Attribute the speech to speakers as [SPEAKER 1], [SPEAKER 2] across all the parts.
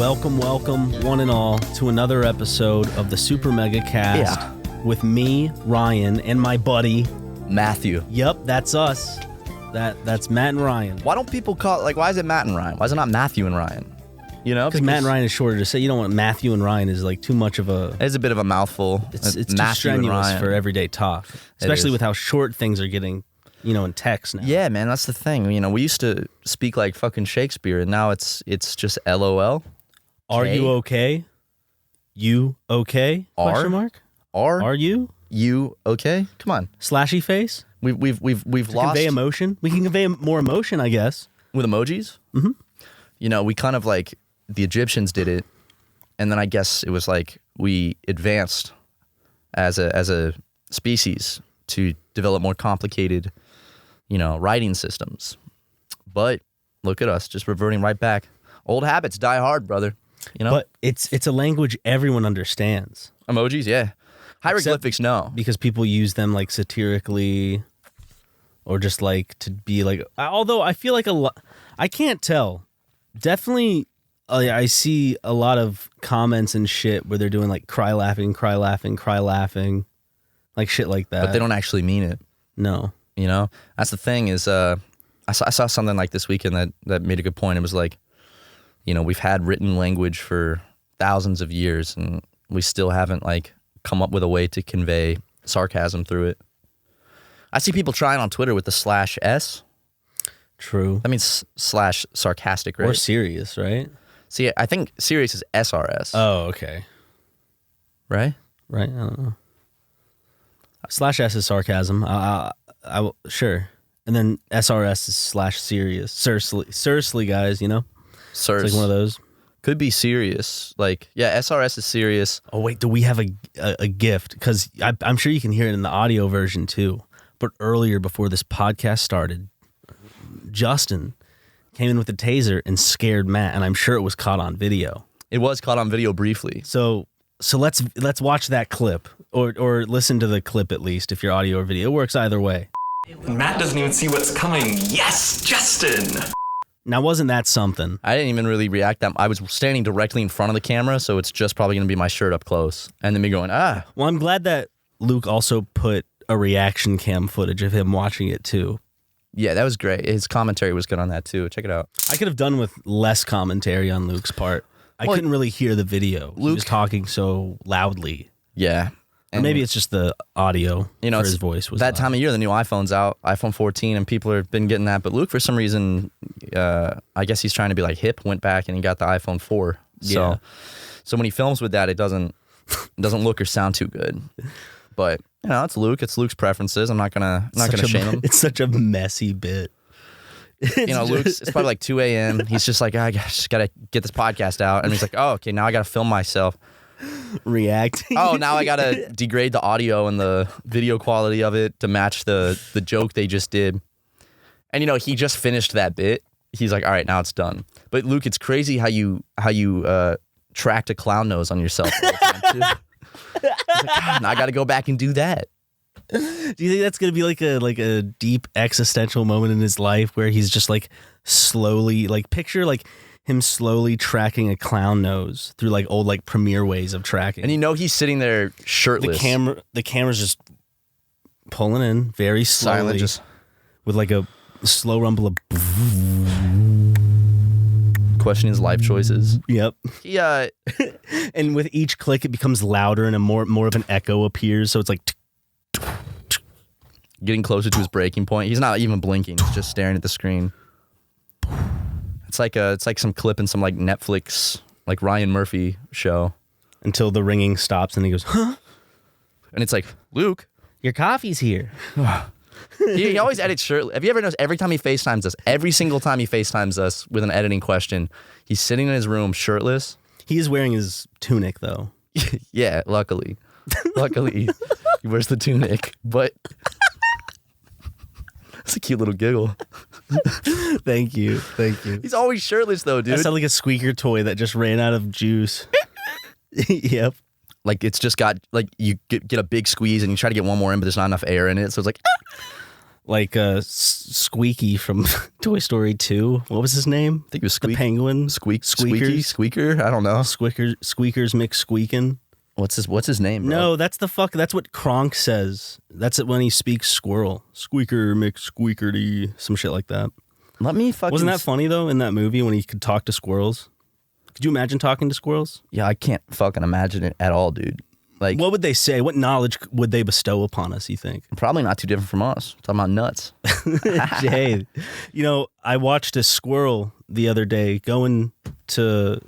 [SPEAKER 1] Welcome, one and all, to another episode of the SuperMegaCast with me, Ryan, and my buddy
[SPEAKER 2] Matthew.
[SPEAKER 1] Yep, that's us. That's Matt and Ryan.
[SPEAKER 2] Why don't people call it, why is it Matt and Ryan? Why is it not Matthew and Ryan? You know,
[SPEAKER 1] because Matt and Ryan is shorter to say. You don't want Matthew and Ryan is like too much of a.
[SPEAKER 2] It's a bit of a mouthful.
[SPEAKER 1] It's too strenuous for everyday talk, especially with how short things are getting. You know, in text now.
[SPEAKER 2] Yeah, man, that's the thing. You know, we used to speak like fucking Shakespeare, and now it's just LOL.
[SPEAKER 1] Are you okay? You okay? Question mark.
[SPEAKER 2] Are
[SPEAKER 1] you?
[SPEAKER 2] You okay? Come on.
[SPEAKER 1] Slashy face.
[SPEAKER 2] We've lost.
[SPEAKER 1] Convey emotion. We can convey more emotion, I guess.
[SPEAKER 2] With emojis.
[SPEAKER 1] Mm-hmm.
[SPEAKER 2] You know, we kind of like the Egyptians did it, and then I guess it was like we advanced as a species to develop more complicated, you know, writing systems. But look at us, just reverting right back. Old habits die hard, brother. You know?
[SPEAKER 1] But it's a language everyone understands.
[SPEAKER 2] Emojis, yeah. Hieroglyphics, no.
[SPEAKER 1] Because people use them like satirically or just like to be like, although I feel like I can't tell. Definitely I see a lot of comments and shit where they're doing like cry laughing, like shit like that.
[SPEAKER 2] But they don't actually mean it.
[SPEAKER 1] No.
[SPEAKER 2] You know? That's the thing is, I saw something like this weekend that made a good point. It was like, you know, we've had written language for thousands of years and we still haven't like come up with a way to convey sarcasm through it. I see people trying on Twitter with the /s.
[SPEAKER 1] True.
[SPEAKER 2] That means slash sarcastic, right?
[SPEAKER 1] Or serious, right?
[SPEAKER 2] See, I think serious is SRS.
[SPEAKER 1] Oh, okay.
[SPEAKER 2] Right?
[SPEAKER 1] Right, I don't know. /s is sarcasm. Sure. And then SRS is /serious. Seriously, guys, you know? It's like one of those.
[SPEAKER 2] Could be serious. Like, yeah, SRS is serious.
[SPEAKER 1] Oh, wait, do we have a gift? Because I'm sure you can hear it in the audio version, too. But earlier, before this podcast started, Justin came in with a taser and scared Matt, and I'm sure it was caught on video.
[SPEAKER 2] It was caught on video briefly.
[SPEAKER 1] So let's watch that clip, or listen to the clip at least, if you're audio or video. It works either way.
[SPEAKER 3] Matt doesn't even see what's coming. Yes, Justin!
[SPEAKER 1] Now, wasn't that something?
[SPEAKER 2] I didn't even really react that. I was standing directly in front of the camera, so it's just probably going to be my shirt up close. And then me going, ah.
[SPEAKER 1] Well, I'm glad that Luke also put a reaction cam footage of him watching it, too.
[SPEAKER 2] Yeah, that was great. His commentary was good on that, too. Check it out.
[SPEAKER 1] I could have done with less commentary on Luke's part. I couldn't really hear the video. Luke, he was talking so loudly.
[SPEAKER 2] Yeah.
[SPEAKER 1] And maybe it's just the audio, you know, for his voice was
[SPEAKER 2] that
[SPEAKER 1] loud.
[SPEAKER 2] time of year. The new iPhone's out, iPhone 14, and people have been getting that. But Luke, for some reason, I guess he's trying to be like hip. Went back and he got the iPhone 4.
[SPEAKER 1] Yeah.
[SPEAKER 2] So when he films with that, it doesn't look or sound too good. But you know, it's Luke. It's Luke's preferences. I'm not gonna shame him.
[SPEAKER 1] It's such a messy bit.
[SPEAKER 2] You know, Luke's. It's probably like 2 a.m. He's just like, I just gotta get this podcast out, and he's like, oh, okay, now I gotta film myself.
[SPEAKER 1] Reacting.
[SPEAKER 2] Oh, now I gotta degrade the audio and the video quality of it to match the joke they just did. And you know, he just finished that bit. He's like, all right, now it's done. But Luke, it's crazy how you tracked a clown nose on yourself all the time too. He's like, God, now I gotta go back and do that.
[SPEAKER 1] Do you think that's gonna be like a deep existential moment in his life where he's just like slowly, like picture like him slowly tracking a clown nose through like old like Premiere ways of tracking.
[SPEAKER 2] And you know he's sitting there shirtless.
[SPEAKER 1] The camera's just pulling in very slowly,
[SPEAKER 2] silent,
[SPEAKER 1] with like a slow rumble of
[SPEAKER 2] questioning his life choices.
[SPEAKER 1] Yep.
[SPEAKER 2] Yeah.
[SPEAKER 1] And with each click it becomes louder and more of an echo appears, so it's like
[SPEAKER 2] getting closer to his breaking point. He's not even blinking. He's just staring at the screen. It's like some clip in some like Netflix like Ryan Murphy show.
[SPEAKER 1] Until the ringing stops and he goes, huh?
[SPEAKER 2] And it's like, Luke,
[SPEAKER 1] your coffee's here.
[SPEAKER 2] he always edits shirtless. Have you ever noticed every time he FaceTimes us, every single time he FaceTimes us with an editing question, he's sitting in his room shirtless?
[SPEAKER 1] He is wearing his tunic though.
[SPEAKER 2] Yeah, luckily. Luckily, he wears the tunic, but it's a cute little giggle.
[SPEAKER 1] Thank you.
[SPEAKER 2] He's always shirtless though, dude.
[SPEAKER 1] That sounds like a squeaker toy that just ran out of juice. Yep.
[SPEAKER 2] Like it's just got like you get a big squeeze and you try to get one more in, but there's not enough air in it, so it's like.
[SPEAKER 1] Like Squeaky from Toy Story 2. What was his name?
[SPEAKER 2] I think it was
[SPEAKER 1] The penguin.
[SPEAKER 2] Squeaker. I don't know.
[SPEAKER 1] Squeakers McSqueakin'.
[SPEAKER 2] What's his name, bro?
[SPEAKER 1] No, that's that's what Kronk says. That's it when he speaks squirrel. Squeaker McSqueakerty, some shit like that.
[SPEAKER 2] Let me fucking.
[SPEAKER 1] Wasn't that funny though in that movie when he could talk to squirrels? Could you imagine talking to squirrels?
[SPEAKER 2] Yeah, I can't fucking imagine it at all, dude. Like,
[SPEAKER 1] What would they say? What knowledge would they bestow upon us, you think?
[SPEAKER 2] probably not too different from us. Talking about nuts.
[SPEAKER 1] Jay, I watched a squirrel the other day going to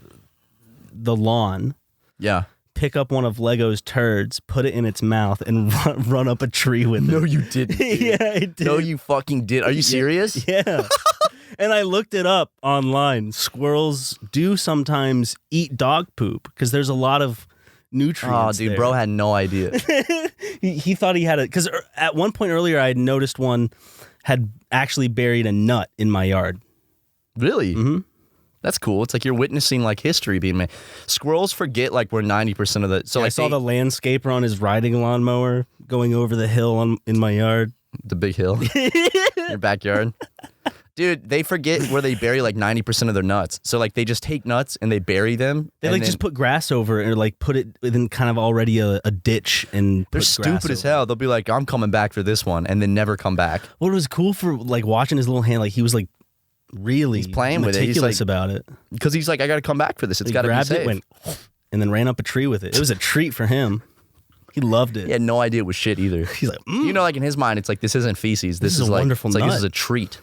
[SPEAKER 1] the lawn,
[SPEAKER 2] Yeah.
[SPEAKER 1] pick up one of Lego's turds, put it in its mouth, and run up a tree with it.
[SPEAKER 2] No, you didn't. Dude.
[SPEAKER 1] Yeah, I did.
[SPEAKER 2] No, you fucking did. Are you serious?
[SPEAKER 1] Yeah. And I looked it up online. Squirrels do sometimes eat dog poop because there's a lot of nutrients.
[SPEAKER 2] Oh, dude,
[SPEAKER 1] there.
[SPEAKER 2] bro had no idea.
[SPEAKER 1] He thought he had it because at one point earlier I had noticed one had actually buried a nut in my yard.
[SPEAKER 2] Really? Mm-hmm. That's cool. It's like you're witnessing like history being made. Squirrels forget like we're 90% of the. So
[SPEAKER 1] I
[SPEAKER 2] like
[SPEAKER 1] saw the landscaper on his riding lawnmower going over the hill in my yard.
[SPEAKER 2] the big hill, your backyard. Dude, they forget where they bury like 90% of their nuts. So like they just take nuts and they bury them.
[SPEAKER 1] They just put grass over it or like put it within kind of already a ditch and
[SPEAKER 2] They're
[SPEAKER 1] put
[SPEAKER 2] stupid
[SPEAKER 1] grass
[SPEAKER 2] as
[SPEAKER 1] over it.
[SPEAKER 2] hell. They'll be like, I'm coming back for this one, and then never come back.
[SPEAKER 1] What was cool for like watching his little hand, like he was like really
[SPEAKER 2] He's playing with it. He's
[SPEAKER 1] meticulous
[SPEAKER 2] like-
[SPEAKER 1] about it.
[SPEAKER 2] Because he's like, I got to come back for this. It's
[SPEAKER 1] He
[SPEAKER 2] got to be
[SPEAKER 1] grabbed
[SPEAKER 2] safe.
[SPEAKER 1] it, went, and then ran up a tree with it. It was a treat for him. He loved it.
[SPEAKER 2] He had no idea it was shit either.
[SPEAKER 1] He's like,
[SPEAKER 2] You know, like in his mind, it's like, this isn't feces. This
[SPEAKER 1] is a
[SPEAKER 2] like,
[SPEAKER 1] wonderful
[SPEAKER 2] it's like, this
[SPEAKER 1] nut.
[SPEAKER 2] is a treat.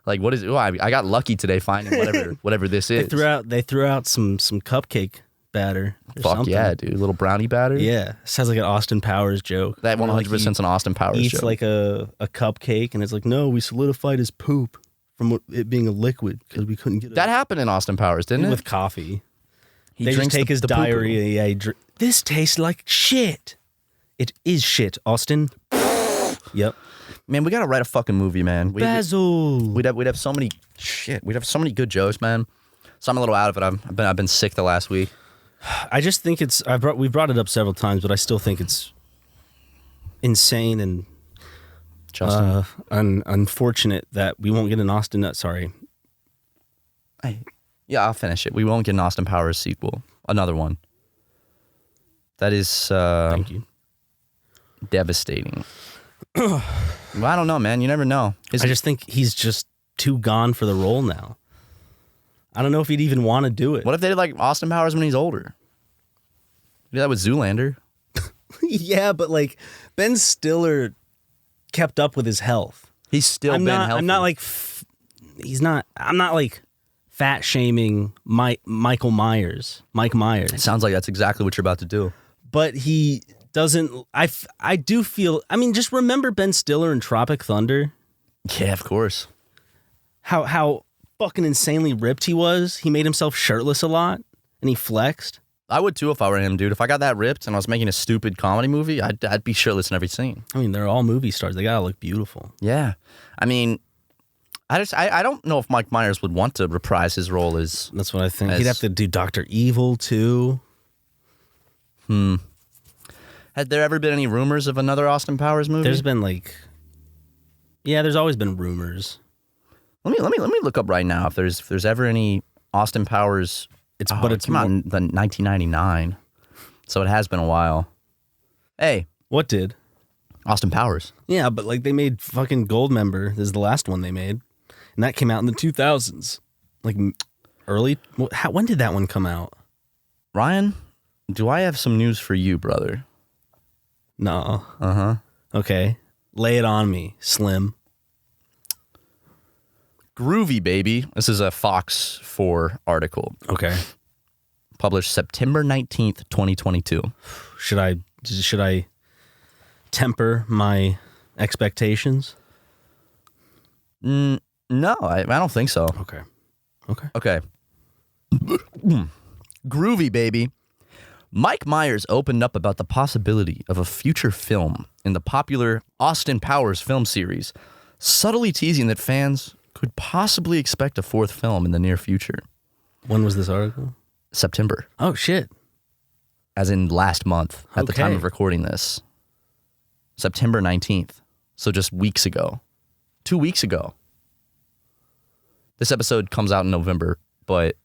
[SPEAKER 2] Like, what is it? Oh, I got lucky today finding whatever this is.
[SPEAKER 1] They threw out some cupcake batter. Or
[SPEAKER 2] Fuck
[SPEAKER 1] something.
[SPEAKER 2] yeah, dude. Little brownie batter.
[SPEAKER 1] Yeah, sounds like an Austin Powers joke.
[SPEAKER 2] That
[SPEAKER 1] You know, like
[SPEAKER 2] 100% is an Austin Powers
[SPEAKER 1] he eats
[SPEAKER 2] joke.
[SPEAKER 1] like a cupcake, and it's like, no, we solidified his poop from it being a liquid because we couldn't get it
[SPEAKER 2] That happened in Austin Powers, didn't it?
[SPEAKER 1] with coffee.
[SPEAKER 2] He
[SPEAKER 1] They just
[SPEAKER 2] drinks
[SPEAKER 1] take
[SPEAKER 2] the-
[SPEAKER 1] his
[SPEAKER 2] the poo-poo.
[SPEAKER 1] diarrhea. Yeah, this tastes like shit. It is shit, Austin. Yep.
[SPEAKER 2] Man, we gotta write a fucking movie, man.
[SPEAKER 1] Basil.
[SPEAKER 2] We'd have so many shit. We'd have so many good jokes, man. So I'm a little out of it. I've been sick the last week.
[SPEAKER 1] I just think we've brought it up several times, but I still think it's insane and
[SPEAKER 2] Justin,
[SPEAKER 1] unfortunate that we won't get an Austin. Sorry,
[SPEAKER 2] yeah, I'll finish it. We won't get an Austin Powers sequel. Another one. That is
[SPEAKER 1] thank you.
[SPEAKER 2] devastating. Well, I don't know, man. You never know.
[SPEAKER 1] I just think he's just too gone for the role now. I don't know if he'd even want to do it.
[SPEAKER 2] What if they did like Austin Powers when he's older? Do that with Zoolander.
[SPEAKER 1] Yeah, but like Ben Stiller kept up with his health.
[SPEAKER 2] He's still
[SPEAKER 1] I'm
[SPEAKER 2] been
[SPEAKER 1] not.
[SPEAKER 2] healthy.
[SPEAKER 1] I'm not like. He's not. I'm not like fat shaming Michael Myers. Mike Myers.
[SPEAKER 2] It sounds like that's exactly what you're about to do.
[SPEAKER 1] But he doesn't. I do feel. I mean, just remember Ben Stiller in Tropic Thunder.
[SPEAKER 2] Yeah, of course.
[SPEAKER 1] How fucking insanely ripped he was. He made himself shirtless a lot, and he flexed.
[SPEAKER 2] I would too if I were him, dude. If I got that ripped and I was making a stupid comedy movie, I'd be shirtless in every scene.
[SPEAKER 1] I mean, they're all movie stars. They gotta look beautiful.
[SPEAKER 2] Yeah. I mean, I don't know if Mike Myers would want to reprise his role as...
[SPEAKER 1] That's what I think.
[SPEAKER 2] As-
[SPEAKER 1] He'd have to do Dr. Evil too.
[SPEAKER 2] Had there ever been any rumors of another Austin Powers movie?
[SPEAKER 1] There's been like, yeah, there's always been rumors.
[SPEAKER 2] Let me look up right now if there's ever any Austin Powers.
[SPEAKER 1] It's
[SPEAKER 2] Oh,
[SPEAKER 1] but
[SPEAKER 2] it
[SPEAKER 1] it's
[SPEAKER 2] came out
[SPEAKER 1] more,
[SPEAKER 2] in the 1999, so it has been a while. Hey,
[SPEAKER 1] what did?
[SPEAKER 2] Austin Powers.
[SPEAKER 1] Yeah, but like they made fucking Goldmember. This is the last one they made, and that came out in the 2000s, like early. When did that one come out?
[SPEAKER 2] Ryan, do I have some news for you, brother?
[SPEAKER 1] No.
[SPEAKER 2] Uh-huh.
[SPEAKER 1] Okay, lay it on me, Slim.
[SPEAKER 2] Groovy Baby. This is a Fox 4 article
[SPEAKER 1] Okay.
[SPEAKER 2] published September 19th, 2022.
[SPEAKER 1] Should I temper my expectations?
[SPEAKER 2] No, I don't think so.
[SPEAKER 1] Okay. Okay.
[SPEAKER 2] Okay. Groovy Baby. Mike Myers opened up about the possibility of a future film in the popular Austin Powers film series, subtly teasing that fans could possibly expect a fourth film in the near future.
[SPEAKER 1] When was this article?
[SPEAKER 2] September,
[SPEAKER 1] Oh shit.
[SPEAKER 2] as in last month at the time
[SPEAKER 1] Okay.
[SPEAKER 2] of recording this. September 19th. So just weeks ago. 2 weeks ago. This episode comes out in November, but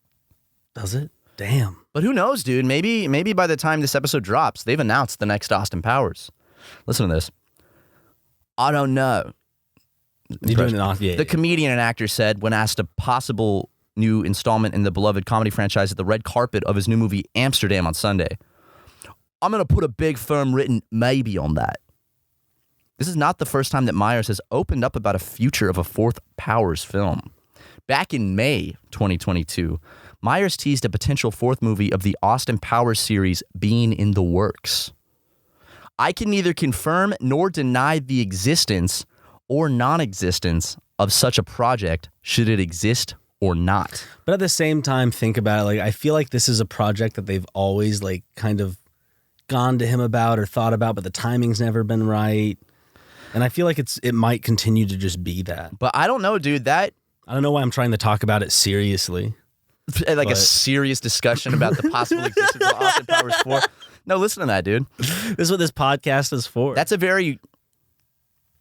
[SPEAKER 1] Does it? Damn.
[SPEAKER 2] But who knows, dude? Maybe by the time this episode drops, they've announced the next Austin Powers. Listen to this. I don't know. The comedian and actor said when asked a possible new installment in the beloved comedy franchise at the red carpet of his new movie Amsterdam on Sunday, I'm going to put a big firm written maybe on that. This is not the first time that Myers has opened up about a future of a fourth Powers film. Back in May 2022, Myers teased a potential fourth movie of the Austin Powers series being in the works. I can neither confirm nor deny the existence or non-existence of such a project, should it exist or not.
[SPEAKER 1] But at the same time, think about it. Like, I feel like this is a project that they've always like kind of gone to him about or thought about, but the timing's never been right. And I feel like it might continue to just be that.
[SPEAKER 2] But I don't know, dude. I
[SPEAKER 1] don't know why I'm trying to talk about it seriously.
[SPEAKER 2] A serious discussion about the possible existence of Austin Powers 4. No, listen to that, dude.
[SPEAKER 1] This is what this podcast is for.
[SPEAKER 2] That's a very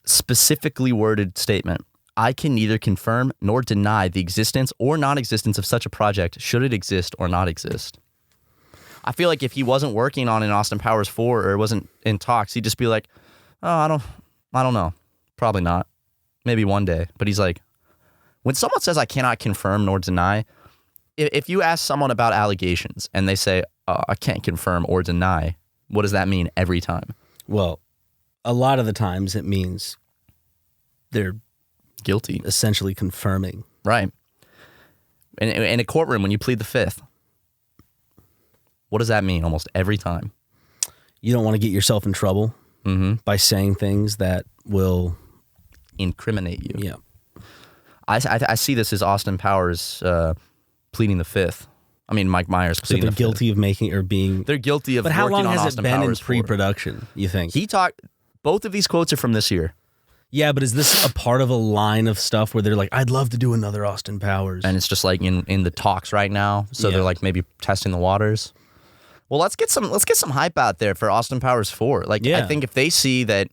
[SPEAKER 2] specifically worded statement. I can neither confirm nor deny the existence or non-existence of such a project, should it exist or not exist. I feel like if he wasn't working on an Austin Powers 4 or wasn't in talks, he'd just be like, oh, I don't know. Probably not. Maybe one day. But he's like, when someone says I cannot confirm nor deny, if you ask someone about allegations and they say, I can't confirm or deny, what does that mean every time?
[SPEAKER 1] Well, a lot of the times it means they're
[SPEAKER 2] guilty,
[SPEAKER 1] essentially confirming.
[SPEAKER 2] Right. In a courtroom, when you plead the fifth, what does that mean almost every time?
[SPEAKER 1] You don't want to get yourself in trouble by saying things that will
[SPEAKER 2] incriminate you.
[SPEAKER 1] Yeah.
[SPEAKER 2] I see this as Austin Powers pleading the fifth. I mean, Mike Myers pleading the fifth.
[SPEAKER 1] So they're guilty of making or being...
[SPEAKER 2] They're guilty of
[SPEAKER 1] working on Austin Powers. But how long has it been in pre-production, you think?
[SPEAKER 2] Both of these quotes are from this year.
[SPEAKER 1] Yeah, but is this a part of a line of stuff where they're like, I'd love to do another Austin Powers?
[SPEAKER 2] And it's just like in the talks right now. So they're like maybe testing the waters. Well, let's get some hype out there for Austin Powers 4. Like, I think if they see that...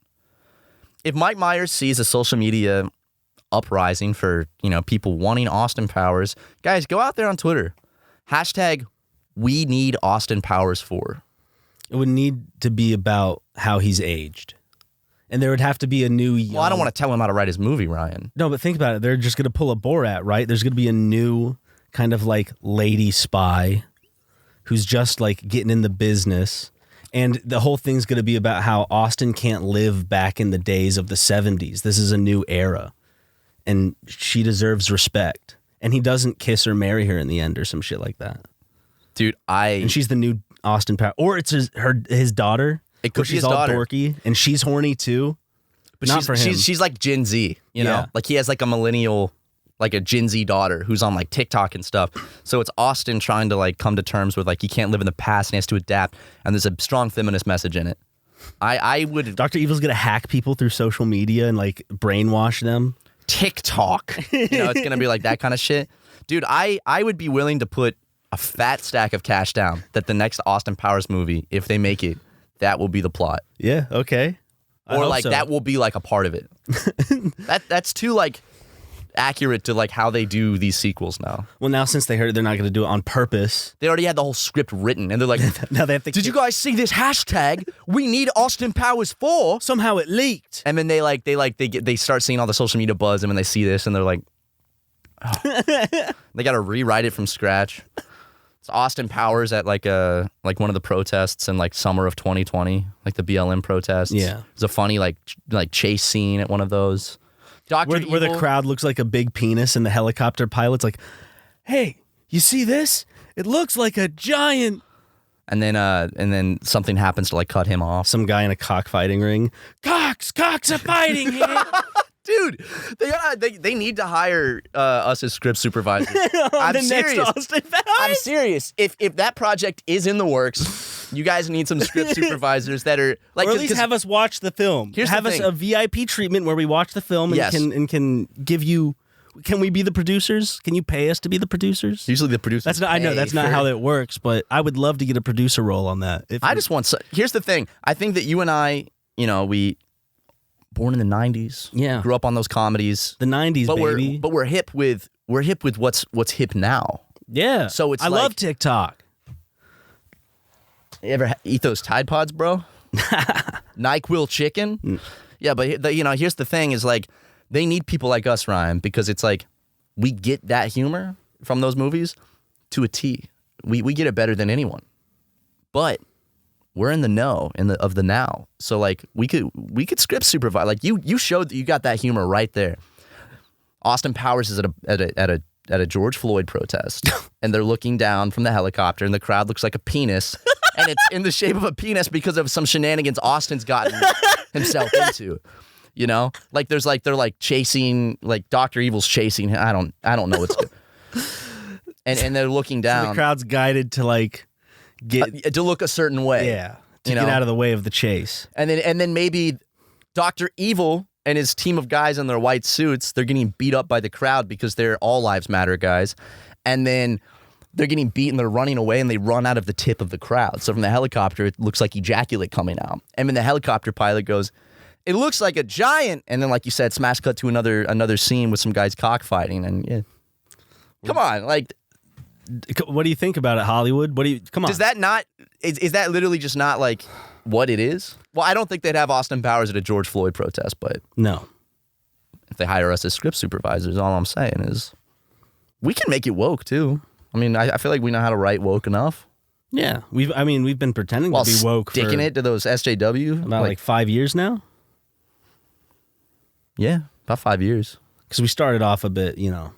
[SPEAKER 2] If Mike Myers sees a social media uprising for, people wanting Austin Powers, guys, go out there on Twitter. Hashtag we need Austin Powers 4.
[SPEAKER 1] It would need to be about how he's aged. And there would have to be a new...
[SPEAKER 2] Well, I don't want to tell him how to write his movie, Ryan.
[SPEAKER 1] No, but think about it. They're just going to pull a Borat, right? There's going to be a new kind of like lady spy who's just like getting in the business. And the whole thing's going to be about how Austin can't live back in the days of the 70s. This is a new era. And she deserves respect. And he doesn't kiss or marry her in the end or some shit like that.
[SPEAKER 2] Dude,
[SPEAKER 1] And she's the new Austin Powers. Or it's his daughter.
[SPEAKER 2] It could be his
[SPEAKER 1] all
[SPEAKER 2] daughter.
[SPEAKER 1] dorky. And she's horny too.
[SPEAKER 2] But
[SPEAKER 1] Not for him.
[SPEAKER 2] She's like Gen Z, you know? Like he has like a millennial, like a Gen Z daughter who's on like TikTok and stuff. So it's Austin trying to like come to terms with like he can't live in the past and he has to adapt. And there's a strong feminist message in it. I would...
[SPEAKER 1] Dr. Evil's going to hack people through social media and like brainwash them.
[SPEAKER 2] TikTok. It's going to be like that kind of shit. Dude, I would be willing to put a fat stack of cash down that the next Austin Powers movie, if they make it, that will be the plot.
[SPEAKER 1] Yeah, okay.
[SPEAKER 2] Or like that will be like a part of it. That's too like accurate to like how they do these sequels now.
[SPEAKER 1] Well, now since they heard it, they're not going to do it on purpose.
[SPEAKER 2] They already had the whole script written and they're like,
[SPEAKER 1] now they have to...
[SPEAKER 2] Did you guys see this hashtag? We need Austin Powers 4.
[SPEAKER 1] Somehow it leaked.
[SPEAKER 2] And then they start seeing all the social media buzz and when they see this and they're like, oh. They got to rewrite it from scratch. It's Austin Powers at like one of the protests in like summer of 2020, like the BLM protests.
[SPEAKER 1] Yeah.
[SPEAKER 2] There's a funny like chase scene at one of those.
[SPEAKER 1] Where the crowd looks like a big penis and the helicopter pilot's like, hey, you see this? It looks like a giant...
[SPEAKER 2] And then something happens to like cut him off.
[SPEAKER 1] Some guy in a cockfighting ring. Cocks are fighting here.
[SPEAKER 2] Dude, they need to hire us as script supervisors. I'm serious. I'm serious. If that project is in the works, you guys need some script supervisors that are like,
[SPEAKER 1] or at least have us watch the film. Have us a VIP treatment where we watch the film and can give you. Can we be the producers? Can you pay us to be the producers?
[SPEAKER 2] Usually the producers.
[SPEAKER 1] I know that's not how it works, but I would love to get a producer role on that.
[SPEAKER 2] Here's the thing. I think that you and I, born in the 90s.
[SPEAKER 1] Yeah.
[SPEAKER 2] Grew up on those comedies.
[SPEAKER 1] The 90s,
[SPEAKER 2] But
[SPEAKER 1] baby.
[SPEAKER 2] we're hip with what's hip now.
[SPEAKER 1] Yeah.
[SPEAKER 2] So it's
[SPEAKER 1] I
[SPEAKER 2] like-
[SPEAKER 1] love TikTok.
[SPEAKER 2] You ever eat those Tide Pods, bro? NyQuil chicken? Yeah, but here's the thing is like they need people like us, Ryan, because it's like we get that humor from those movies to a T. We get it better than anyone. But we're in the know of the now. So like we could script supervise. Like you showed that you got that humor right there. Austin Powers is at a George Floyd protest, and they're looking down from the helicopter, and the crowd looks like a penis, and it's in the shape of a penis because of some shenanigans Austin's gotten himself into. You know, like they're chasing, like Dr. Evil's chasing him. I don't know what's good. And they're looking down.
[SPEAKER 1] So the crowd's guided to like get
[SPEAKER 2] to look a certain way.
[SPEAKER 1] to
[SPEAKER 2] you
[SPEAKER 1] get
[SPEAKER 2] know?
[SPEAKER 1] out of the way of the chase.
[SPEAKER 2] And then maybe Dr. Evil and his team of guys in their white suits, they're getting beat up by the crowd because they're all lives matter guys. And then they're getting beat and they're running away and they run out of the tip of the crowd. So from the helicopter, it looks like ejaculate coming out. And then the helicopter pilot goes, "It looks like a giant." And then, like you said, smash cut to another scene with some guys cockfighting. And yeah, come on, like,
[SPEAKER 1] What do you think about it, Hollywood? Come on?
[SPEAKER 2] does that not is that literally just not like what it is? Well, I don't think they'd have Austin Powers at a George Floyd protest, but
[SPEAKER 1] No.
[SPEAKER 2] if they hire us as script supervisors, all I'm saying is we can make it woke too. I mean, I feel like we know how to write woke enough.
[SPEAKER 1] Yeah, we've been pretending
[SPEAKER 2] While
[SPEAKER 1] to be woke for
[SPEAKER 2] sticking it to those SJW
[SPEAKER 1] about like 5 years now.
[SPEAKER 2] yeah, about 5 years.
[SPEAKER 1] Because we started off a bit,
[SPEAKER 2] Yeah,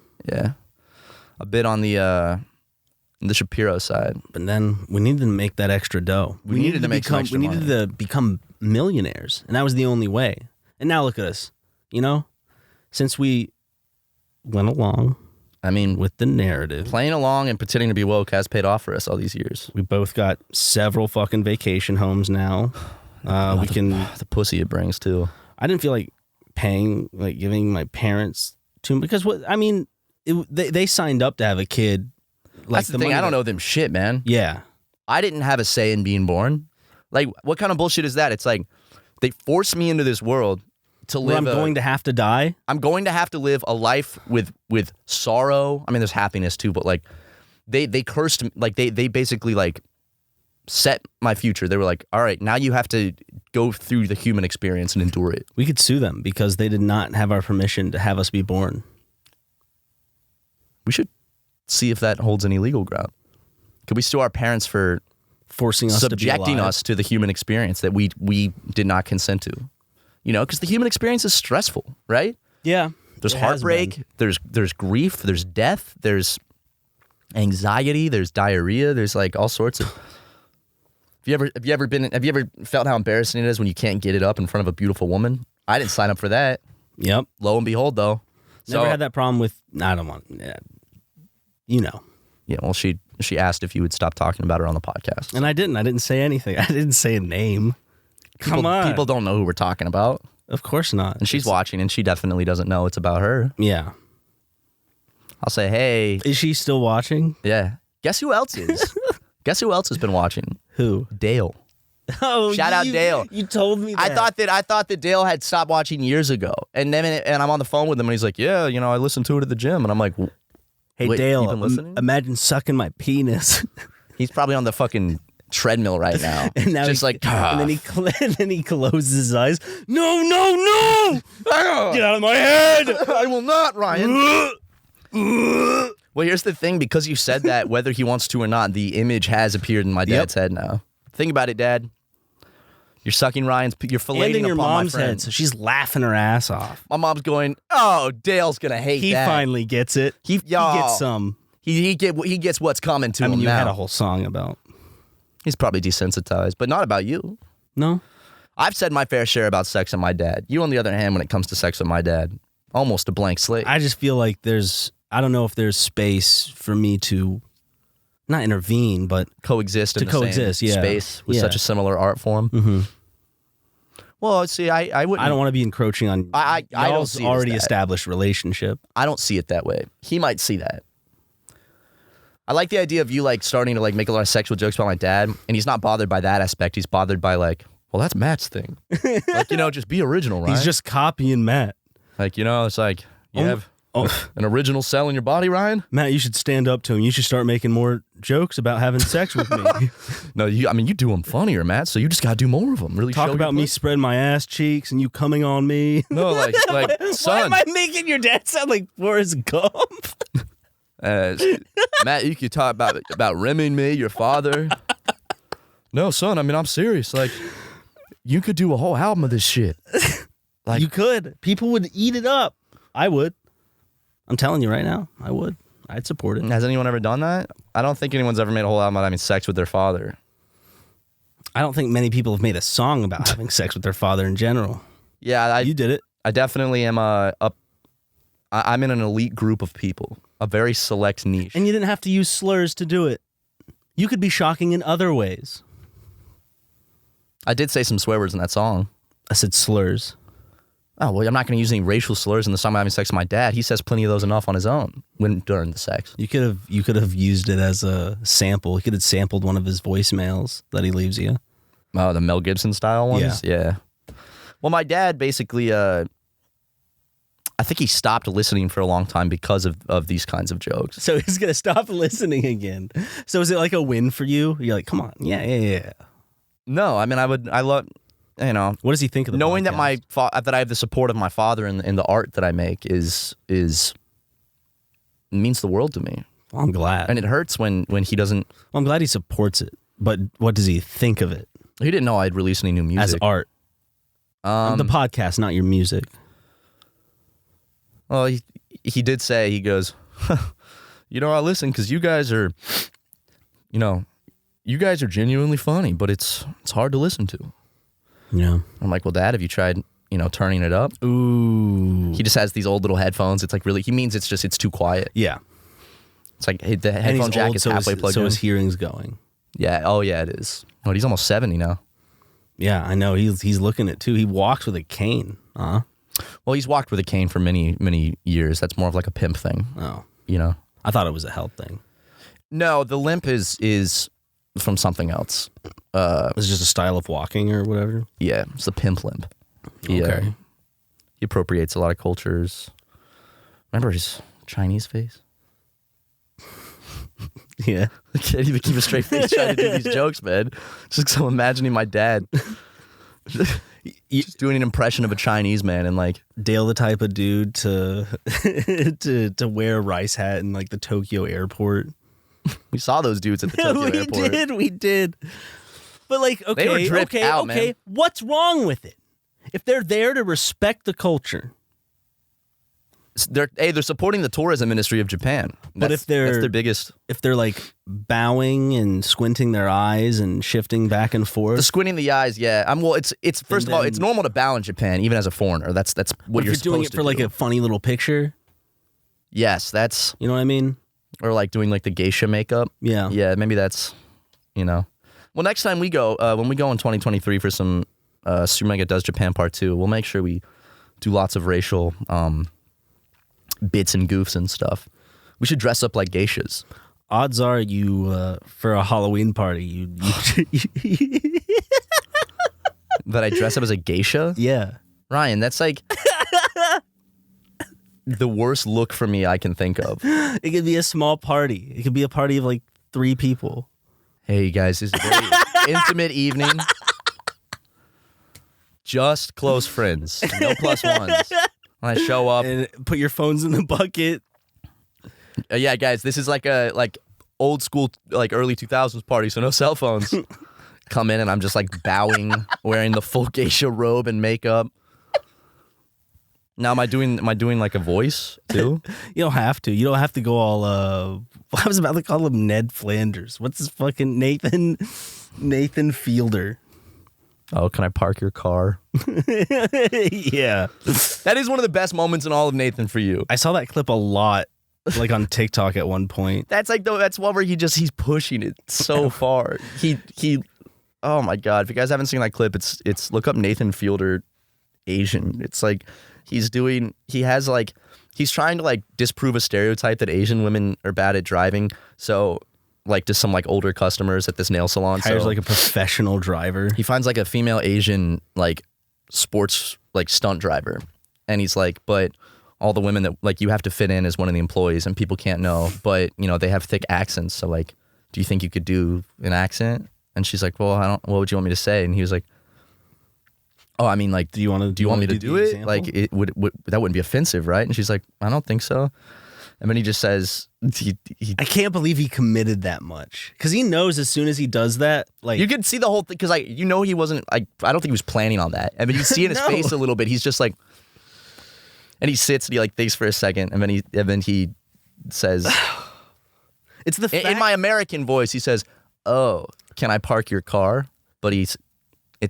[SPEAKER 2] a bit on the Shapiro side.
[SPEAKER 1] but then we needed to make that extra dough.
[SPEAKER 2] We needed to make some extra
[SPEAKER 1] We needed to become millionaires, and that was the only way. And now look at us, since we went along
[SPEAKER 2] I mean,
[SPEAKER 1] with the narrative.
[SPEAKER 2] playing along and pretending to be woke has paid off for us all these years.
[SPEAKER 1] We both got several fucking vacation homes now. We can.
[SPEAKER 2] The pussy it brings too.
[SPEAKER 1] I didn't feel like giving my parents because they signed up to have a kid. Like
[SPEAKER 2] That's the thing. I don't know them shit, man.
[SPEAKER 1] Yeah,
[SPEAKER 2] I didn't have a say in being born. Like, what kind of bullshit is that? It's like they forced me into this world to live.
[SPEAKER 1] where I'm going to have to die.
[SPEAKER 2] I'm going to have to live a life with sorrow. I mean, there's happiness too, but like they cursed, like they basically like set my future. They were like, all right, now you have to go through the human experience and endure it.
[SPEAKER 1] We could sue them because they did not have our permission to have us be born.
[SPEAKER 2] We should see if that holds any legal ground. Could we sue our parents for
[SPEAKER 1] Forcing us
[SPEAKER 2] subjecting
[SPEAKER 1] to be alive.
[SPEAKER 2] us to the human experience that we did not consent to? Because the human experience is stressful, right?
[SPEAKER 1] Yeah,
[SPEAKER 2] There's
[SPEAKER 1] it has
[SPEAKER 2] heartbreak,
[SPEAKER 1] been.
[SPEAKER 2] there's grief, there's death, there's anxiety, there's diarrhea, there's like all sorts of. Have you ever felt how embarrassing it is when you can't get it up in front of a beautiful woman? I didn't sign up for that.
[SPEAKER 1] Yep.
[SPEAKER 2] Lo and behold, though.
[SPEAKER 1] Never had that problem with. I don't want.
[SPEAKER 2] Yeah, well, she asked if you would stop talking about her on the podcast.
[SPEAKER 1] And I didn't. I didn't say anything. I didn't say a name. Come on.
[SPEAKER 2] People don't know who we're talking about.
[SPEAKER 1] Of course not.
[SPEAKER 2] And she's watching, and she definitely doesn't know it's about her.
[SPEAKER 1] Yeah.
[SPEAKER 2] I'll say, hey.
[SPEAKER 1] Is she still watching?
[SPEAKER 2] Yeah. Guess who else is? Guess who else has been watching?
[SPEAKER 1] Who?
[SPEAKER 2] Dale.
[SPEAKER 1] Oh,
[SPEAKER 2] Shout out Dale.
[SPEAKER 1] You told me that.
[SPEAKER 2] I thought that Dale had stopped watching years ago. And I'm on the phone with him, and he's like, yeah, I listened to it at the gym. And I'm like,
[SPEAKER 1] Hey,
[SPEAKER 2] wait,
[SPEAKER 1] Dale,
[SPEAKER 2] you been listening?
[SPEAKER 1] imagine sucking my penis.
[SPEAKER 2] He's probably on the fucking treadmill right now.
[SPEAKER 1] And now
[SPEAKER 2] just
[SPEAKER 1] and then he closes his eyes. No! Get out of my head!
[SPEAKER 2] I will not, Ryan. Well, here's the thing. Because you said that, whether he wants to or not, the image has appeared in my dad's head now. Think about it, Dad. You're sucking Ryan's. You're filleting
[SPEAKER 1] And in your
[SPEAKER 2] upon
[SPEAKER 1] mom's
[SPEAKER 2] my friend.
[SPEAKER 1] head, so she's laughing her ass off.
[SPEAKER 2] My mom's going, "Oh, Dale's gonna hate
[SPEAKER 1] He
[SPEAKER 2] that."
[SPEAKER 1] finally gets it. He gets some.
[SPEAKER 2] He gets what's coming to
[SPEAKER 1] I
[SPEAKER 2] him
[SPEAKER 1] mean, you
[SPEAKER 2] now.
[SPEAKER 1] had a whole song about.
[SPEAKER 2] He's probably desensitized, but not about you.
[SPEAKER 1] No?
[SPEAKER 2] I've said my fair share about sex with my dad. You, on the other hand, when it comes to sex with my dad, almost a blank slate.
[SPEAKER 1] I just feel like I don't know if there's space for me to not intervene, but
[SPEAKER 2] coexist in the same space with such a similar art form.
[SPEAKER 1] Mm-hmm.
[SPEAKER 2] Well, see, I wouldn't.
[SPEAKER 1] I don't want to be encroaching on
[SPEAKER 2] I don't
[SPEAKER 1] y'all's
[SPEAKER 2] see it as
[SPEAKER 1] already
[SPEAKER 2] that.
[SPEAKER 1] established relationship.
[SPEAKER 2] I don't see it that way. He might see that. I like the idea of you like starting to like make a lot of sexual jokes about my dad, and he's not bothered by that aspect. He's bothered by like well, that's Matt's thing. Like, just be original, right?
[SPEAKER 1] He's just copying Matt.
[SPEAKER 2] like, it's like you have an original cell in your body, Ryan.
[SPEAKER 1] Matt, you should stand up to him. You should start making more jokes about having sex with me.
[SPEAKER 2] No, you do them funnier, Matt. So you just got to do more of them. Really
[SPEAKER 1] Talk
[SPEAKER 2] show
[SPEAKER 1] about
[SPEAKER 2] your
[SPEAKER 1] me
[SPEAKER 2] pussy.
[SPEAKER 1] spreading my ass cheeks and you coming on me.
[SPEAKER 2] No, like
[SPEAKER 1] Why
[SPEAKER 2] son.
[SPEAKER 1] am I making your dad sound like Forrest Gump?
[SPEAKER 2] Matt, you could talk about rimming me, your father. No, son. I mean, I'm serious. Like, you could do a whole album of this shit. Like,
[SPEAKER 1] You could. People would eat it up. I would. I'm telling you right now, I would. I'd support it.
[SPEAKER 2] has anyone ever done that? I don't think anyone's ever made a whole album about having sex with their father.
[SPEAKER 1] I don't think many people have made a song about having sex with their father in general.
[SPEAKER 2] Yeah,
[SPEAKER 1] You did it.
[SPEAKER 2] I definitely am I'm in an elite group of people, a very select niche.
[SPEAKER 1] And you didn't have to use slurs to do it. You could be shocking in other ways.
[SPEAKER 2] I did say some swear words in that song.
[SPEAKER 1] I said slurs.
[SPEAKER 2] Oh, well, I'm not going to use any racial slurs in the song about having sex with my dad. He says plenty of those enough on his own during the sex.
[SPEAKER 1] You could have used it as a sample. You could have sampled one of his voicemails that he leaves you.
[SPEAKER 2] Oh, the Mel Gibson style ones? Yeah. Well, my dad basically, I think he stopped listening for a long time because of these kinds of jokes.
[SPEAKER 1] So he's gonna stop listening again. So is it like a win for you? You're like, come on, yeah.
[SPEAKER 2] No, I mean, I love,
[SPEAKER 1] What does he think of the
[SPEAKER 2] knowing
[SPEAKER 1] podcast?
[SPEAKER 2] that that I have the support of my father in the art that I make is means the world to me.
[SPEAKER 1] Well, I'm glad.
[SPEAKER 2] And it hurts when he doesn't.
[SPEAKER 1] Well, I'm glad he supports it. But what does he think of it
[SPEAKER 2] He didn't know I'd release any new music
[SPEAKER 1] as art? The podcast, not your music.
[SPEAKER 2] Well, he did say, he goes, I listen because you guys are genuinely funny, but it's hard to listen to.
[SPEAKER 1] Yeah.
[SPEAKER 2] I'm like, well, Dad, have you tried, turning it up?
[SPEAKER 1] Ooh.
[SPEAKER 2] He just has these old little headphones. It's like he means it's too quiet.
[SPEAKER 1] Yeah.
[SPEAKER 2] It's like the
[SPEAKER 1] And
[SPEAKER 2] headphone
[SPEAKER 1] he's
[SPEAKER 2] jack
[SPEAKER 1] old,
[SPEAKER 2] is
[SPEAKER 1] so
[SPEAKER 2] halfway plugged
[SPEAKER 1] so
[SPEAKER 2] in.
[SPEAKER 1] his hearing's going.
[SPEAKER 2] Yeah. Oh, yeah, it is. Oh, he's almost 70 now.
[SPEAKER 1] Yeah, I know. He's looking at too. He walks with a cane.
[SPEAKER 2] Well, he's walked with a cane for many, many years. That's more of like a pimp thing,
[SPEAKER 1] Oh.
[SPEAKER 2] I
[SPEAKER 1] thought it was a health thing.
[SPEAKER 2] No, the limp is from something else.
[SPEAKER 1] It's just a style of walking or whatever.
[SPEAKER 2] Yeah, it's the pimp limp.
[SPEAKER 1] Okay.
[SPEAKER 2] He appropriates a lot of cultures. Remember his Chinese face?
[SPEAKER 1] Yeah.
[SPEAKER 2] I can't even keep a straight face trying to do these jokes, man. Just so imagining my dad just doing an impression of a Chinese man and like
[SPEAKER 1] Dale the type of dude to to wear a rice hat in like the Tokyo airport.
[SPEAKER 2] we saw those dudes at the Tokyo airport.
[SPEAKER 1] We did. But like,
[SPEAKER 2] They were dripped out, man.
[SPEAKER 1] What's wrong with it? If they're there to respect the culture,
[SPEAKER 2] They're supporting the tourism industry of Japan.
[SPEAKER 1] But if
[SPEAKER 2] that's their biggest.
[SPEAKER 1] if they're like bowing and squinting their eyes and shifting back and
[SPEAKER 2] The
[SPEAKER 1] forth,
[SPEAKER 2] squinting the eyes, yeah. It's first of all, it's normal to bow in Japan, even as a foreigner. That's what
[SPEAKER 1] if
[SPEAKER 2] you're
[SPEAKER 1] you're doing it
[SPEAKER 2] supposed
[SPEAKER 1] for
[SPEAKER 2] to
[SPEAKER 1] like
[SPEAKER 2] do.
[SPEAKER 1] a funny little picture,
[SPEAKER 2] Yes, that's
[SPEAKER 1] you know what I mean?
[SPEAKER 2] or like doing like the geisha makeup.
[SPEAKER 1] Yeah.
[SPEAKER 2] Yeah, maybe that's Well, next time we go, when we go in 2023 for some SuperMega Does Japan Part 2, we'll make sure we do lots of racial bits and goofs and stuff. We should dress up like geishas.
[SPEAKER 1] Odds are you for a Halloween party, you
[SPEAKER 2] That I dress up as a geisha?
[SPEAKER 1] yeah.
[SPEAKER 2] Ryan, that's like the worst look for me I can think of.
[SPEAKER 1] It could be a small party. It could be a party of like 3 people.
[SPEAKER 2] Hey guys, this is a very intimate evening. Just close friends. No plus ones. When I show up.
[SPEAKER 1] And put your phones in the bucket.
[SPEAKER 2] Yeah, guys, this is like a old school, like early 2000s party, so no cell phones. Come in and I'm just like bowing, wearing the full geisha robe and makeup. Now, am I doing like a voice too?
[SPEAKER 1] You don't have to. You don't have to go all I was about to call him Ned Flanders. What's his fucking Nathan Fielder?
[SPEAKER 2] Oh, can I park your car?
[SPEAKER 1] Yeah.
[SPEAKER 2] That is one of the best moments in all of Nathan for you.
[SPEAKER 1] I saw that clip a lot, like on TikTok at one point.
[SPEAKER 2] That's one where he's pushing it so far. He oh my god, if you guys haven't seen that clip, it's look up Nathan Fielder Asian. It's like he's trying to like disprove a stereotype that Asian women are bad at driving. So like to some like older customers at this nail salon.
[SPEAKER 1] Hires
[SPEAKER 2] so
[SPEAKER 1] like a professional driver.
[SPEAKER 2] he finds like a female Asian like sports like stunt driver, and he's like, but all the women that like you have to fit in as one of the employees, and people can't know, but you know they have thick accents. So like, do you think you could do an accent? And she's like, well, I don't. What would you want me to say? And he was like, oh, I mean, like,
[SPEAKER 1] Do you want
[SPEAKER 2] me to do
[SPEAKER 1] the
[SPEAKER 2] it?
[SPEAKER 1] example?
[SPEAKER 2] Like, it would that wouldn't be offensive, right? And she's like, I don't think so. And then he just says, he
[SPEAKER 1] I can't believe he committed that much because he knows as soon as he does that, like
[SPEAKER 2] you could see the whole thing because like he wasn't like I don't think he was planning on that. And then you see in his
[SPEAKER 1] No.
[SPEAKER 2] face a little bit. He's just like, and he sits and he like thinks for a second, and then he says,
[SPEAKER 1] it's the fact.
[SPEAKER 2] in my American voice, he says, "Oh, can I park your car?" But it's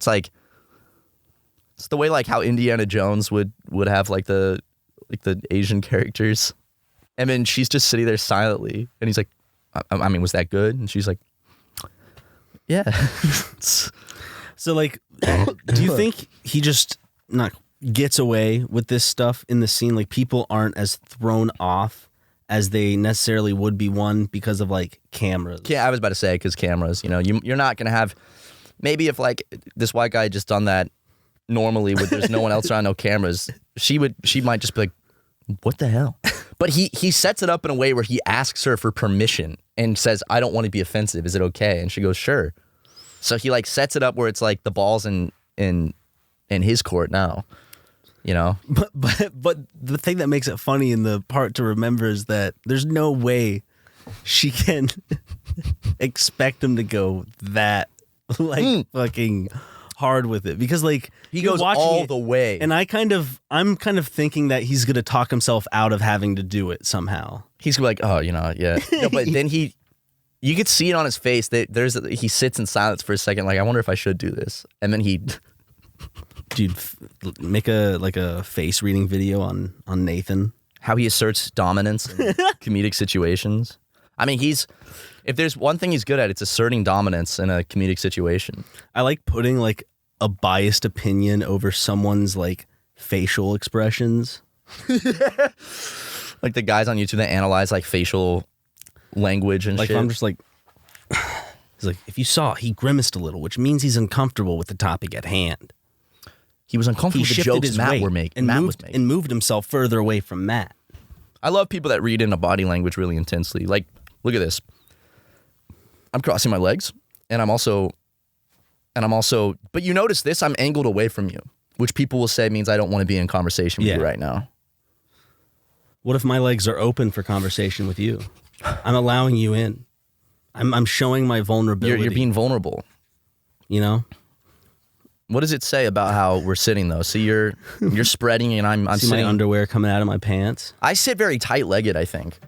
[SPEAKER 2] like. It's the way like how Indiana Jones would have like the Asian characters, and then she's just sitting there silently, and he's like, I mean, was that good? And she's like, yeah.
[SPEAKER 1] So like, do you think he just not gets away with this stuff in the scene? Like people aren't as thrown off as they necessarily would be because of like cameras.
[SPEAKER 2] Yeah, I was about to say because cameras. You know, you're not gonna have maybe if like this white guy had just done that. Normally, when there's no one else around, no cameras, she might just be like, "What the hell?" But he sets it up in a way where he asks her for permission and says, "I don't want to be offensive. Is it okay?" And she goes, "Sure." So he like sets it up where it's like the ball's in his court now, you know.
[SPEAKER 1] But the thing that makes it funny in the part to remember is that there's no way she can expect him to go that like fucking hard with it because like
[SPEAKER 2] He
[SPEAKER 1] you're
[SPEAKER 2] goes
[SPEAKER 1] watching
[SPEAKER 2] all
[SPEAKER 1] it,
[SPEAKER 2] the way.
[SPEAKER 1] and I'm kind of thinking that he's gonna talk himself out of having to do it somehow.
[SPEAKER 2] He's gonna be like, oh, you know, yeah. No, but then you could see it on his face that he sits in silence for a second, like I wonder if I should do this, and then he,
[SPEAKER 1] Dude, make a face reading video on Nathan.
[SPEAKER 2] how he asserts dominance in comedic situations. I mean, if there's one thing he's good at, it's asserting dominance in a comedic situation.
[SPEAKER 1] I like putting like a biased opinion over someone's like facial expressions.
[SPEAKER 2] Like the guys on YouTube that analyze like facial language and
[SPEAKER 1] Like
[SPEAKER 2] shit.
[SPEAKER 1] I'm just like, he's like, if you saw, he grimaced a little, which means he's uncomfortable with the topic at hand.
[SPEAKER 2] He was uncomfortable
[SPEAKER 1] He
[SPEAKER 2] with the
[SPEAKER 1] shifted
[SPEAKER 2] jokes
[SPEAKER 1] his
[SPEAKER 2] Matt
[SPEAKER 1] weight
[SPEAKER 2] were making.
[SPEAKER 1] and
[SPEAKER 2] Matt
[SPEAKER 1] moved
[SPEAKER 2] was making.
[SPEAKER 1] and moved himself further away from Matt.
[SPEAKER 2] I love people that read into body language really intensely. Like, look at this. I'm crossing my legs, and I'm also, but you notice this, I'm angled away from you, which people will say means I don't want to be in conversation with you right now.
[SPEAKER 1] What if my legs are open for conversation with you? I'm allowing you in. I'm showing my vulnerability.
[SPEAKER 2] You're being vulnerable.
[SPEAKER 1] You know?
[SPEAKER 2] What does it say about how we're sitting though? So you're spreading, and I'm
[SPEAKER 1] See
[SPEAKER 2] sitting.
[SPEAKER 1] my underwear coming out of my pants?
[SPEAKER 2] I sit very tight-legged, I think.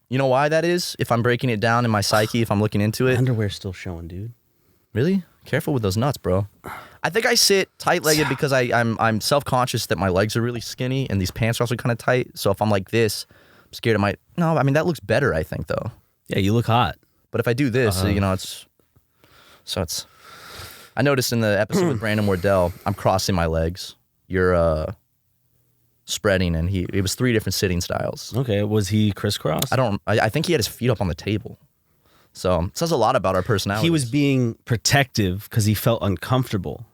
[SPEAKER 2] You know why that is? If I'm breaking it down in my psyche, if I'm looking into it.
[SPEAKER 1] Underwear's still showing, dude.
[SPEAKER 2] Really? Careful with those nuts, bro. I think I sit tight-legged because I'm self-conscious that my legs are really skinny and these pants are also kind of tight. So if I'm like this, I'm scared I might. No, I mean that looks better, I think, though.
[SPEAKER 1] Yeah, you look hot.
[SPEAKER 2] But if I do this, you know, it's. I noticed in the episode with Brandon Wardell, I'm crossing my legs. You're spreading, and it was 3 different sitting styles.
[SPEAKER 1] Okay, was he crisscross?
[SPEAKER 2] I think he had his feet up on the table. So it says a lot about our personality.
[SPEAKER 1] He was being protective because he felt uncomfortable.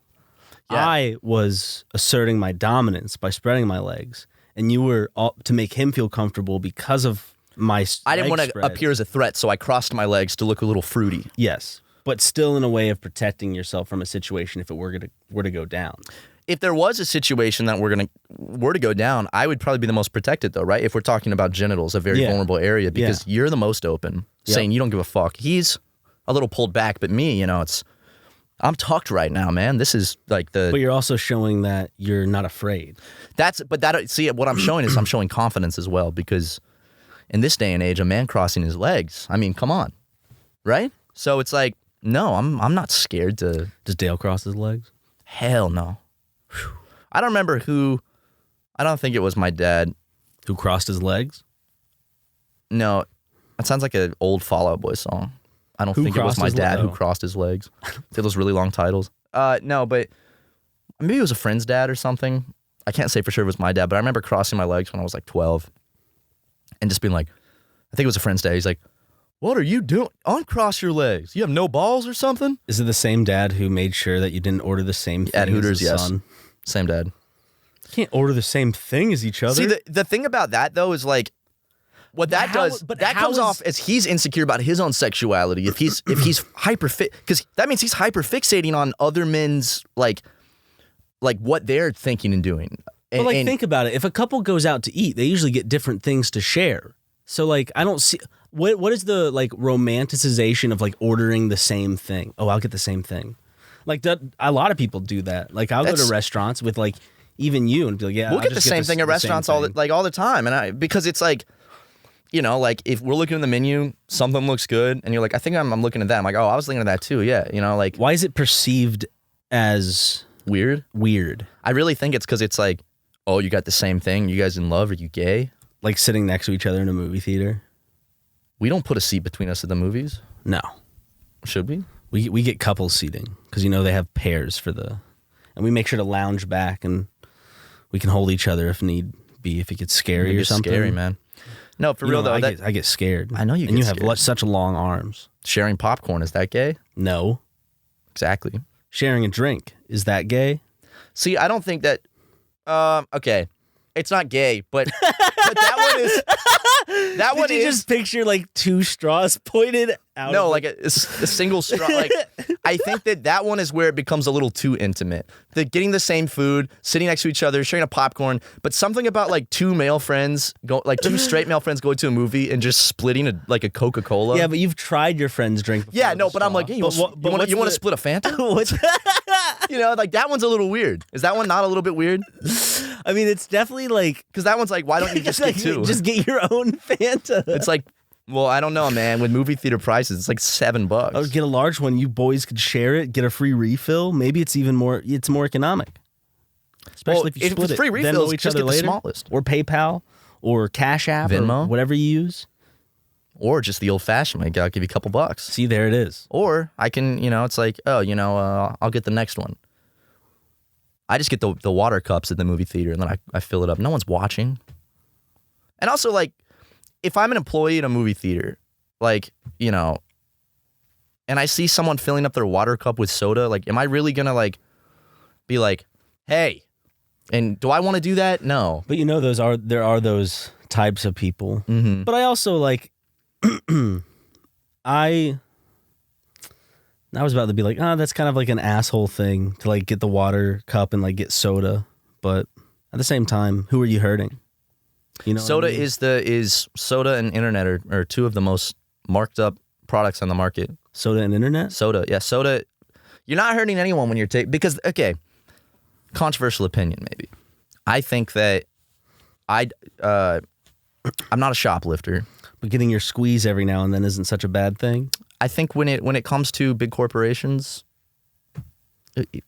[SPEAKER 2] Yeah.
[SPEAKER 1] I was asserting my dominance by spreading my legs, and you were to make him feel comfortable because of my.
[SPEAKER 2] I didn't
[SPEAKER 1] leg
[SPEAKER 2] want to
[SPEAKER 1] spread.
[SPEAKER 2] appear as a threat, so I crossed my legs to look a little fruity.
[SPEAKER 1] Yes, but still in a way of protecting yourself from a situation if it were to go down.
[SPEAKER 2] If there was a situation that were to go down, I would probably be the most protected, though, right? If we're talking about genitals, a very vulnerable area, because you're the most open, saying you don't give a fuck. He's a little pulled back, but me, you know, I'm tucked right now, man. This is like
[SPEAKER 1] But you're also showing that you're not afraid.
[SPEAKER 2] See, what I'm showing is I'm showing confidence as well, because in this day and age, a man crossing his legs, I mean, come on, right? So it's like, no, I'm not scared to.
[SPEAKER 1] Does Dale cross his legs?
[SPEAKER 2] Hell no. I don't remember who. I don't think it was my dad.
[SPEAKER 1] Who crossed his legs?
[SPEAKER 2] No, that sounds like an old Fall Out Boy song. I don't think it was my dad who crossed his legs. They have those really long titles. No, but maybe it was a friend's dad or something. I can't say for sure it was my dad, but I remember crossing my legs when I was like 12 and just being like, I think it was a friend's dad. He's like, What are you doing? Uncross your legs. You have no balls or something?
[SPEAKER 1] Is it the same dad who made sure that you didn't order the same thing
[SPEAKER 2] At Hooters,
[SPEAKER 1] as his
[SPEAKER 2] yes.
[SPEAKER 1] son?
[SPEAKER 2] Same dad.
[SPEAKER 1] You can't order the same thing as each other.
[SPEAKER 2] See, the thing about that, though, is like, what that does, that comes off as he's insecure about his own sexuality. If he's hyper fit, because that means he's hyper fixating on other men's like what they're thinking and doing.
[SPEAKER 1] But think about it. If a couple goes out to eat, they usually get different things to share. So like, I don't see what is the like romanticization of like ordering the same thing. Oh, I'll get the same thing. Like that, a lot of people do that. Like I'll go to restaurants with like even you and be like, yeah,
[SPEAKER 2] we'll
[SPEAKER 1] I'll
[SPEAKER 2] get
[SPEAKER 1] just
[SPEAKER 2] the same thing at restaurants all the time, and because it's like, you know, like if we're looking at the menu, something looks good, and you're like, I think I'm looking at that. I'm like, oh, I was thinking of that too. Yeah, you know, like
[SPEAKER 1] why is it perceived as
[SPEAKER 2] weird?
[SPEAKER 1] Weird.
[SPEAKER 2] I really think it's because it's like, oh, you got the same thing. You guys in love? Are you gay?
[SPEAKER 1] Like sitting next to each other in a movie theater.
[SPEAKER 2] We don't put a seat between us at the movies.
[SPEAKER 1] No.
[SPEAKER 2] Should we?
[SPEAKER 1] We get couples seating because, you know, they have pairs and we make sure to lounge back and we can hold each other if need be, if it gets scary or something.
[SPEAKER 2] Scary, man. No, for real though.
[SPEAKER 1] I get scared.
[SPEAKER 2] I know you get
[SPEAKER 1] and you
[SPEAKER 2] scared.
[SPEAKER 1] have such long arms.
[SPEAKER 2] Sharing popcorn, is that gay?
[SPEAKER 1] No.
[SPEAKER 2] Exactly.
[SPEAKER 1] Sharing a drink, is that gay?
[SPEAKER 2] See, I don't think that, okay. It's not gay, but that one is. That one
[SPEAKER 1] Did you
[SPEAKER 2] is
[SPEAKER 1] just picture like two straws pointed out?
[SPEAKER 2] No, like a single straw. Like I think that one is where it becomes a little too intimate. Getting the same food, sitting next to each other, sharing a popcorn, but something about like two straight male friends going to a movie and just splitting a Coca-Cola.
[SPEAKER 1] Yeah, but you've tried your friend's drink before.
[SPEAKER 2] Yeah, no, but I'm like, hey, you want to split a Fanta? You know, like that one's a little weird. Is that one not a little bit weird?
[SPEAKER 1] I mean, it's definitely like
[SPEAKER 2] because that one's like, why don't you just get two?
[SPEAKER 1] Just get your own Fanta.
[SPEAKER 2] It's like, well, I don't know, man. With movie theater prices, it's like $7.
[SPEAKER 1] Or get a large one. You boys could share it, get a free refill. Maybe it's even more. It's more economic. Especially if you split
[SPEAKER 2] it's free
[SPEAKER 1] it.
[SPEAKER 2] refills,
[SPEAKER 1] Then know each
[SPEAKER 2] just
[SPEAKER 1] other
[SPEAKER 2] get the
[SPEAKER 1] later.
[SPEAKER 2] smallest.
[SPEAKER 1] Or PayPal, or Cash App,
[SPEAKER 2] Venmo,
[SPEAKER 1] or whatever you use.
[SPEAKER 2] Or just the old-fashioned, like, I'll give you a couple bucks.
[SPEAKER 1] See, there it is.
[SPEAKER 2] Or I can, you know, it's like, oh, you know, I'll get the next one. I just get the water cups at the movie theater, and then I fill it up. No one's watching. And also, like, if I'm an employee at a movie theater, like, you know, and I see someone filling up their water cup with soda, like, am I really going to, like, be like, hey, and do I want to do that? No.
[SPEAKER 1] But you know, there are those types of people.
[SPEAKER 2] Mm-hmm.
[SPEAKER 1] But I also, like, I was about to be like, that's kind of like an asshole thing to like get the water cup and like get soda. But at the same time, who are you hurting? You know,
[SPEAKER 2] soda is soda and internet are two of the most marked up products on the market.
[SPEAKER 1] Soda and internet?
[SPEAKER 2] Soda. You're not hurting anyone when you're because okay, controversial opinion maybe. I think that I'm not a shoplifter.
[SPEAKER 1] But getting your squeeze every now and then isn't such a bad thing.
[SPEAKER 2] I think when it comes to big corporations, it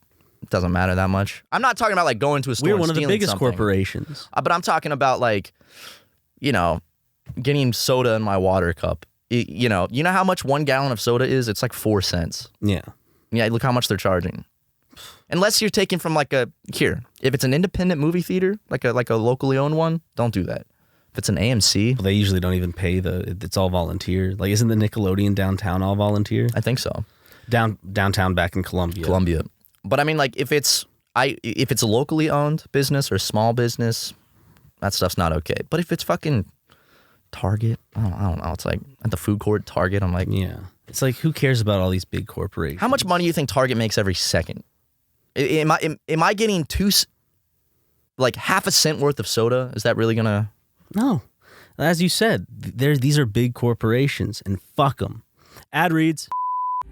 [SPEAKER 2] doesn't matter that much. I'm not talking about like going to a store.
[SPEAKER 1] We're one of the biggest
[SPEAKER 2] something.
[SPEAKER 1] Corporations.
[SPEAKER 2] But I'm talking about like, you know, getting soda in my water cup. You know how much 1 gallon of soda is? It's like 4 cents.
[SPEAKER 1] Yeah.
[SPEAKER 2] Yeah, look how much they're charging. Unless you're taking from if it's an independent movie theater, like a locally owned one, don't do that. If it's an AMC,
[SPEAKER 1] well, they usually don't even pay it's all volunteer. Like, isn't the Nickelodeon downtown all volunteer?
[SPEAKER 2] I think so.
[SPEAKER 1] Downtown back in Columbia.
[SPEAKER 2] But I mean, like, if it's a locally owned business or small business, that stuff's not okay. But if it's fucking Target, I don't know. It's like at the food court, Target. I'm like,
[SPEAKER 1] yeah. It's like, who cares about all these big corporations?
[SPEAKER 2] How much money do you think Target makes every second? Am I getting like half a cent worth of soda? Is that really gonna?
[SPEAKER 1] No. As you said, these are big corporations, and fuck them. Ad reads.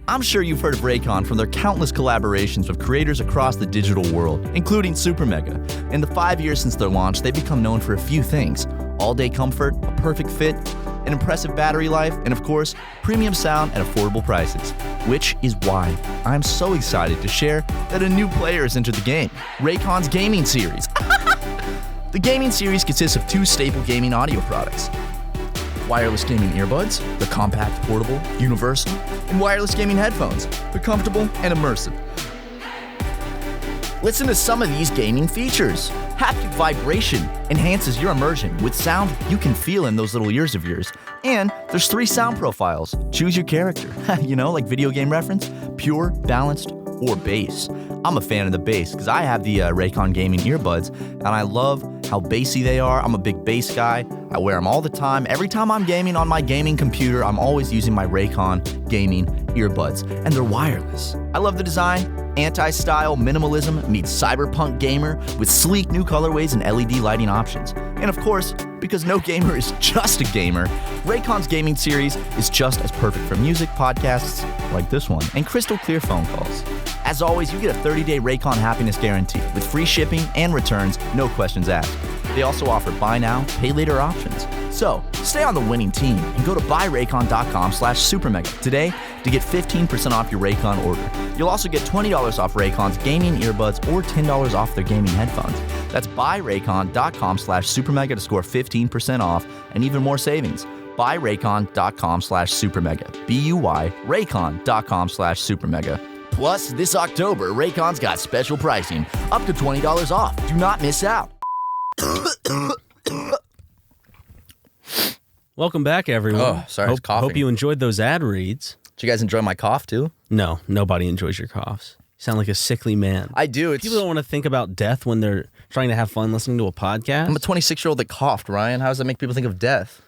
[SPEAKER 2] I'm sure you've heard of Raycon from their countless collaborations with creators across the digital world, including SuperMega. In the 5 years since their launch, they've become known for a few things: all-day comfort, a perfect fit, an impressive battery life, and of course, premium sound at affordable prices. Which is why I'm so excited to share that a new player has entered the game, Raycon's Gaming Series. The Gaming Series consists of 2 staple gaming audio products: wireless gaming earbuds, the compact, portable, universal, and wireless gaming headphones, the comfortable and immersive. Listen to some of these gaming features: Haptic vibration enhances your immersion with sound you can feel in those little ears of yours. And there's 3 sound profiles. Choose your character. You know, like video game reference, pure, balanced, or bass. I'm a fan of the bass because I have the Raycon gaming earbuds, and I love how bassy they are. I'm a big bass guy. I wear them all the time. Every time I'm gaming on my gaming computer, I'm always using my Raycon gaming earbuds, and they're wireless. I love the design. Anti-style minimalism meets cyberpunk gamer with sleek new colorways and LED lighting options. And of course, because no gamer is just a gamer, Raycon's gaming series is just as perfect for music, podcasts like this one, and crystal clear phone calls. As always, you get a 30-day Raycon happiness guarantee with free shipping and returns, no questions asked. They also offer buy now, pay later options. So, stay on the winning team and go to buyraycon.com/SuperMega today to get 15% off your Raycon order. You'll also get $20 off Raycon's gaming earbuds or $10 off their gaming headphones. That's buyraycon.com/SuperMega to score 15% off and even more savings. Buyraycon.com/SuperMega. BUY Raycon.com/SuperMega. Plus, this October, Raycon's got special pricing, up to $20 off. Do not miss out.
[SPEAKER 1] Welcome back, everyone.
[SPEAKER 2] Oh, sorry, I was coughing.
[SPEAKER 1] Hope you enjoyed those ad reads.
[SPEAKER 2] Did you guys enjoy my cough, too?
[SPEAKER 1] No, nobody enjoys your coughs. You sound like a sickly man.
[SPEAKER 2] I do.
[SPEAKER 1] People don't want to think about death when they're trying to have fun listening to a podcast.
[SPEAKER 2] I'm a 26-year-old that coughed, Ryan. How does that make people think of death?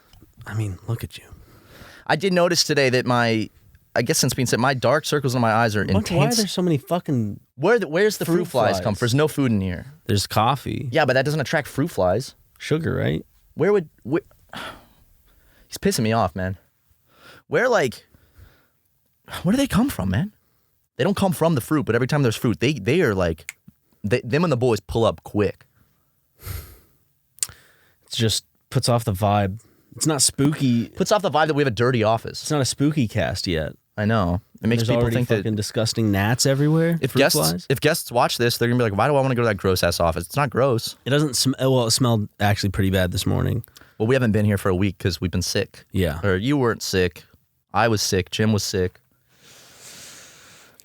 [SPEAKER 1] I mean, look at you.
[SPEAKER 2] I did notice today that I guess since being said, my dark circles in my eyes are intense.
[SPEAKER 1] Why are there so many fucking
[SPEAKER 2] Where's the fruit flies come from? There's no food in here.
[SPEAKER 1] There's coffee.
[SPEAKER 2] Yeah, but that doesn't attract fruit flies.
[SPEAKER 1] Sugar, right?
[SPEAKER 2] He's pissing me off, man. Where do they come from, man? They don't come from the fruit, but every time there's fruit, they are like, them and the boys pull up quick.
[SPEAKER 1] It just puts off the vibe. It's not spooky.
[SPEAKER 2] Puts off the vibe that we have a dirty office.
[SPEAKER 1] It's not a spooky cast yet.
[SPEAKER 2] I know. It makes
[SPEAKER 1] There's
[SPEAKER 2] people think
[SPEAKER 1] fucking
[SPEAKER 2] that
[SPEAKER 1] disgusting gnats everywhere.
[SPEAKER 2] if guests watch this, they're gonna be like, why do I want to go to that gross ass office? It's not gross.
[SPEAKER 1] It doesn't smell. Well, it smelled actually pretty bad this morning.
[SPEAKER 2] Well, we haven't been here for a week because we've been sick.
[SPEAKER 1] Yeah.
[SPEAKER 2] Or you weren't sick. I was sick. Jim was sick.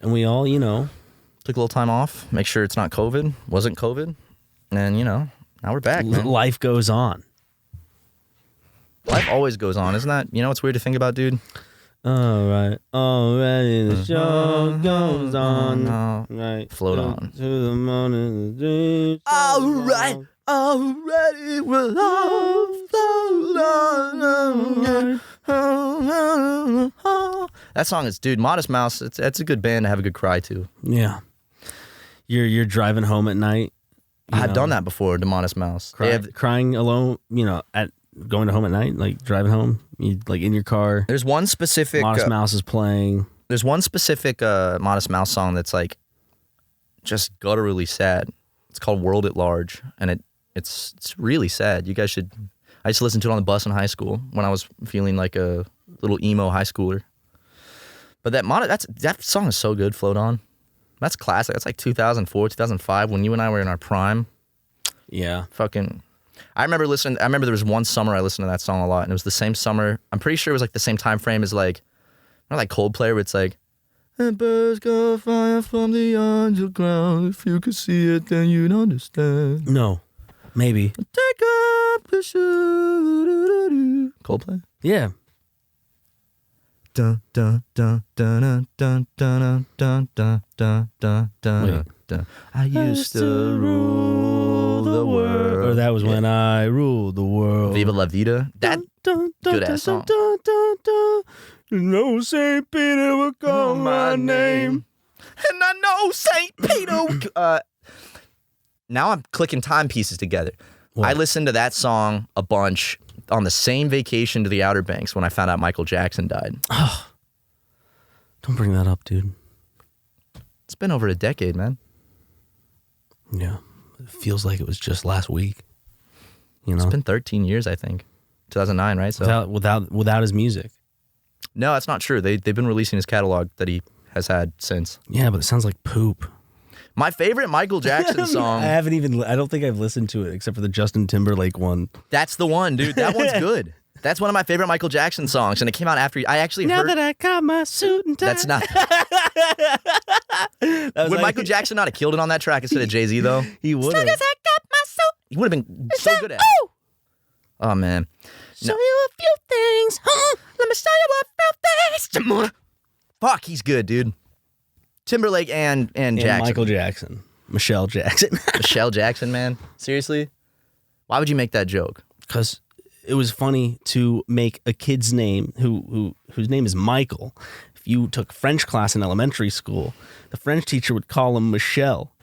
[SPEAKER 1] And we all,
[SPEAKER 2] Took a little time off. Make sure it's not COVID. Wasn't COVID. And, now we're back, man.
[SPEAKER 1] Life goes on.
[SPEAKER 2] Life always goes on. Isn't that, what's weird to think about, dude?
[SPEAKER 1] All right. Already the show goes on. Right.
[SPEAKER 2] Float on.
[SPEAKER 1] To the morning. The day
[SPEAKER 2] All right. Already we'll all float on. That song is, dude, Modest Mouse, it's a good band to have a good cry to.
[SPEAKER 1] Yeah. You're driving home at night.
[SPEAKER 2] I've done that before to Modest Mouse.
[SPEAKER 1] Crying alone, at going home at night, like driving home, like in your car.
[SPEAKER 2] There's one specific
[SPEAKER 1] Modest Mouse is playing.
[SPEAKER 2] There's one specific Modest Mouse song that's like just gutturally sad. It's called World at Large, and it's really sad. You guys should. I used to listen to it on the bus in high school when I was feeling like a little emo high schooler. But that song is so good. Float On. That's classic. That's like 2004, 2005 when you and I were in our prime.
[SPEAKER 1] Yeah.
[SPEAKER 2] Fucking. I remember there was one summer I listened to that song a lot, and it was the same summer. I'm pretty sure it was like the same time frame as like Coldplay, where it's like, and birds go flying from the underground. If you could see it, then you'd understand.
[SPEAKER 1] No, maybe.
[SPEAKER 2] Take up the shoe. Coldplay.
[SPEAKER 1] Yeah.
[SPEAKER 2] Dun dun dun dun dun dun dun dun dun dun dun dun. I used to rule the world.
[SPEAKER 1] Or that was when I ruled the world.
[SPEAKER 2] Viva La Vida. That good ass song.
[SPEAKER 1] No St. Peter would call my name.
[SPEAKER 2] And I know St. Peter. Now I'm clicking timepieces together.
[SPEAKER 1] What?
[SPEAKER 2] I listened to that song a bunch on the same vacation to the Outer Banks when I found out Michael Jackson died.
[SPEAKER 1] Oh, don't bring that up, dude.
[SPEAKER 2] It's been over a decade, man.
[SPEAKER 1] Yeah. It feels like it was just last week.
[SPEAKER 2] It's been 13 years, I think. 2009, right? So
[SPEAKER 1] without his music.
[SPEAKER 2] No, that's not true. They've been releasing his catalog that he has had since.
[SPEAKER 1] Yeah, but it sounds like poop.
[SPEAKER 2] My favorite Michael Jackson song.
[SPEAKER 1] I don't think I've listened to it except for the Justin Timberlake one.
[SPEAKER 2] That's the one, dude. That one's good. That's one of my favorite Michael Jackson songs, and it came out after I actually
[SPEAKER 1] now
[SPEAKER 2] heard.
[SPEAKER 1] Now that I got my suit and tie.
[SPEAKER 2] That's not. Would Michael Jackson not have killed it on that track instead of Jay-Z, though?
[SPEAKER 1] He would have.
[SPEAKER 2] As I got my suit He would have been so good at it. Oh, man.
[SPEAKER 1] Show you a few things. Let me show you a few things.
[SPEAKER 2] Fuck, he's good, dude. Timberlake and Jackson.
[SPEAKER 1] Michael Jackson. Michelle Jackson.
[SPEAKER 2] Michelle Jackson, man. Seriously? Why would you make that joke?
[SPEAKER 1] Because it was funny to make a kid's name whose name is Michael. If you took French class in elementary school, the French teacher would call him Michelle.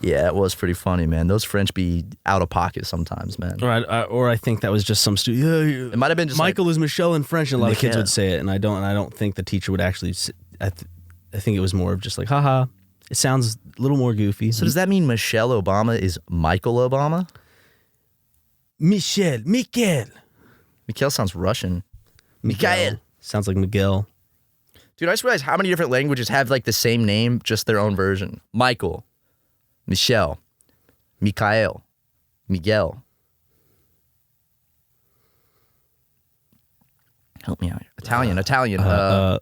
[SPEAKER 2] Yeah, it was pretty funny, man. Those French be out of pocket sometimes, man.
[SPEAKER 1] Or I think that was just some student.
[SPEAKER 2] It might have been just
[SPEAKER 1] Michael is Michelle in French, and a lot of kids
[SPEAKER 2] Michael.
[SPEAKER 1] would say it, and I don't think the teacher would actually. I think it was more of just like, haha. It sounds a little more goofy.
[SPEAKER 2] So does that mean Michelle Obama is Michael Obama?
[SPEAKER 1] Michelle.
[SPEAKER 2] Mikhail sounds Russian. Mikhail.
[SPEAKER 1] Sounds like Miguel.
[SPEAKER 2] Dude, I just realized how many different languages have like the same name, just their own version. Michael. Michelle. Mikhail. Miguel. Help me out. Italian.
[SPEAKER 1] Magellan.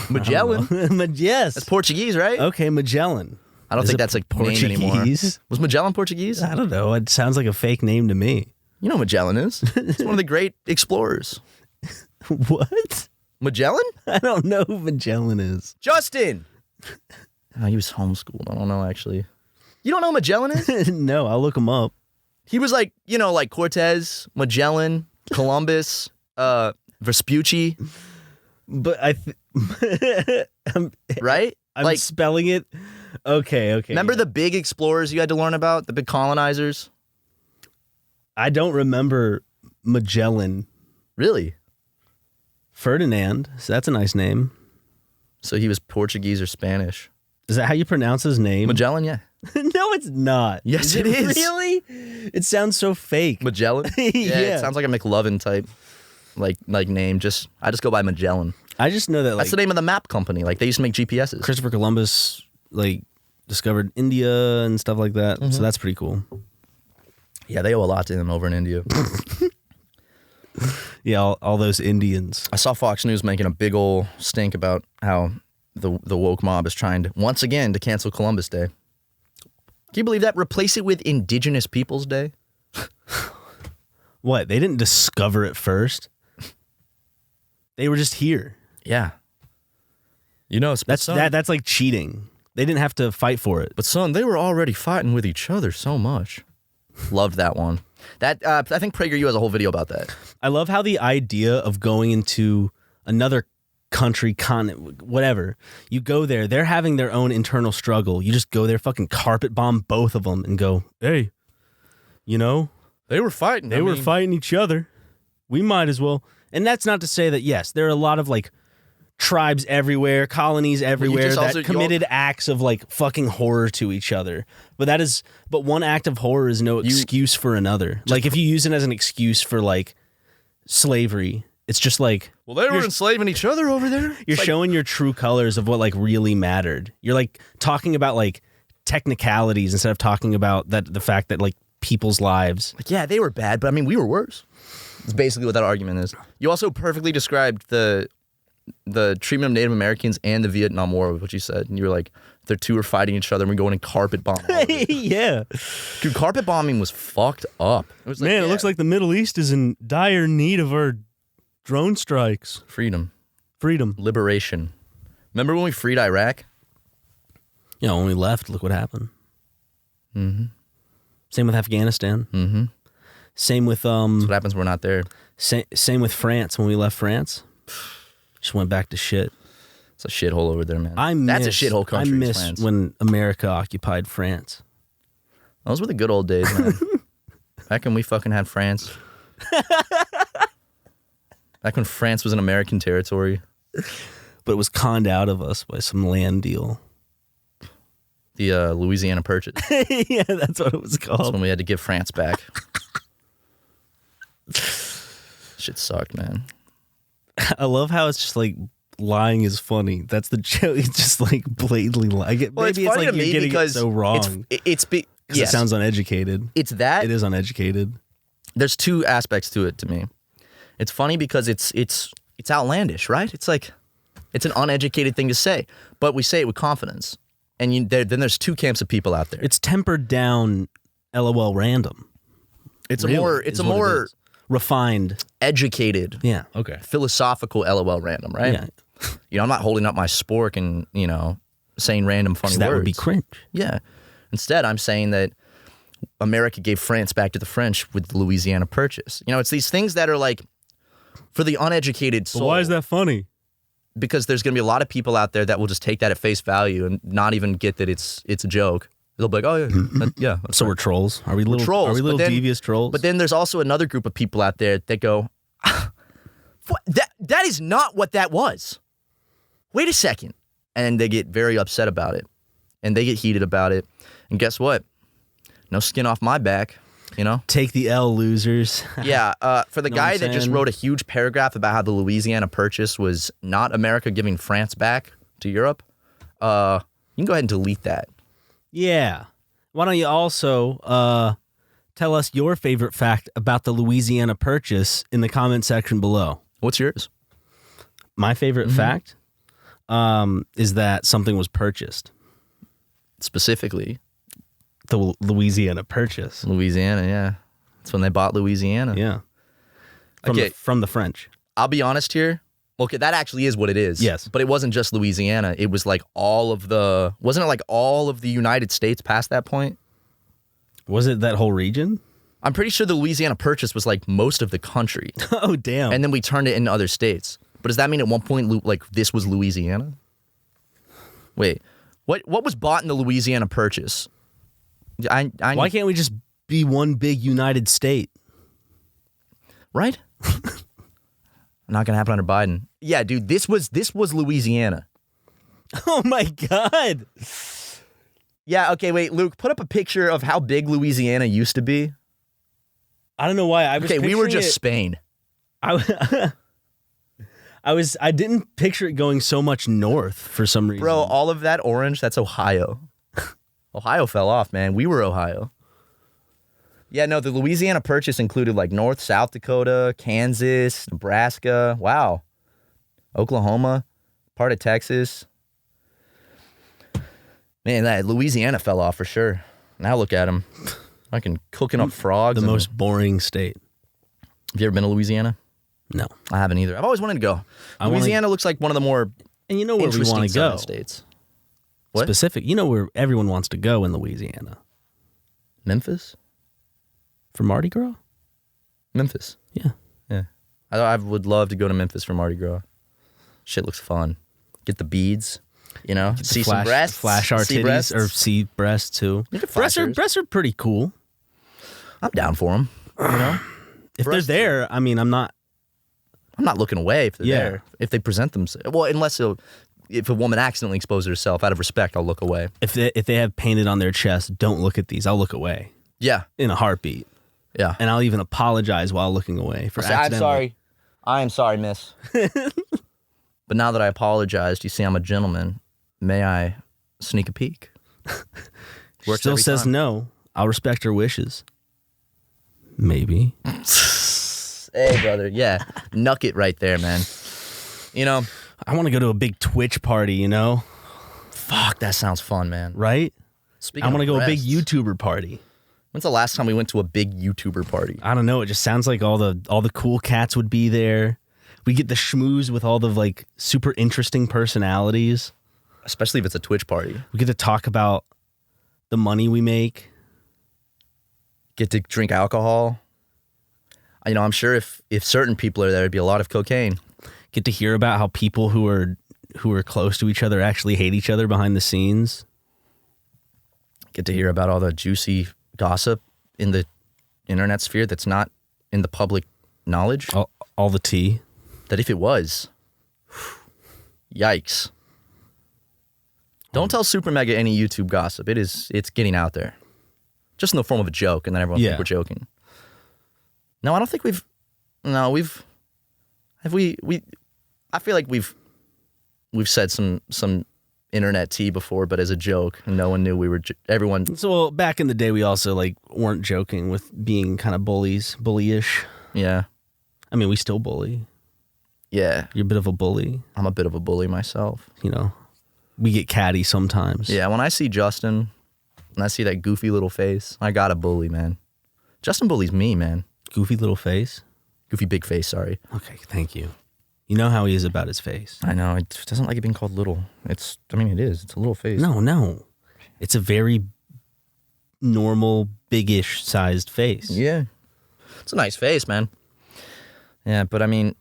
[SPEAKER 2] Magellan?
[SPEAKER 1] Yes.
[SPEAKER 2] That's Portuguese, right?
[SPEAKER 1] Okay, Magellan.
[SPEAKER 2] I don't
[SPEAKER 1] Is
[SPEAKER 2] think
[SPEAKER 1] it
[SPEAKER 2] that's a name anymore.
[SPEAKER 1] Portuguese?
[SPEAKER 2] Was Magellan Portuguese?
[SPEAKER 1] I don't know. It sounds like a fake name to me.
[SPEAKER 2] You know Magellan is. He's one of the great explorers.
[SPEAKER 1] What?
[SPEAKER 2] Magellan?
[SPEAKER 1] I don't know who Magellan is.
[SPEAKER 2] Justin! Oh, he was homeschooled. I don't know, actually. You don't know who Magellan is?
[SPEAKER 1] No, I'll look him up.
[SPEAKER 2] He was like, like Cortez, Magellan, Columbus, Vespucci,
[SPEAKER 1] But
[SPEAKER 2] right?
[SPEAKER 1] I'm
[SPEAKER 2] like,
[SPEAKER 1] spelling it. Okay.
[SPEAKER 2] remember the big explorers you had to learn about? The big colonizers?
[SPEAKER 1] I don't remember Magellan.
[SPEAKER 2] Really?
[SPEAKER 1] Ferdinand. So that's a nice name.
[SPEAKER 2] So he was Portuguese or Spanish.
[SPEAKER 1] Is that how you pronounce his name?
[SPEAKER 2] Magellan, yeah.
[SPEAKER 1] No, it's not.
[SPEAKER 2] Yes, it is.
[SPEAKER 1] Really? It sounds so fake.
[SPEAKER 2] Magellan?
[SPEAKER 1] Yeah.
[SPEAKER 2] It sounds like a McLovin type like name. I just go by Magellan.
[SPEAKER 1] I just know that
[SPEAKER 2] That's the name of the map company. Like they used to make GPSs.
[SPEAKER 1] Christopher Columbus discovered India and stuff like that. So that's pretty cool.
[SPEAKER 2] Yeah, they owe a lot to him over in India.
[SPEAKER 1] Yeah, all those Indians.
[SPEAKER 2] I saw Fox News making a big ol' stink about how the woke mob is trying to, once again, to cancel Columbus Day. Can you believe that? Replace it with Indigenous Peoples Day?
[SPEAKER 1] What? They didn't discover it first. They were just here.
[SPEAKER 2] Yeah.
[SPEAKER 1] That's like cheating. They didn't have to fight for it.
[SPEAKER 2] But son, they were already fighting with each other so much. Loved that one. That I think PragerU has a whole video about that.
[SPEAKER 1] I love how the idea of going into another country, continent, whatever, you go there, they're having their own internal struggle. You just go there, fucking carpet bomb both of them and go, hey,
[SPEAKER 2] They were fighting.
[SPEAKER 1] they were fighting each other. We might as well. And that's not to say that, yes, there are a lot of tribes everywhere, colonies everywhere that committed acts of fucking horror to each other. But one act of horror is no excuse for another. If you use it as an excuse for slavery, it's just
[SPEAKER 2] well, they were enslaving each other over there.
[SPEAKER 1] You're showing your true colors of what really mattered. You're talking about technicalities instead of talking about the fact that people's lives.
[SPEAKER 2] Yeah, they were bad, but we were worse. That's basically what that argument is. You also perfectly described the treatment of Native Americans and the Vietnam War, what you said. And you were like, the two are fighting each other and we're going and carpet bomb.
[SPEAKER 1] Yeah.
[SPEAKER 2] Dude, carpet bombing was fucked up. It was
[SPEAKER 1] Man, it looks like the Middle East is in dire need of our drone strikes.
[SPEAKER 2] Freedom.
[SPEAKER 1] Liberation.
[SPEAKER 2] Remember when we freed Iraq?
[SPEAKER 1] When we left, look what happened. Mm-hmm. Same with Afghanistan. Mm-hmm. Same with
[SPEAKER 2] That's what happens when we're not there.
[SPEAKER 1] Same with France. When we left France, just went back to shit.
[SPEAKER 2] It's a shithole over there, man. That's a shithole country.
[SPEAKER 1] I miss
[SPEAKER 2] France.
[SPEAKER 1] when America occupied France.
[SPEAKER 2] Those were the good old days, man. Back when we fucking had France. Back when France was an American territory.
[SPEAKER 1] But it was conned out of us by some land deal.
[SPEAKER 2] The Louisiana Purchase.
[SPEAKER 1] Yeah, that's what it was called.
[SPEAKER 2] That's when we had to give France back. Shit sucked, man.
[SPEAKER 1] I love how it's just lying is funny. That's the joke. It's just blatantly lying.
[SPEAKER 2] Well,
[SPEAKER 1] maybe
[SPEAKER 2] it's funny
[SPEAKER 1] you're
[SPEAKER 2] to me
[SPEAKER 1] getting
[SPEAKER 2] because
[SPEAKER 1] it so wrong.
[SPEAKER 2] Yes.
[SPEAKER 1] It sounds uneducated.
[SPEAKER 2] It's that.
[SPEAKER 1] It is uneducated.
[SPEAKER 2] There's two aspects to it to me. It's funny because it's outlandish, right? It's an uneducated thing to say, but we say it with confidence. And then there's two camps of people out there.
[SPEAKER 1] It's tempered down LOL random.
[SPEAKER 2] It's
[SPEAKER 1] Really,
[SPEAKER 2] a more
[SPEAKER 1] is what it is. Refined.
[SPEAKER 2] educated,
[SPEAKER 1] Yeah. Okay.
[SPEAKER 2] philosophical LOL random, right?
[SPEAKER 1] Yeah.
[SPEAKER 2] You know, I'm not holding up my spork and, you know, saying random funny
[SPEAKER 1] 'Cause
[SPEAKER 2] words.
[SPEAKER 1] that would be cringe.
[SPEAKER 2] Yeah. Instead, I'm saying that America gave France back to the French with the Louisiana Purchase. You know, it's these things that are like for the uneducated soul.
[SPEAKER 1] Why is that funny?
[SPEAKER 2] Because there's going to be a lot of people out there that will just take that at face value and not even get that it's a joke. They'll be like, oh, yeah. That's
[SPEAKER 1] So
[SPEAKER 2] right.
[SPEAKER 1] we're trolls? Are we little
[SPEAKER 2] trolls,
[SPEAKER 1] Are we
[SPEAKER 2] but
[SPEAKER 1] little
[SPEAKER 2] then-
[SPEAKER 1] devious trolls?
[SPEAKER 2] But then there's also another group of people out there that go, that is not what that was. Wait a second. And they get very upset about it. And they get heated about it. And guess what? No skin off my back, you know?
[SPEAKER 1] Take the L, losers.
[SPEAKER 2] Yeah, for the
[SPEAKER 1] Know
[SPEAKER 2] guy
[SPEAKER 1] what I'm
[SPEAKER 2] that just
[SPEAKER 1] saying?
[SPEAKER 2] wrote a huge paragraph about how the Louisiana Purchase was not America giving France back to Europe, you can go ahead and delete that.
[SPEAKER 1] Yeah. Why don't you also tell us your favorite fact about the Louisiana Purchase in the comment section below?
[SPEAKER 2] What's yours?
[SPEAKER 1] My favorite fact is that something was purchased.
[SPEAKER 2] Specifically,
[SPEAKER 1] The Louisiana Purchase.
[SPEAKER 2] Louisiana, yeah. That's when they bought Louisiana.
[SPEAKER 1] Yeah.
[SPEAKER 2] Okay.
[SPEAKER 1] From the French.
[SPEAKER 2] I'll be honest here. Okay, that actually is what it is.
[SPEAKER 1] Yes.
[SPEAKER 2] But it wasn't just Louisiana. It was like wasn't it like all of the United States past that point?
[SPEAKER 1] Was it that whole region?
[SPEAKER 2] I'm pretty sure the Louisiana Purchase was like most of the country.
[SPEAKER 1] Oh, damn.
[SPEAKER 2] And then we turned it into other states. But does that mean at one point, like, this was Louisiana? Wait, what was bought in the Louisiana Purchase?
[SPEAKER 1] Why can't we just be one big united state?
[SPEAKER 2] Right? Not gonna happen under Biden. Yeah, dude, this was Louisiana.
[SPEAKER 1] Oh, my God.
[SPEAKER 2] Yeah, okay, wait, Luke, put up a picture of how big Louisiana used to be.
[SPEAKER 1] I don't know why. I was
[SPEAKER 2] Okay, we were
[SPEAKER 1] picturing
[SPEAKER 2] just
[SPEAKER 1] it-
[SPEAKER 2] Spain.
[SPEAKER 1] I didn't picture it going so much north for some reason.
[SPEAKER 2] Bro, all of that orange, that's Ohio. Ohio fell off, man. We were Ohio. Yeah, no, the Louisiana Purchase included like North, South Dakota, Kansas, Nebraska. Wow. Oklahoma, part of Texas. Man, that Louisiana fell off for sure. Now look at them. Fucking cooking up frogs.
[SPEAKER 1] the
[SPEAKER 2] and-
[SPEAKER 1] most boring state.
[SPEAKER 2] Have you ever been to Louisiana?
[SPEAKER 1] No.
[SPEAKER 2] I haven't either. I've always wanted to go.
[SPEAKER 1] I wanna-
[SPEAKER 2] Louisiana looks like one of the more
[SPEAKER 1] And you know where we
[SPEAKER 2] interesting
[SPEAKER 1] want to
[SPEAKER 2] southern
[SPEAKER 1] go.
[SPEAKER 2] states. What?
[SPEAKER 1] Specific. You know where everyone wants to go in Louisiana.
[SPEAKER 2] Memphis?
[SPEAKER 1] For Mardi Gras?
[SPEAKER 2] Memphis.
[SPEAKER 1] Yeah.
[SPEAKER 2] Yeah. I would love to go to Memphis for Mardi Gras. Shit looks fun. Get the beads, you know, see some breasts.
[SPEAKER 1] Flash our
[SPEAKER 2] see
[SPEAKER 1] titties
[SPEAKER 2] breasts.
[SPEAKER 1] or see breasts too.
[SPEAKER 2] You can
[SPEAKER 1] Breasts
[SPEAKER 2] flash yours.
[SPEAKER 1] breasts are pretty cool.
[SPEAKER 2] I'm down for them. You know,
[SPEAKER 1] If
[SPEAKER 2] Breasts
[SPEAKER 1] they're there, I mean, I'm not.
[SPEAKER 2] I'm not looking away if they're
[SPEAKER 1] Yeah.
[SPEAKER 2] there. If they present themselves, well, if a woman accidentally exposes herself, out of respect, I'll look away.
[SPEAKER 1] If they have painted on their chest, don't look at these. I'll look away
[SPEAKER 2] Yeah,
[SPEAKER 1] in a heartbeat,
[SPEAKER 2] yeah.
[SPEAKER 1] and I'll even apologize while looking away for
[SPEAKER 2] I'm
[SPEAKER 1] accidentally.
[SPEAKER 2] sorry. I am sorry, miss. But now that I apologized, you see, I'm a gentleman. May I sneak a peek? Works
[SPEAKER 1] Still
[SPEAKER 2] every
[SPEAKER 1] says
[SPEAKER 2] time.
[SPEAKER 1] no. I'll respect her wishes. Maybe.
[SPEAKER 2] Hey, brother. Yeah. Nuck it right there, man. You know,
[SPEAKER 1] I want to go to a big Twitch party. You know,
[SPEAKER 2] fuck, that sounds fun, man.
[SPEAKER 1] right?
[SPEAKER 2] Speaking
[SPEAKER 1] I want to
[SPEAKER 2] of
[SPEAKER 1] go a big
[SPEAKER 2] breasts,
[SPEAKER 1] YouTuber party.
[SPEAKER 2] When's the last time we went to a big YouTuber party?
[SPEAKER 1] I don't know. It just sounds like all the cool cats would be there. We get the schmooze with all the like super interesting personalities.
[SPEAKER 2] Especially if it's a Twitch party.
[SPEAKER 1] We get to talk about the money we make.
[SPEAKER 2] Get to drink alcohol. You know, I'm sure if certain people are there, it'd be a lot of cocaine.
[SPEAKER 1] Get to hear about how people who are close to each other actually hate each other behind the scenes.
[SPEAKER 2] Get to hear about all the juicy gossip in the internet sphere that's not in the public knowledge.
[SPEAKER 1] All the tea.
[SPEAKER 2] That if it was, yikes. Don't tell SuperMega any YouTube gossip. It's getting out there. Just in the form of a joke, and then everyone
[SPEAKER 1] Yeah.
[SPEAKER 2] think we're joking. No, I don't think I feel like we've said some internet tea before, but as a joke, and no one knew we were everyone.
[SPEAKER 1] So back in the day, we also like weren't joking with being kind of bullyish.
[SPEAKER 2] Yeah.
[SPEAKER 1] I mean, we still bully.
[SPEAKER 2] Yeah.
[SPEAKER 1] You're a bit of a bully,
[SPEAKER 2] I'm a bit of a bully myself.
[SPEAKER 1] you know. we get catty sometimes.
[SPEAKER 2] Yeah, when I see Justin, and I see that goofy little face, I gotta bully, man. Justin bullies me, man.
[SPEAKER 1] Goofy little face?
[SPEAKER 2] Goofy big face, sorry.
[SPEAKER 1] Okay, thank you. You know how he is about his face.
[SPEAKER 2] I know, it doesn't like it being called little. It is. It's a little face.
[SPEAKER 1] No. It's a very normal, big-ish sized face.
[SPEAKER 2] Yeah. It's a nice face, man. Yeah, but I mean,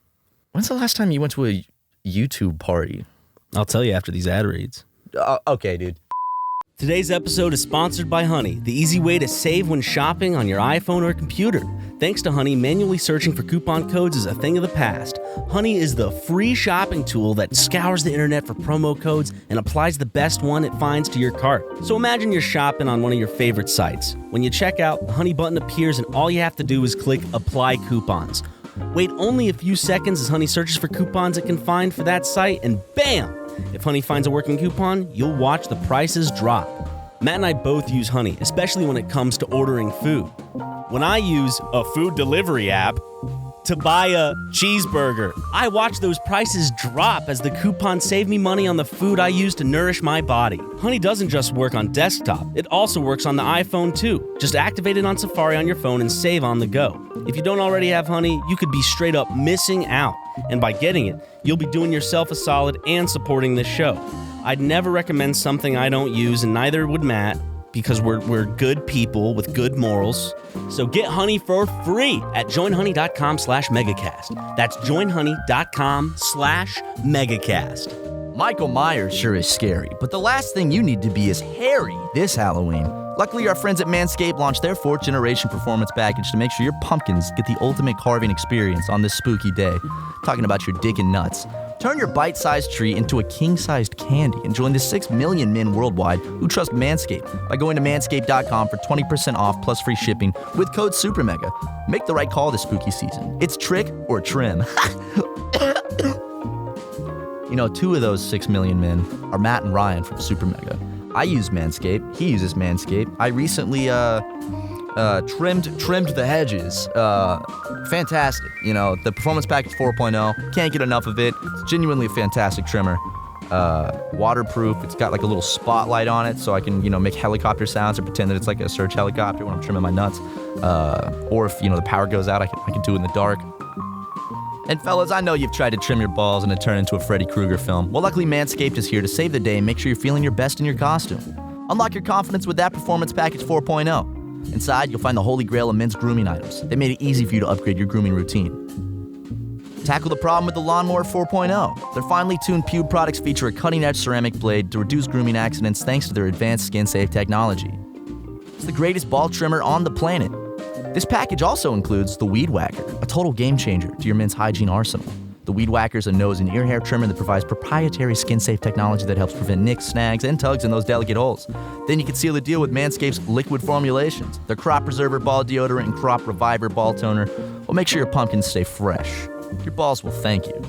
[SPEAKER 2] when's the last time you went to a YouTube party?
[SPEAKER 1] I'll tell you after these ad reads.
[SPEAKER 2] Okay, dude.
[SPEAKER 1] Today's episode is sponsored by Honey, the easy way to save when shopping on your iPhone or computer. Thanks to Honey, manually searching for coupon codes is a thing of the past. Honey is the free shopping tool that scours the internet for promo codes and applies the best one it finds to your cart. So imagine you're shopping on one of your favorite sites. When you check out, the Honey button appears and all you have to do is click Apply Coupons. Wait only a few seconds as Honey searches for coupons it can find for that site, and bam! If Honey finds a working coupon, you'll watch the prices drop. Matt and I both use Honey, especially when it comes to ordering food. When I use a food delivery app to buy a cheeseburger, I watch those prices drop as the coupons save me money on the food I use to nourish my body. Honey doesn't just work on desktop, it also works on the iPhone too. Just activate it on Safari on your phone and save on the go. If you don't already have Honey, you could be straight up missing out. And by getting it, you'll be doing yourself a solid and supporting this show. I'd never recommend something I don't use, and neither would Matt, because we're good people with good morals. So get Honey for free at joinhoney.com/megacast. That's joinhoney.com/megacast.
[SPEAKER 2] Michael Myers sure is scary, but the last thing you need to be is hairy this Halloween. Luckily, our friends at Manscaped launched their 4th generation performance package to make sure your pumpkins get the ultimate carving experience on this spooky day. Talking about your dick and nuts. Turn your bite-sized treat into a king-sized candy and join the 6 million men worldwide who trust Manscaped by going to manscaped.com for 20% off plus free shipping with code SuperMega. Make the right call this spooky season. It's trick or trim. You know, 2 of those 6 million men are Matt and Ryan from SuperMega. I use Manscaped. He uses Manscaped. I recently trimmed the hedges. Fantastic. You know, the Performance Package 4.0, can't get enough of it. It's genuinely a fantastic trimmer. Waterproof. It's got like a little spotlight on it so I can, make helicopter sounds or pretend that it's like a search helicopter when I'm trimming my nuts. Or if, the power goes out, I can do it in the dark. And fellas, I know you've tried to trim your balls and it turned into a Freddy Krueger film. Well, luckily Manscaped is here to save the day and make sure you're feeling your best in your costume. Unlock your confidence with that Performance Package 4.0. Inside, you'll find the holy grail of men's grooming items. They made it easy for you to upgrade your grooming routine. Tackle the problem with the Lawnmower 4.0. Their finely tuned pube products feature a cutting-edge ceramic blade to reduce grooming accidents thanks to their advanced skin-safe technology. It's the greatest ball trimmer on the planet. This package also includes the Weed Whacker, a total game-changer to your men's hygiene arsenal. The Weed Whacker is a nose and ear hair trimmer that provides proprietary skin-safe technology that helps prevent nicks, snags, and tugs in those delicate holes. Then you can seal the deal with Manscaped's liquid formulations. Their Crop Preserver Ball Deodorant and Crop Reviver Ball Toner will make sure your pumpkins stay fresh. Your balls will thank you.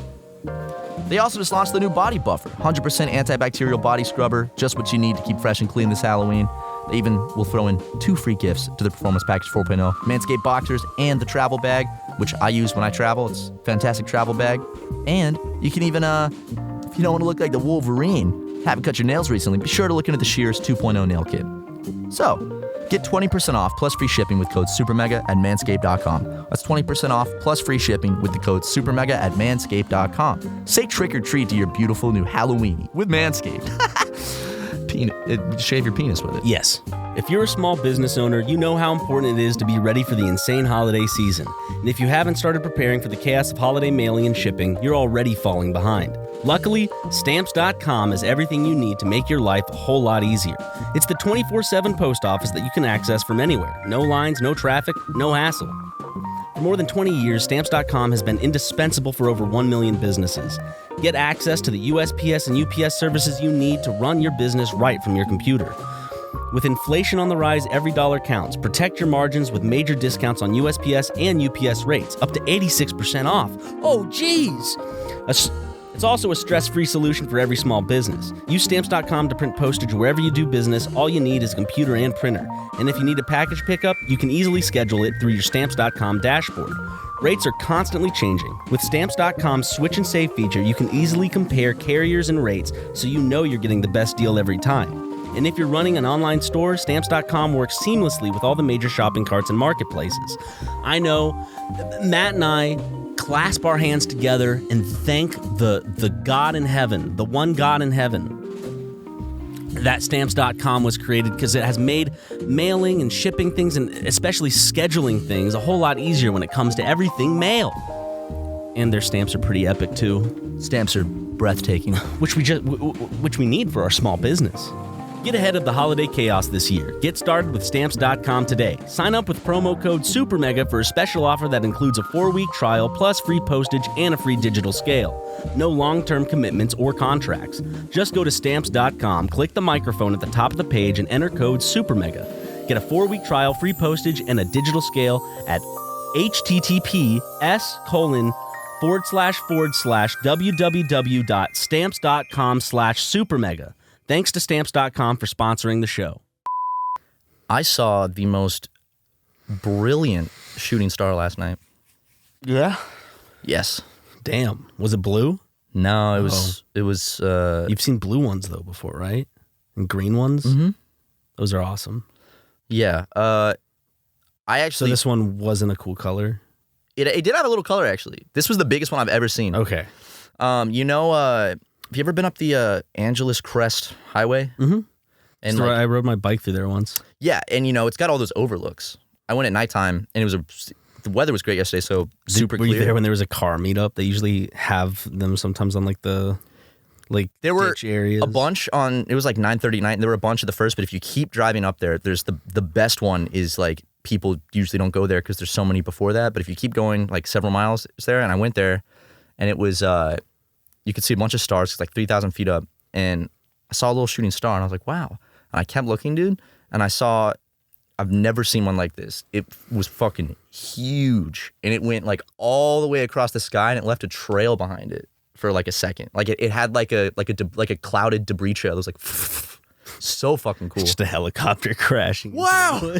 [SPEAKER 2] They also just launched the new Body Buffer, 100% antibacterial body scrubber, just what you need to keep fresh and clean this Halloween. They even will throw in 2 free gifts to the Performance Package 4.0, Manscaped Boxers and the travel bag, which I use when I travel. It's a fantastic travel bag. And you can even, if you don't want to look like the Wolverine, haven't cut your nails recently, be sure to look into the Shears 2.0 nail kit. So, get 20% off plus free shipping with code SuperMega at manscaped.com. That's 20% off plus free shipping with the code SuperMega at manscaped.com. Say trick or treat to your beautiful new Halloween with Manscaped. Shave your penis with it.
[SPEAKER 1] Yes. If you're a small business owner, you know how important it is to be ready for the insane holiday season. And if you haven't started preparing for the chaos of holiday mailing and shipping, you're already falling behind. Luckily, Stamps.com has everything you need to make your life a whole lot easier. It's the 24/7 post office that you can access from anywhere. No lines, no traffic, no hassle. For more than 20 years, Stamps.com has been indispensable for over 1 million businesses. Get access to the USPS and UPS services you need to run your business right from your computer. With inflation on the rise, every dollar counts. Protect your margins with major discounts on USPS and UPS rates, up to 86% off. Oh, geez! It's also a stress-free solution for every small business. Use Stamps.com to print postage wherever you do business. All you need is a computer and printer. And if you need a package pickup, you can easily schedule it through your Stamps.com dashboard. Rates are constantly changing. With Stamps.com's Switch and Save feature, you can easily compare carriers and rates so you know you're getting the best deal every time. And if you're running an online store, Stamps.com works seamlessly with all the major shopping carts and marketplaces. I know Matt and I clasp our hands together and thank the God in heaven, the one God in heaven, that Stamps.com was created, because it has made mailing and shipping things, and especially scheduling things, a whole lot easier when it comes to everything mail. And their stamps are pretty epic too.
[SPEAKER 2] Stamps are breathtaking.
[SPEAKER 1] Which we need for our small business. Get ahead of the holiday chaos this year. Get started with Stamps.com today. Sign up with promo code SuperMega for a special offer that includes a 4-week trial plus free postage and a free digital scale. No long-term commitments or contracts. Just go to Stamps.com, click the microphone at the top of the page, and enter code SuperMega. Get a 4-week trial, free postage, and a digital scale at https://www.stamps.com/supermega. Thanks to Stamps.com for sponsoring the show.
[SPEAKER 2] I saw the most brilliant shooting star last night.
[SPEAKER 1] Yeah?
[SPEAKER 2] Yes.
[SPEAKER 1] Damn. Was it blue?
[SPEAKER 2] No, it was
[SPEAKER 1] You've seen blue ones, though, before, right? And green ones?
[SPEAKER 2] Mm-hmm.
[SPEAKER 1] Those are awesome.
[SPEAKER 2] Yeah. I actually...
[SPEAKER 1] So this one wasn't a cool color?
[SPEAKER 2] It did have a little color, actually. This was the biggest one I've ever seen.
[SPEAKER 1] Okay.
[SPEAKER 2] Have you ever been up the Angeles Crest Highway?
[SPEAKER 1] Mm-hmm.
[SPEAKER 2] And
[SPEAKER 1] so I rode my bike through there once.
[SPEAKER 2] Yeah, and it's got all those overlooks. I went at nighttime, and the weather was great yesterday, so super
[SPEAKER 1] Were
[SPEAKER 2] clear.
[SPEAKER 1] you there when there was a car meetup? They usually have them sometimes on there were ditch areas.
[SPEAKER 2] A bunch on. It was like 9:30 night, and there were a bunch at the first. But if you keep driving up there, there's the best one is like people usually don't go there because there's so many before that. But if you keep going like several miles, it's there. And I went there, and it was. You could see a bunch of stars. It's like 3,000 feet up. And I saw a little shooting star, and I was like, wow. And I kept looking, dude. And I've never seen one like this. It was fucking huge. And it went like all the way across the sky, and it left a trail behind it for like a second. Like it had like a clouded debris trail. It was like so fucking cool.
[SPEAKER 1] Just a helicopter crashing.
[SPEAKER 2] Wow.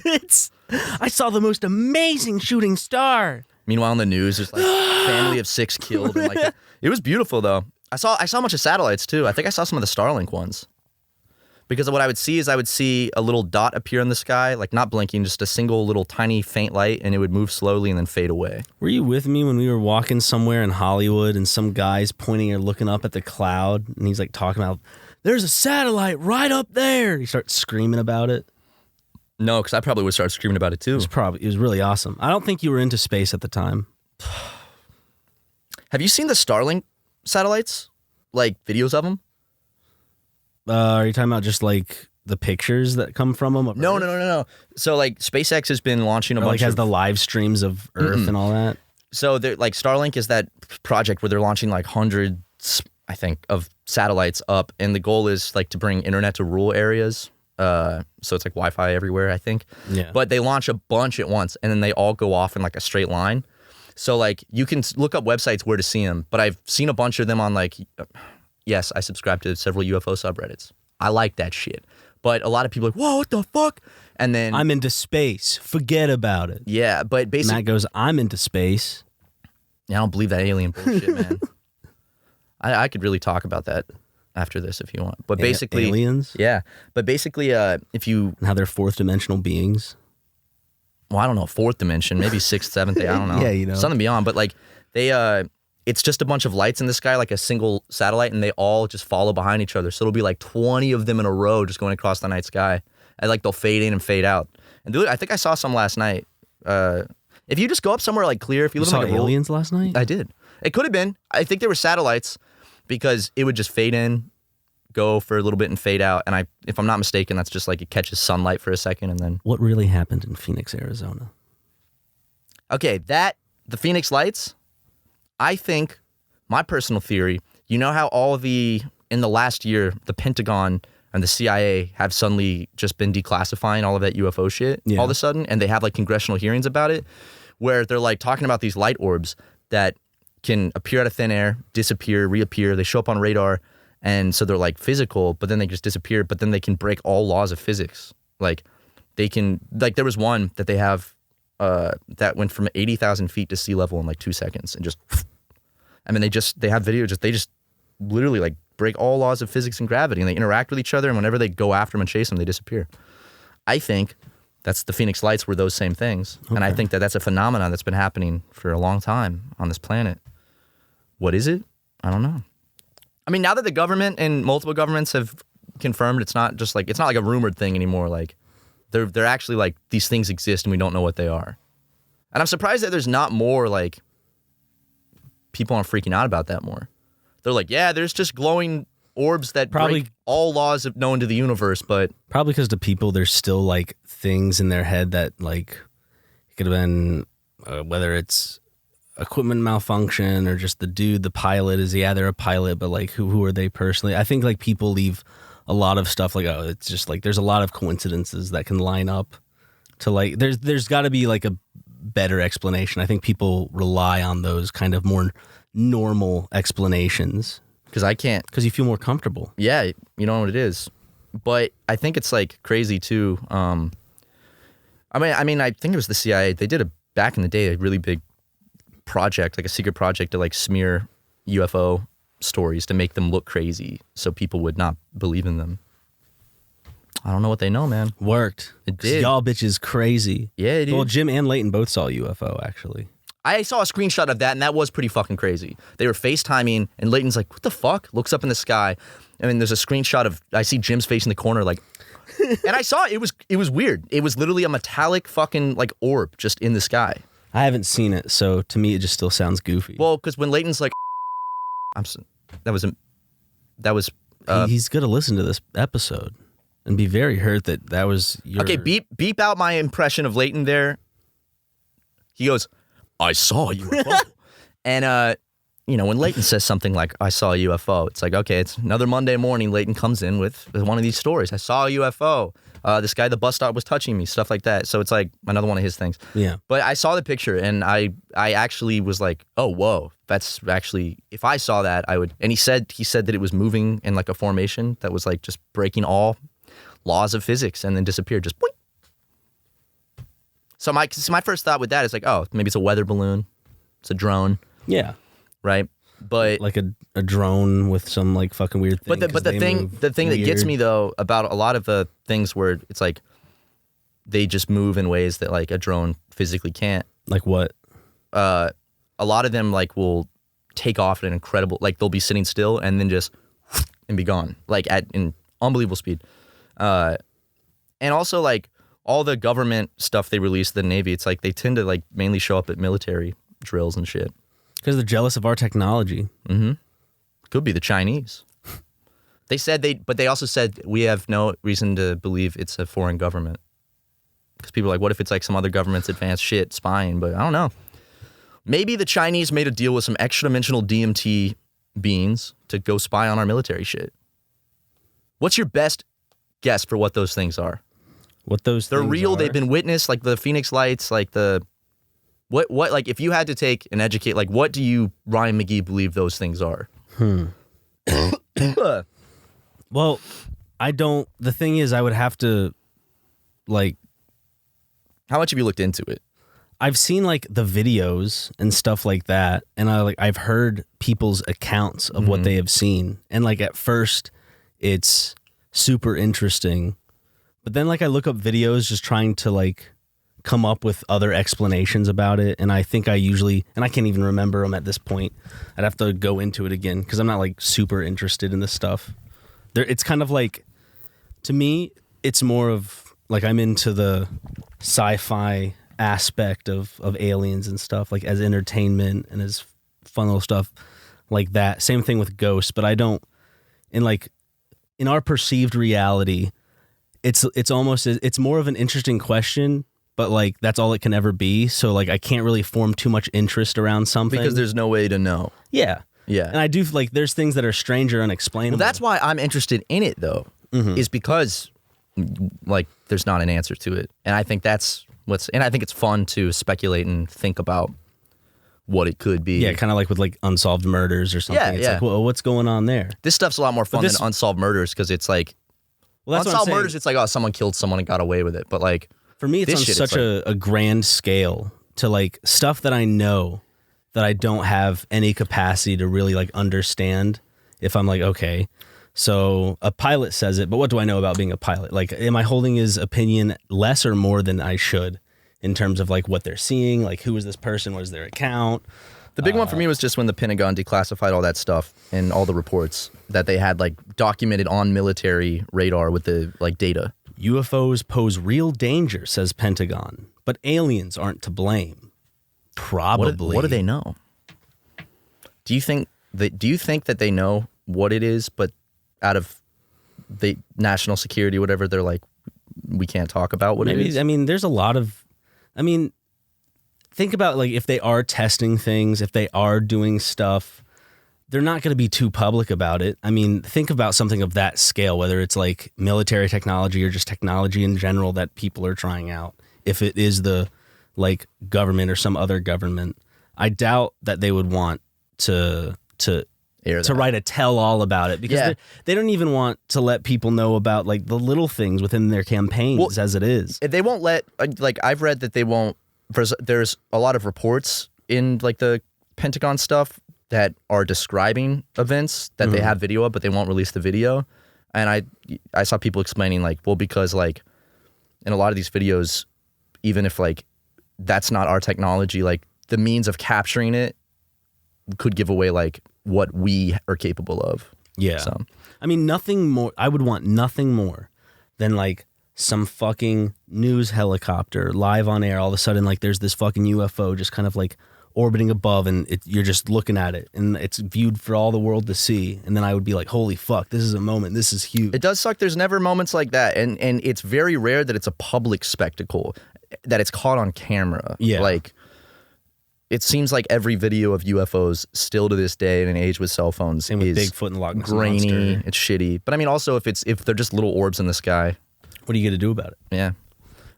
[SPEAKER 1] I saw the most amazing shooting star.
[SPEAKER 2] Meanwhile, on the news, there's like family of 6 killed. And like it was beautiful though. I saw a bunch of satellites too. I think I saw some of the Starlink ones. Because what I would see a little dot appear in the sky, like not blinking, just a single little tiny faint light, and it would move slowly and then fade away.
[SPEAKER 1] Were you with me when we were walking somewhere in Hollywood and some guy's pointing or looking up at the cloud, and he's like talking about, there's a satellite right up there. He starts screaming about it.
[SPEAKER 2] No, because I probably would start screaming about it too.
[SPEAKER 1] It was really awesome. I don't think you were into space at the time.
[SPEAKER 2] Have you seen the Starlink satellites? Like videos of them?
[SPEAKER 1] Are you talking about just like the pictures that come from them?
[SPEAKER 2] No. So like SpaceX has been launching a bunch
[SPEAKER 1] has the live streams of Earth and all that.
[SPEAKER 2] So they're like Starlink is that project where they're launching like hundreds, I think, of satellites up, and the goal is like to bring internet to rural areas. So it's like Wi-Fi everywhere, I think.
[SPEAKER 1] Yeah.
[SPEAKER 2] But they launch a bunch at once, and then they all go off in like a straight line. So like you can look up websites where to see them, but I've seen a bunch of them on like, yes, I subscribe to several UFO subreddits. I like that shit. But a lot of people are like, whoa, what the fuck? And then
[SPEAKER 1] I'm into space. Forget about it.
[SPEAKER 2] Yeah, but basically
[SPEAKER 1] Matt goes, I'm into space.
[SPEAKER 2] Yeah, I don't believe that alien bullshit, man. I could really talk about that after this if you want. But basically
[SPEAKER 1] aliens?
[SPEAKER 2] Yeah. But basically if you
[SPEAKER 1] and how they're fourth dimensional beings.
[SPEAKER 2] Well, I don't know, fourth dimension, maybe sixth, seventh, I don't know.
[SPEAKER 1] Yeah,
[SPEAKER 2] something beyond. But like they it's just a bunch of lights in the sky, like a single satellite, and they all just follow behind each other. So it'll be like 20 of them in a row just going across the night sky. And like they'll fade in and fade out. And dude, I think I saw some last night. If you just go up somewhere like clear, if you live
[SPEAKER 1] saw
[SPEAKER 2] in like
[SPEAKER 1] aliens last night?
[SPEAKER 2] I did. It could have been. I think they were satellites because it would just fade in, go for a little bit and fade out. And if I'm not mistaken, that's just like it catches sunlight for a second and then.
[SPEAKER 1] What really happened in Phoenix, Arizona?
[SPEAKER 2] Okay, the Phoenix Lights, I think, my personal theory, you know how in the last year, the Pentagon and the CIA have suddenly just been declassifying all of that UFO shit all of a sudden, and they have like congressional hearings about it, where they're like talking about these light orbs that can appear out of thin air, disappear, reappear, they show up on radar, and so they're like physical, but then they just disappear, but then they can break all laws of physics. Like they can, like there was one that they have that went from 80,000 feet to sea level in like 2 seconds, and just, I mean, they have video, they just literally like break all laws of physics and gravity, and they interact with each other, and whenever they go after them and chase them, they disappear. I think that's the Phoenix Lights were those same things, and I think that that's a phenomenon that's been happening for a long time on this planet. What is it? I don't know. I mean, now that the government and multiple governments have confirmed, it's not like a rumored thing anymore. Like, they're actually like, these things exist and we don't know what they are. And I'm surprised that there's not more like people aren't freaking out about that more. They're like, yeah, there's just glowing orbs that break all laws known to the universe, but
[SPEAKER 1] probably because to people there's still like things in their head that like it could have been whether it's equipment malfunction or just the pilot is they're a pilot, but like who are they personally? I think like people leave a lot of stuff like, oh, it's just like there's a lot of coincidences that can line up to like there's got to be like a better explanation. I think people rely on those kind of more normal explanations because you feel more comfortable.
[SPEAKER 2] Yeah, you know what it is. But I think it's like crazy too. I think it was the CIA. They did back in the day a really big project, like a secret project to like smear UFO stories to make them look crazy so people would not believe in them. I don't know what they know, man.
[SPEAKER 1] Worked.
[SPEAKER 2] It did.
[SPEAKER 1] Y'all bitches crazy.
[SPEAKER 2] Yeah, it did.
[SPEAKER 1] Well, Jim and Leighton both saw a UFO, actually.
[SPEAKER 2] I saw a screenshot of that, and that was pretty fucking crazy. They were FaceTiming, and Leighton's like, what the fuck? Looks up in the sky. I mean, there's a screenshot of, I see Jim's face in the corner, like, and I saw it was weird. It was literally a metallic fucking, like, orb just in the sky.
[SPEAKER 1] I haven't seen it, so to me, it just still sounds goofy.
[SPEAKER 2] Well, because when Leighton's like,
[SPEAKER 1] he's going to listen to this episode and be very hurt that was your...
[SPEAKER 2] Okay, beep out my impression of Leighton there. He goes, I saw a UFO. And, when Leighton says something like, I saw a UFO, it's like, okay, it's another Monday morning. Leighton comes in with one of these stories. I saw a UFO. This guy at the bus stop was touching me, stuff like that. So it's like another one of his things.
[SPEAKER 1] Yeah.
[SPEAKER 2] But I saw the picture, and I actually was like, oh, whoa. That's actually, if I saw that, I would. And he said that it was moving in like a formation that was like just breaking all laws of physics and then disappeared. Just boing. So my first thought with that is like, oh, maybe it's a weather balloon. It's a drone.
[SPEAKER 1] Yeah.
[SPEAKER 2] Right? But
[SPEAKER 1] like a drone with some like fucking weird thing.
[SPEAKER 2] But the thing that gets me though about a lot of the things where it's like they just move in ways that like a drone physically can't.
[SPEAKER 1] Like what?
[SPEAKER 2] A lot of them like will take off at an incredible, like they'll be sitting still and then just and be gone, like in unbelievable speed. And also like all the government stuff they release, the Navy, it's like they tend to like mainly show up at military drills and shit.
[SPEAKER 1] Because they're jealous of our technology.
[SPEAKER 2] Mm-hmm. Could be the Chinese. But they also said we have no reason to believe it's a foreign government. Because people are like, what if it's like some other government's advanced shit spying? But I don't know. Maybe the Chinese made a deal with some extra-dimensional DMT beings to go spy on our military shit. What's your best guess for what those things are?
[SPEAKER 1] What those
[SPEAKER 2] They're
[SPEAKER 1] things
[SPEAKER 2] real.
[SPEAKER 1] are?
[SPEAKER 2] They've been witnessed, like the Phoenix Lights, like the... What like if you had to take and educate, like what do you, Ryan McGee, believe those things are?
[SPEAKER 1] Well, I don't. The thing is, I would have to, like...
[SPEAKER 2] How much have you looked into it?
[SPEAKER 1] I've seen like the videos and stuff like that, and I've heard people's accounts of what they have seen, and like at first, it's super interesting, but then like I look up videos just trying to like come up with other explanations about it, and I think I usually, and I can't even remember them at this point. I'd have to go into it again because I'm not like super interested in this stuff. It's kind of like, to me, it's more of like I'm into the sci-fi aspect of aliens and stuff, like as entertainment and as fun little stuff like that. Same thing with ghosts, but I don't, in our perceived reality, it's more of an interesting question, but like that's all it can ever be. So like I can't really form too much interest around something
[SPEAKER 2] Because there's no way to know.
[SPEAKER 1] Yeah.
[SPEAKER 2] Yeah.
[SPEAKER 1] And I do like there's things that are strange or unexplainable.
[SPEAKER 2] Well, that's why I'm interested in it though, is because like there's not an answer to it. And I think that's and I think it's fun to speculate and think about what it could be.
[SPEAKER 1] Yeah, kind of like with like unsolved murders or something.
[SPEAKER 2] Yeah,
[SPEAKER 1] it's
[SPEAKER 2] yeah.
[SPEAKER 1] like, well, what's going on there?
[SPEAKER 2] This stuff's a lot more fun than unsolved murders because it's like,
[SPEAKER 1] Well, that's what I'm
[SPEAKER 2] unsolved
[SPEAKER 1] saying.
[SPEAKER 2] murders, it's like, oh, someone killed someone and got away with it. But like
[SPEAKER 1] For me, it's
[SPEAKER 2] This
[SPEAKER 1] on
[SPEAKER 2] shit,
[SPEAKER 1] such a grand scale to like stuff that I know that I don't have any capacity to really like understand. If I'm like, okay, so a pilot says it, but what do I know about being a pilot? Like, am I holding his opinion less or more than I should in terms of like what they're seeing? Like, who is this person? What is their account?
[SPEAKER 2] The big one for me was just when the Pentagon declassified all that stuff and all the reports that they had like documented on military radar with the like data.
[SPEAKER 1] UFOs pose real danger, says Pentagon, but aliens aren't to blame. Probably.
[SPEAKER 2] What do they know? Do you think that they know what it is, but out of the national security, whatever, they're like, we can't talk about what it is?
[SPEAKER 1] I mean, there's a lot of, think about like if they are testing things, if they are doing stuff, they're not going to be too public about it. I mean, think about something of that scale, whether it's like military technology or just technology in general that people are trying out. If it is the like government or some other government, I doubt that they would want to write a tell-all about it because they don't even want to let people know about like the little things within their campaigns as it is.
[SPEAKER 2] They won't let, like I've read that they won't, there's a lot of reports in like the Pentagon stuff that are describing events that they have video of, but they won't release the video. And I saw people explaining like, well, because like in a lot of these videos, even if like that's not our technology, like the means of capturing it could give away like what we are capable of.
[SPEAKER 1] Yeah.
[SPEAKER 2] So.
[SPEAKER 1] I mean, nothing more. I would want nothing more than like some fucking news helicopter live on air. All of a sudden, like there's this fucking UFO just kind of like orbiting above and you're just looking at it and it's viewed for all the world to see. And then I would be like, holy fuck, this is a moment. This is huge.
[SPEAKER 2] It does suck. There's never moments like that. And it's very rare that it's a public spectacle, that it's caught on camera.
[SPEAKER 1] Yeah.
[SPEAKER 2] Like, it seems like every video of UFOs still to this day in an age with cell phones
[SPEAKER 1] Same with
[SPEAKER 2] is
[SPEAKER 1] Bigfoot and Loch Ness
[SPEAKER 2] grainy.
[SPEAKER 1] Monster.
[SPEAKER 2] It's shitty. But I mean, also if they're just little orbs in the sky.
[SPEAKER 1] What are you going to do about it?
[SPEAKER 2] Yeah.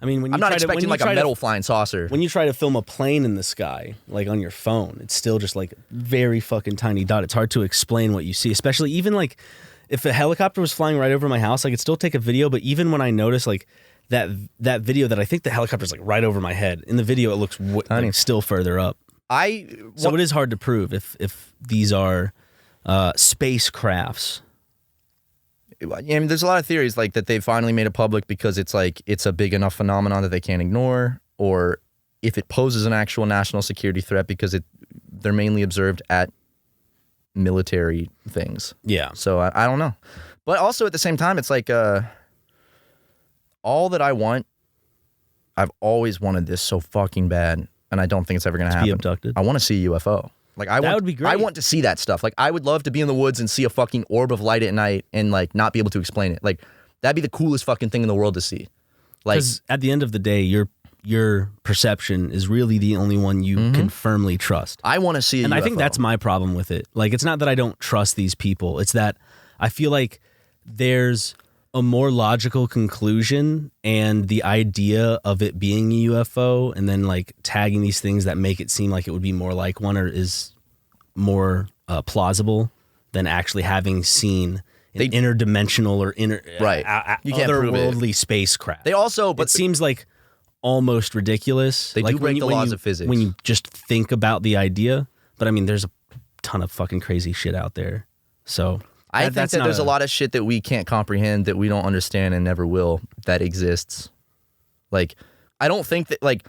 [SPEAKER 1] I mean, when you
[SPEAKER 2] I'm not
[SPEAKER 1] try
[SPEAKER 2] expecting like a metal flying saucer.
[SPEAKER 1] When you try to film a plane in the sky, like on your phone, it's still just like very fucking tiny dot. It's hard to explain what you see, especially even like if a helicopter was flying right over my house, I could still take a video. But even when I notice like that video that I think the helicopter's like right over my head, in the video it looks like still further up. So it is hard to prove if these are spacecrafts.
[SPEAKER 2] I mean, there's a lot of theories like that they finally made it public because it's like it's a big enough phenomenon that they can't ignore, or if it poses an actual national security threat because they're mainly observed at military things.
[SPEAKER 1] Yeah.
[SPEAKER 2] So I don't know, but also at the same time, it's like all that I want. I've always wanted this so fucking bad, and I don't think it's ever gonna happen.
[SPEAKER 1] Be abducted.
[SPEAKER 2] I want to see a UFO. Like
[SPEAKER 1] that would be great.
[SPEAKER 2] I want to see that stuff. Like I would love to be in the woods and see a fucking orb of light at night and like not be able to explain it. Like that'd be the coolest fucking thing in the world to see. Like,
[SPEAKER 1] because at the end of the day, your perception is really the only one you can firmly trust.
[SPEAKER 2] I want to see a UFO.
[SPEAKER 1] I think that's my problem with it. Like, it's not that I don't trust these people. It's that I feel like there's a more logical conclusion, and the idea of it being a UFO and then like tagging these things that make it seem like it would be more like one or is more plausible than actually having seen an interdimensional or
[SPEAKER 2] you can't prove
[SPEAKER 1] otherworldly spacecraft.
[SPEAKER 2] They also, but
[SPEAKER 1] it seems like almost ridiculous.
[SPEAKER 2] They
[SPEAKER 1] like
[SPEAKER 2] do break the laws of physics
[SPEAKER 1] when you just think about the idea. But I mean, there's a ton of fucking crazy shit out there. So
[SPEAKER 2] I think that there's a lot of shit that we can't comprehend, that we don't understand and never will, that exists. Like, I don't think that, like,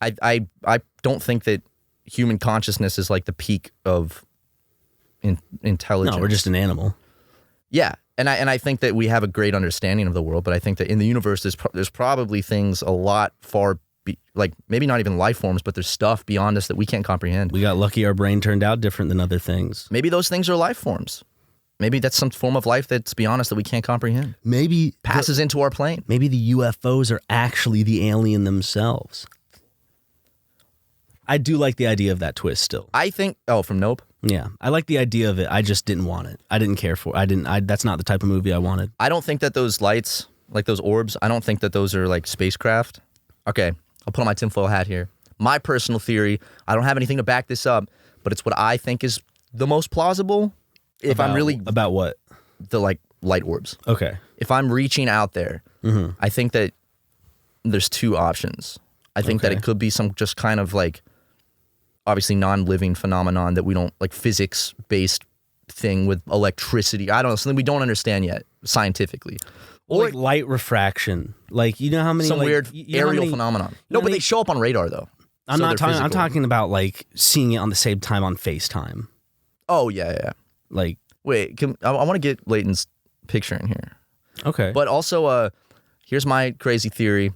[SPEAKER 2] I don't think that human consciousness is like the peak of intelligence.
[SPEAKER 1] No, we're just an animal.
[SPEAKER 2] Yeah, and I think that we have a great understanding of the world, but I think that in the universe there's probably things a lot far like maybe not even life forms, but there's stuff beyond us that we can't comprehend.
[SPEAKER 1] We got lucky our brain turned out different than other things.
[SPEAKER 2] Maybe those things are life forms. Maybe that's some form of life that's beyond us that we can't comprehend.
[SPEAKER 1] Maybe
[SPEAKER 2] passes into our plane.
[SPEAKER 1] Maybe the UFOs are actually the alien themselves. I do like the idea of that twist still.
[SPEAKER 2] I think from Nope.
[SPEAKER 1] Yeah, I like the idea of it. I just didn't want it. I didn't care for it. That's not the type of movie I wanted.
[SPEAKER 2] I don't think that those lights, like those orbs, I don't think that those are like spacecraft. Okay, I'll put on my tinfoil hat here. My personal theory, I don't have anything to back this up, but it's what I think is the most plausible. If I'm really
[SPEAKER 1] about what?
[SPEAKER 2] The like light orbs.
[SPEAKER 1] Okay.
[SPEAKER 2] If I'm reaching out there, I think that there's two options. I think that
[SPEAKER 1] Okay.
[SPEAKER 2] it could be some just kind of like obviously non-living phenomenon that we don't like physics-based thing with electricity. I don't know, something we don't understand yet scientifically.
[SPEAKER 1] Or like light refraction. Like, you know how many
[SPEAKER 2] Some
[SPEAKER 1] like,
[SPEAKER 2] weird
[SPEAKER 1] you know how
[SPEAKER 2] aerial
[SPEAKER 1] many-
[SPEAKER 2] phenomenon.
[SPEAKER 1] you
[SPEAKER 2] No,
[SPEAKER 1] know
[SPEAKER 2] but
[SPEAKER 1] how
[SPEAKER 2] they show up on radar though.
[SPEAKER 1] I'm
[SPEAKER 2] So
[SPEAKER 1] not
[SPEAKER 2] they're
[SPEAKER 1] talking. I'm
[SPEAKER 2] physical.
[SPEAKER 1] talking about like seeing it on the same time on FaceTime.
[SPEAKER 2] Oh yeah.
[SPEAKER 1] Like,
[SPEAKER 2] Wait, I want to get Leighton's picture in here.
[SPEAKER 1] okay,
[SPEAKER 2] But also, here's my crazy theory.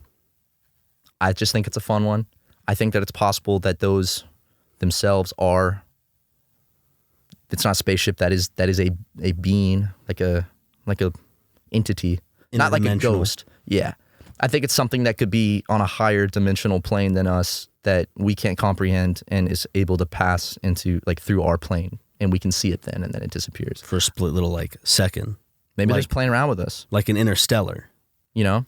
[SPEAKER 2] I just think it's a fun one. I think that it's possible that those themselves are. It's not a spaceship. That is a being, like a entity, not like a
[SPEAKER 1] Interdimensional.
[SPEAKER 2] ghost. Yeah, I think it's something that could be on a higher dimensional plane than us that we can't comprehend and is able to pass into like through our plane, and we can see it then, and then it disappears.
[SPEAKER 1] for a split little like second,
[SPEAKER 2] Maybe they're
[SPEAKER 1] Like-
[SPEAKER 2] just playing around with us.
[SPEAKER 1] like an interstellar.
[SPEAKER 2] You know,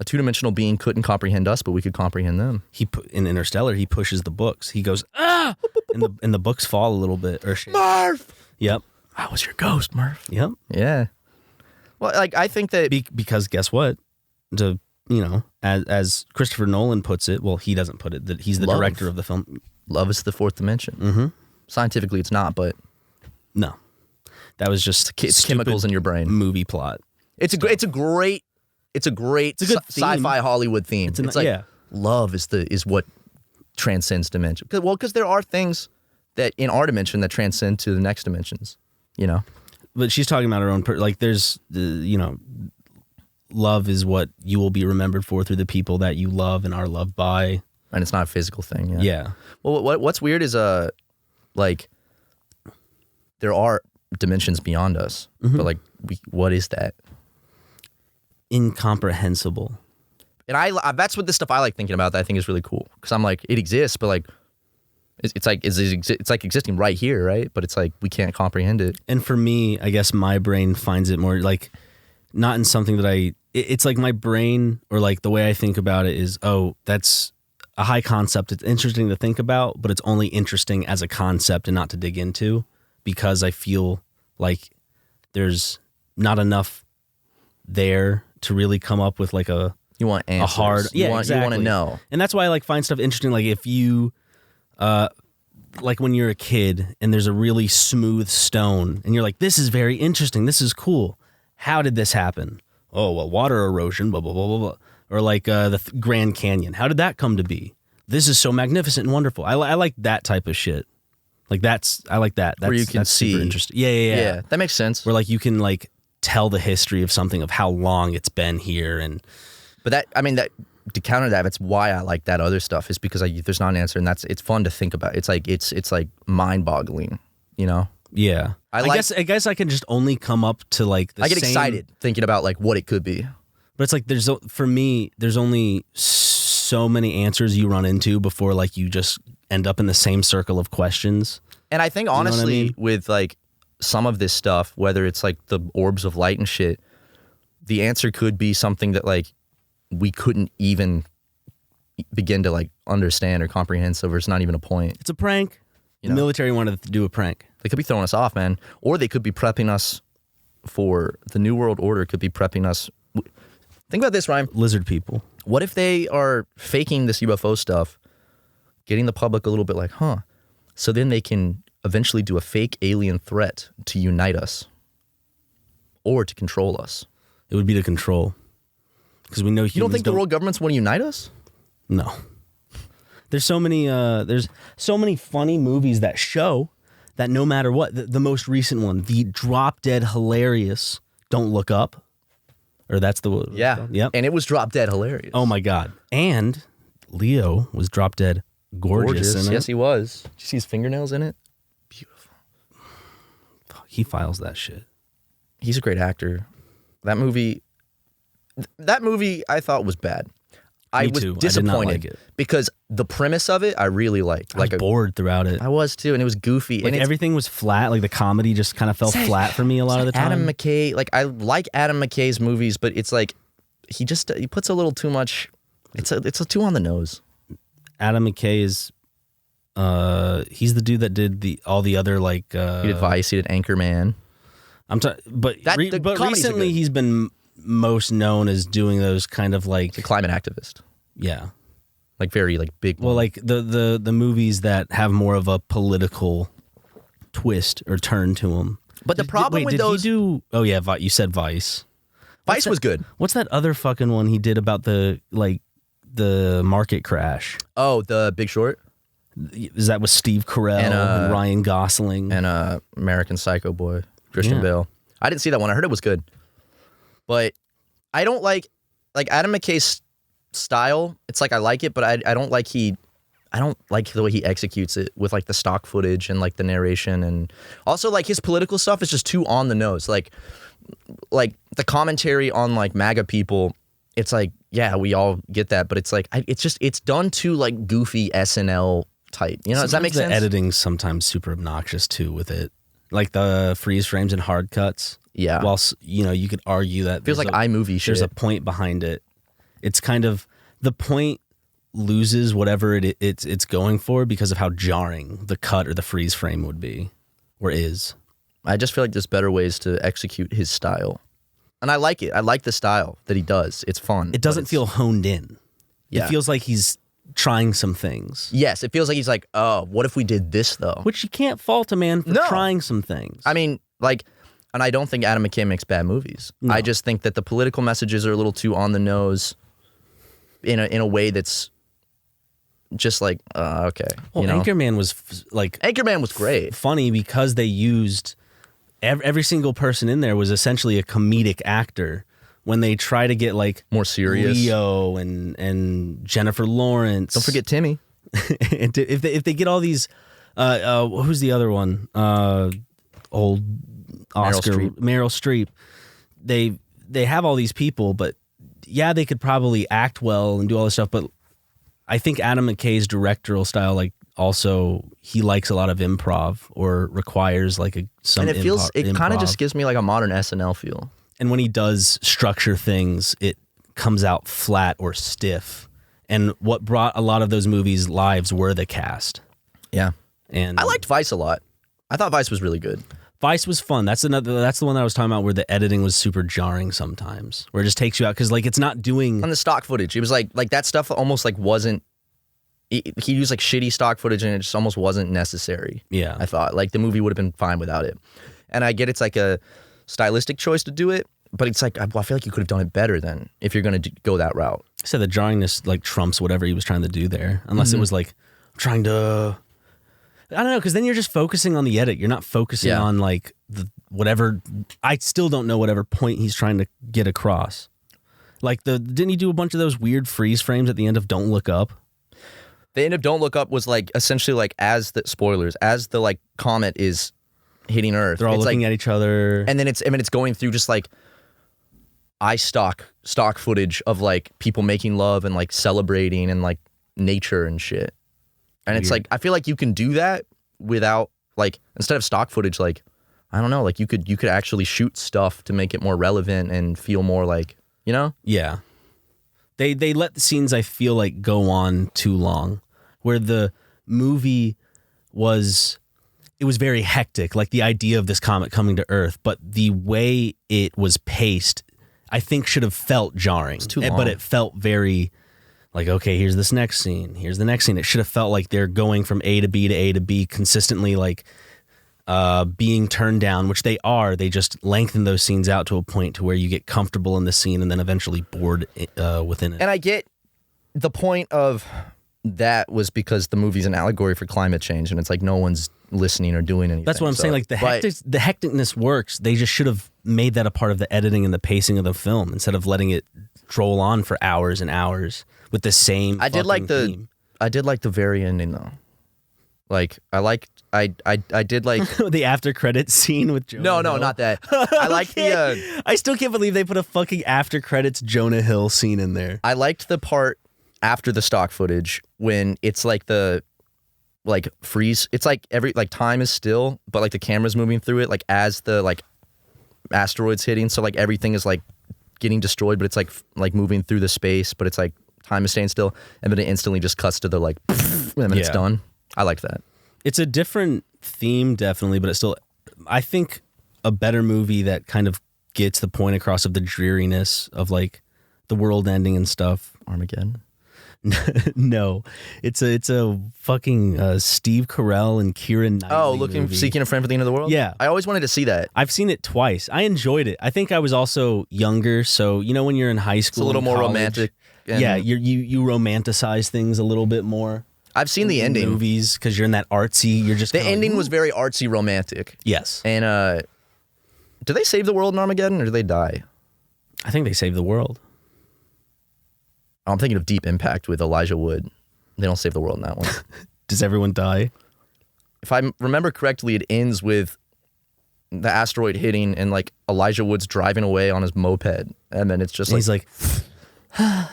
[SPEAKER 2] a two-dimensional being couldn't comprehend us, but we could comprehend them.
[SPEAKER 1] In Interstellar, he pushes the books. He goes and the books fall a little bit or shake.
[SPEAKER 2] Murph,
[SPEAKER 1] Yep,
[SPEAKER 2] I was your ghost, Murph.
[SPEAKER 1] yep.
[SPEAKER 2] Yeah. Well, like I think that
[SPEAKER 1] Because guess what? As Christopher Nolan puts it, well, he doesn't put it. That he's the
[SPEAKER 2] Love.
[SPEAKER 1] director of the film.
[SPEAKER 2] love is the fourth dimension.
[SPEAKER 1] Mm-hmm.
[SPEAKER 2] Scientifically, it's not, but
[SPEAKER 1] No, that was just
[SPEAKER 2] it's
[SPEAKER 1] stupid
[SPEAKER 2] chemicals in your brain.
[SPEAKER 1] movie plot.
[SPEAKER 2] It's a great
[SPEAKER 1] a good theme.
[SPEAKER 2] sci-fi Hollywood theme. It's like
[SPEAKER 1] yeah.
[SPEAKER 2] love is what transcends dimension. Because there are things that in our dimension that transcend to the next dimensions. You know,
[SPEAKER 1] But she's talking about her own. Like, there's love is what you will be remembered for through the people that you love and are loved by.
[SPEAKER 2] and it's not a physical thing. Yeah.
[SPEAKER 1] Yeah.
[SPEAKER 2] Well, what's weird is like there are dimensions beyond us, but like what is that?
[SPEAKER 1] Incomprehensible.
[SPEAKER 2] And I that's what this stuff I like thinking about that I think is really cool because I'm like it exists, but like it's like existing right here, right? But it's like we can't comprehend it.
[SPEAKER 1] And for me, I guess my brain finds it more like not in something that it's like my brain or like the way I think about it is, oh, that's a high concept. It's interesting to think about, but it's only interesting as a concept and not to dig into because I feel like there's not enough there to really come up with like a
[SPEAKER 2] You want answers.
[SPEAKER 1] hard,
[SPEAKER 2] You want
[SPEAKER 1] exactly.
[SPEAKER 2] to know.
[SPEAKER 1] And that's why I like find stuff interesting. Like if you, like when you're a kid and there's a really smooth stone and you're like, this is very interesting. This is cool. How did this happen? Oh, well, water erosion, blah, blah, blah, blah, blah. Or like the Grand Canyon. How did that come to be? This is so magnificent and wonderful. I like that type of shit. Like I like that. That's,
[SPEAKER 2] Where you can
[SPEAKER 1] that's super
[SPEAKER 2] see.
[SPEAKER 1] interesting. Yeah.
[SPEAKER 2] That makes sense.
[SPEAKER 1] Where like you can like tell the history of something of how long it's been here and
[SPEAKER 2] But that to counter that, that's why I like that other stuff is because there's not an answer, and it's fun to think about. It's like mind-boggling, you know.
[SPEAKER 1] yeah. I guess I can just only come up to like the
[SPEAKER 2] I get
[SPEAKER 1] same,
[SPEAKER 2] excited thinking about like what it could be.
[SPEAKER 1] but it's like for me there's only so many answers you run into before like you just end up in the same circle of questions.
[SPEAKER 2] And I think
[SPEAKER 1] what I
[SPEAKER 2] honestly,
[SPEAKER 1] mean?
[SPEAKER 2] with like some of this stuff, whether it's like the orbs of light and shit, the answer could be something that like we couldn't even begin to like understand or comprehend. So there's not even a point.
[SPEAKER 1] It's a prank.
[SPEAKER 2] You
[SPEAKER 1] The
[SPEAKER 2] know?
[SPEAKER 1] military wanted to do a prank.
[SPEAKER 2] They could be throwing us off, man, or they could be prepping us for the New World Order. Could be prepping us. Think about this, Ryan.
[SPEAKER 1] Lizard people.
[SPEAKER 2] What if they are faking this UFO stuff, getting the public a little bit like, huh? So then they can eventually do a fake alien threat to unite us or to control us.
[SPEAKER 1] It would be to control. Because we know humans
[SPEAKER 2] You don't think the world governments want to unite us?
[SPEAKER 1] No. There's so many funny movies that show that no matter what, the most recent one, the drop dead hilarious Don't Look Up. Or that's the
[SPEAKER 2] Yeah.
[SPEAKER 1] Yep.
[SPEAKER 2] And it was drop dead hilarious.
[SPEAKER 1] Oh my God. And Leo was drop dead gorgeous in it.
[SPEAKER 2] Yes, he was. Did you see his fingernails in it? Beautiful.
[SPEAKER 1] He files that shit.
[SPEAKER 2] He's a great actor. That movie I thought was bad. I
[SPEAKER 1] Me
[SPEAKER 2] was
[SPEAKER 1] too. I did not
[SPEAKER 2] disappointed
[SPEAKER 1] like it.
[SPEAKER 2] because the premise of it I really liked.
[SPEAKER 1] I was bored throughout it.
[SPEAKER 2] I was too, and it was goofy.
[SPEAKER 1] Like
[SPEAKER 2] and
[SPEAKER 1] everything was flat. Like the comedy just kind of fell flat for me a lot of the time.
[SPEAKER 2] Adam McKay, like I like Adam McKay's movies, but it's like he puts a little too much. It's a too on the nose.
[SPEAKER 1] Adam McKay is he's the dude that did all the other like
[SPEAKER 2] He did Vice, he did Anchorman.
[SPEAKER 1] but
[SPEAKER 2] The comedies are
[SPEAKER 1] recently
[SPEAKER 2] good.
[SPEAKER 1] he's been most known as doing those kind of like
[SPEAKER 2] The climate activist.
[SPEAKER 1] yeah.
[SPEAKER 2] Like very like big.
[SPEAKER 1] Well, like the movies that have more of a political twist or turn to them.
[SPEAKER 2] But the problem with those,
[SPEAKER 1] he do? Oh yeah, you said Vice.
[SPEAKER 2] Vice was good.
[SPEAKER 1] What's that other fucking one he did about the market crash?
[SPEAKER 2] Oh, The Big Short
[SPEAKER 1] Is that with Steve Carell and Ryan Gosling
[SPEAKER 2] and American Psycho boy Christian Bale. I didn't see that one. I heard it was good, but I don't like Adam McKay's style. It's like I like it, but I don't like the way he executes it with like the stock footage and like the narration, and also like his political stuff is just too on the nose. Like the commentary on like MAGA people, it's like, yeah, we all get that, but it's like it's done too like goofy SNL type. You know, does that make sense?
[SPEAKER 1] The editing's sometimes super obnoxious too with it, like the freeze frames and hard cuts.
[SPEAKER 2] Yeah.
[SPEAKER 1] Whilst you could argue that
[SPEAKER 2] feels like iMovie shit.
[SPEAKER 1] There's a point behind it. It's kind of the point loses whatever it's going for because of how jarring the cut or the freeze frame would be or is.
[SPEAKER 2] I just feel like there's better ways to execute his style. And I like it. I like the style that he does. It's fun.
[SPEAKER 1] It doesn't feel honed in.
[SPEAKER 2] Yeah.
[SPEAKER 1] It feels like he's trying some things.
[SPEAKER 2] Yes, it feels like he's like, oh, what if we did this though?
[SPEAKER 1] Which you can't fault a man for trying some things.
[SPEAKER 2] I mean, like, and I don't think Adam McKay makes bad movies. No. I just think that the political messages are a little too on the nose in a way that's just like, okay.
[SPEAKER 1] Well, Anchorman was
[SPEAKER 2] Anchorman was great.
[SPEAKER 1] Funny because they used every single person in there was essentially a comedic actor. When they try to get like
[SPEAKER 2] more serious,
[SPEAKER 1] Leo and Jennifer Lawrence.
[SPEAKER 2] Don't forget Timmy.
[SPEAKER 1] And if they get all these, who's the other one? Old Oscar Meryl Streep. They have all these people, but yeah, they could probably act well and do all this stuff. But I think Adam McKay's directorial style, like, also he likes a lot of improv or requires like some. And
[SPEAKER 2] it kind of just gives me like a modern SNL feel.
[SPEAKER 1] And when he does structure things, it comes out flat or stiff. And what brought a lot of those movies' lives were the cast.
[SPEAKER 2] Yeah.
[SPEAKER 1] And
[SPEAKER 2] I liked Vice a lot. I thought Vice was really good.
[SPEAKER 1] Vice was fun. That's the one that I was talking about where the editing was super jarring sometimes. Where it just takes you out because like it's not doing
[SPEAKER 2] on the stock footage. It was like that stuff almost like wasn't. He used like shitty stock footage and it just almost wasn't necessary.
[SPEAKER 1] Yeah.
[SPEAKER 2] I thought like the movie would have been fine without it. And I get it's like a stylistic choice to do it, but it's like, well, I feel like you could have done it better then if you're going to go that route.
[SPEAKER 1] So the jarringness like trumps whatever he was trying to do there, unless it was like trying to, I don't know, because then you're just focusing on the edit. You're not focusing on like whatever. I still don't know whatever point he's trying to get across. Like didn't he do a bunch of those weird freeze frames at the end of Don't Look Up?
[SPEAKER 2] The end of Don't Look Up was like essentially like as the like comet is hitting Earth.
[SPEAKER 1] They're all looking at each other.
[SPEAKER 2] And then it's going through just like stock footage of like people making love and like celebrating and like nature and shit. And it's like, I feel like you can do that without like, instead of stock footage, like, I don't know, like you could actually shoot stuff to make it more relevant and feel more like, you know?
[SPEAKER 1] Yeah. They let the scenes, I feel like, go on too long, where the movie was very hectic, like the idea of this comet coming to Earth, but the way it was paced, I think should have felt jarring.
[SPEAKER 2] It's too long.
[SPEAKER 1] But it felt very like, okay, here's this next scene, here's the next scene. It should have felt like they're going from A to B to A to B consistently, like being turned down, which they are. They just lengthen those scenes out to a point to where you get comfortable in the scene and then eventually bored within it.
[SPEAKER 2] And I get the point of that was because the movie's an allegory for climate change, and it's like no one's listening or doing anything.
[SPEAKER 1] That's what I'm saying. Like the hecticness works. They just should have made that a part of the editing and the pacing of the film instead of letting it troll on for hours and hours with the same.
[SPEAKER 2] I did like
[SPEAKER 1] theme.
[SPEAKER 2] I did like the very ending though. Like I did like
[SPEAKER 1] the after credits scene with Jonah
[SPEAKER 2] No,
[SPEAKER 1] Hill.
[SPEAKER 2] not that. I liked the.
[SPEAKER 1] I still can't believe they put a fucking after credits Jonah Hill scene in there.
[SPEAKER 2] I liked the part after the stock footage when it's like the like freeze. It's like time is still, but like the camera's moving through it, like as the like asteroids hitting. So like everything is like getting destroyed, but it's like moving through the space, but it's like time is staying still, and then it instantly just cuts to the like, and then it's done. I liked that.
[SPEAKER 1] It's a different theme, definitely, but it's still, I think, a better movie that kind of gets the point across of the dreariness of like the world ending and stuff.
[SPEAKER 2] Armageddon.
[SPEAKER 1] No, it's a fucking Steve Carell and Keira Knightley movie.
[SPEAKER 2] Seeking a Friend for the End of the World?
[SPEAKER 1] Yeah.
[SPEAKER 2] I always wanted to see that.
[SPEAKER 1] I've seen it twice. I enjoyed it. I think I was also younger, so you know when you're in high school,
[SPEAKER 2] It's a little
[SPEAKER 1] and
[SPEAKER 2] more
[SPEAKER 1] college,
[SPEAKER 2] romantic. And
[SPEAKER 1] Yeah, you romanticize things a little bit more.
[SPEAKER 2] I've seen the ending.
[SPEAKER 1] Movies because you're in that artsy. You're just
[SPEAKER 2] The
[SPEAKER 1] kinda like,
[SPEAKER 2] ending
[SPEAKER 1] "Ooh."
[SPEAKER 2] was very artsy romantic.
[SPEAKER 1] Yes.
[SPEAKER 2] And do they save the world in Armageddon or do they die?
[SPEAKER 1] I think they saved the world.
[SPEAKER 2] I'm thinking of Deep Impact with Elijah Wood. They don't save the world in that one.
[SPEAKER 1] Does everyone die?
[SPEAKER 2] If I remember correctly, it ends with the asteroid hitting and like Elijah Wood's driving away on his moped, and then it's just
[SPEAKER 1] And he's like,
[SPEAKER 2] has,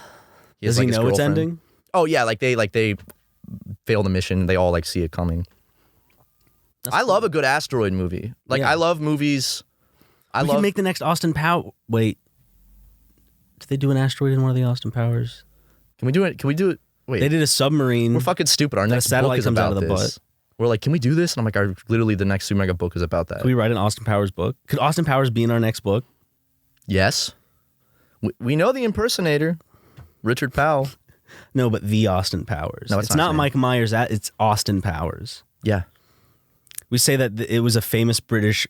[SPEAKER 1] does he
[SPEAKER 2] his
[SPEAKER 1] know it's
[SPEAKER 2] girlfriend.
[SPEAKER 1] ending?
[SPEAKER 2] Oh yeah, like they fail the mission. They all like see it coming. I love a good asteroid movie. Like
[SPEAKER 1] Yeah.
[SPEAKER 2] I love movies.
[SPEAKER 1] We can make the next Austin Powers. Wait, did they do an asteroid in one of the Austin Powers?
[SPEAKER 2] Can we do it? Can we do it? Wait,
[SPEAKER 1] They did a submarine.
[SPEAKER 2] we're fucking stupid. Our next
[SPEAKER 1] satellite
[SPEAKER 2] book is
[SPEAKER 1] comes
[SPEAKER 2] about
[SPEAKER 1] out of the
[SPEAKER 2] this. We're like, can we do this? And I'm like, literally the next SuperMega book is about that.
[SPEAKER 1] Can we write an Austin Powers book? Could Austin Powers be in our next book?
[SPEAKER 2] Yes. We know the impersonator, Richard Powell.
[SPEAKER 1] No, but the Austin Powers.
[SPEAKER 2] No, it's not his
[SPEAKER 1] not
[SPEAKER 2] name.
[SPEAKER 1] Mike Myers. It's Austin Powers.
[SPEAKER 2] Yeah.
[SPEAKER 1] We say that it was a famous British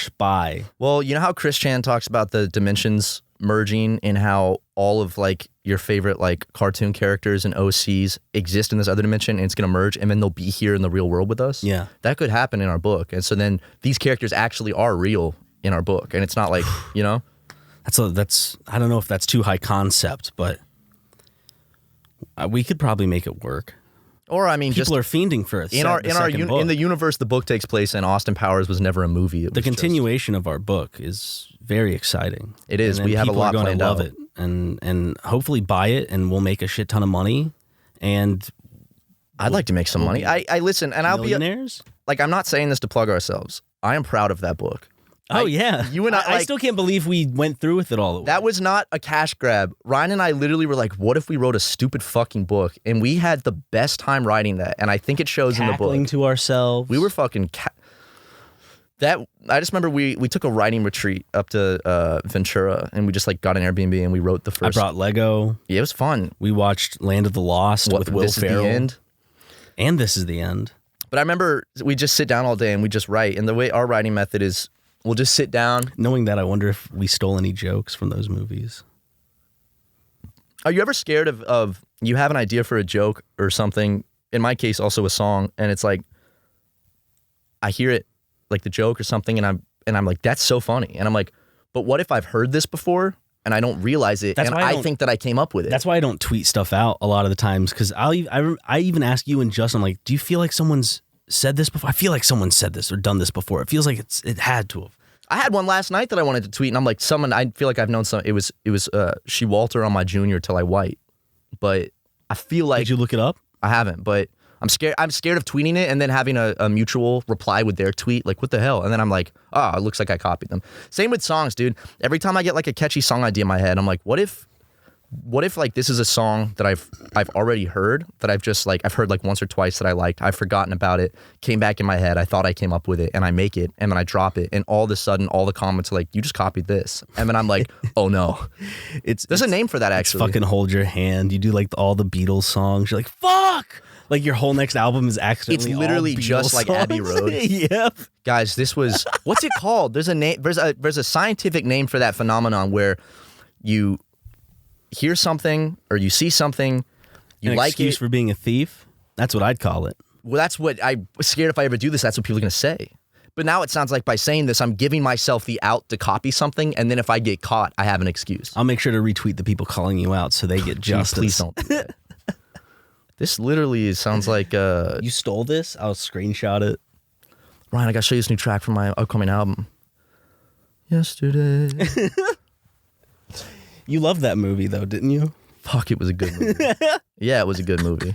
[SPEAKER 1] spy.
[SPEAKER 2] Well, you know how Chris Chan talks about the dimensions merging and how all of like your favorite like cartoon characters and OCs exist in this other dimension and it's going to merge and then they'll be here in the real world with us?
[SPEAKER 1] Yeah.
[SPEAKER 2] That could happen in our book. And so then these characters actually are real in our book. And it's not like, you know?
[SPEAKER 1] That's I don't know if that's too high concept, but we could probably make it work.
[SPEAKER 2] Or I mean,
[SPEAKER 1] People are fiending for it.
[SPEAKER 2] in the universe the book takes place and Austin Powers was never a movie. It
[SPEAKER 1] the
[SPEAKER 2] was just-
[SPEAKER 1] continuation of our book is very exciting.
[SPEAKER 2] It is.
[SPEAKER 1] And
[SPEAKER 2] We have a
[SPEAKER 1] people
[SPEAKER 2] lot
[SPEAKER 1] are going
[SPEAKER 2] planned
[SPEAKER 1] to love
[SPEAKER 2] out.
[SPEAKER 1] it and hopefully buy it and we'll make a shit ton of money and
[SPEAKER 2] I'd like to make some money. I listen and I'll be
[SPEAKER 1] millionaires.
[SPEAKER 2] like, I'm not saying this to plug ourselves. I am proud of that book.
[SPEAKER 1] Oh yeah,
[SPEAKER 2] you and I,
[SPEAKER 1] I
[SPEAKER 2] like-
[SPEAKER 1] still can't believe we went through with it all. The way.
[SPEAKER 2] That was not a cash grab. Ryan and I literally were like, what if we wrote a stupid fucking book? And we had the best time writing that. And I think it shows in the
[SPEAKER 1] cackling
[SPEAKER 2] book.
[SPEAKER 1] to ourselves.
[SPEAKER 2] We were fucking... I just remember we took a writing retreat up to Ventura and we just like got an Airbnb and we wrote the
[SPEAKER 1] I
[SPEAKER 2] first...
[SPEAKER 1] brought Lego.
[SPEAKER 2] Yeah, it was fun.
[SPEAKER 1] We watched Land of the Lost with Will
[SPEAKER 2] This
[SPEAKER 1] Ferrell.
[SPEAKER 2] Is the End.
[SPEAKER 1] And This Is the End.
[SPEAKER 2] But I remember we just sit down all day and we just write. And the way our writing method is we'll just sit down.
[SPEAKER 1] Knowing that, I wonder if we stole any jokes from those movies.
[SPEAKER 2] Are you ever scared of you have an idea for a joke or something? In my case, also a song, and it's like I hear it, like the joke or something, and I'm like, that's so funny, and I'm like, but what if I've heard this before and I don't realize it,
[SPEAKER 1] That's
[SPEAKER 2] and
[SPEAKER 1] why I
[SPEAKER 2] I
[SPEAKER 1] don't-
[SPEAKER 2] think that I came up with it.
[SPEAKER 1] That's why I don't tweet stuff out a lot of the times because I even ask you and Justin, I'm like, do you feel like someone's said this before? I feel like someone said this or done this before. It feels like it had to have.
[SPEAKER 2] I had one last night that I wanted to tweet, and I'm like, I feel like I've known some. It was She Walter on my junior till I white, but I feel like
[SPEAKER 1] Did you look it up?
[SPEAKER 2] I haven't, but I'm scared of tweeting it and then having a mutual reply with their tweet. Like, what the hell? And then I'm like, oh, it looks like I copied them. Same with songs, dude. Every time I get like a catchy song idea in my head, I'm like, what if like this is a song that I've already heard, that I've heard like once or twice that I liked. I've forgotten about it, came back in my head. I thought I came up with it and I make it and then I drop it. And all of a sudden, all the comments are like, you just copied this. And then I'm like, oh no. There's a name for that actually.
[SPEAKER 1] Fucking Hold Your Hand. You do like all the Beatles songs. You're like, fuck! Like your whole next album is accidentally
[SPEAKER 2] It's literally
[SPEAKER 1] all Beatles
[SPEAKER 2] just like Abbey
[SPEAKER 1] songs.
[SPEAKER 2] Road.
[SPEAKER 1] Yep.
[SPEAKER 2] Guys, this was, what's it called? There's a name, there's a scientific name for that phenomenon where you hear something or you see something, you
[SPEAKER 1] An
[SPEAKER 2] like
[SPEAKER 1] excuse
[SPEAKER 2] it.
[SPEAKER 1] for being a thief. That's what I'd call it.
[SPEAKER 2] Well, that's what I'm scared if I ever do this, that's what people are going to say. But now it sounds like by saying this, I'm giving myself the out to copy something. And then if I get caught, I have an excuse.
[SPEAKER 1] I'll make sure to retweet the people calling you out so they get justice.
[SPEAKER 2] Please don't do that. This literally sounds like,
[SPEAKER 1] You stole this? I'll screenshot it.
[SPEAKER 2] Ryan, I got to show you this new track from my upcoming album. Yesterday.
[SPEAKER 1] You loved that movie though, didn't you?
[SPEAKER 2] Fuck, it was a good movie. Yeah, it was a good movie.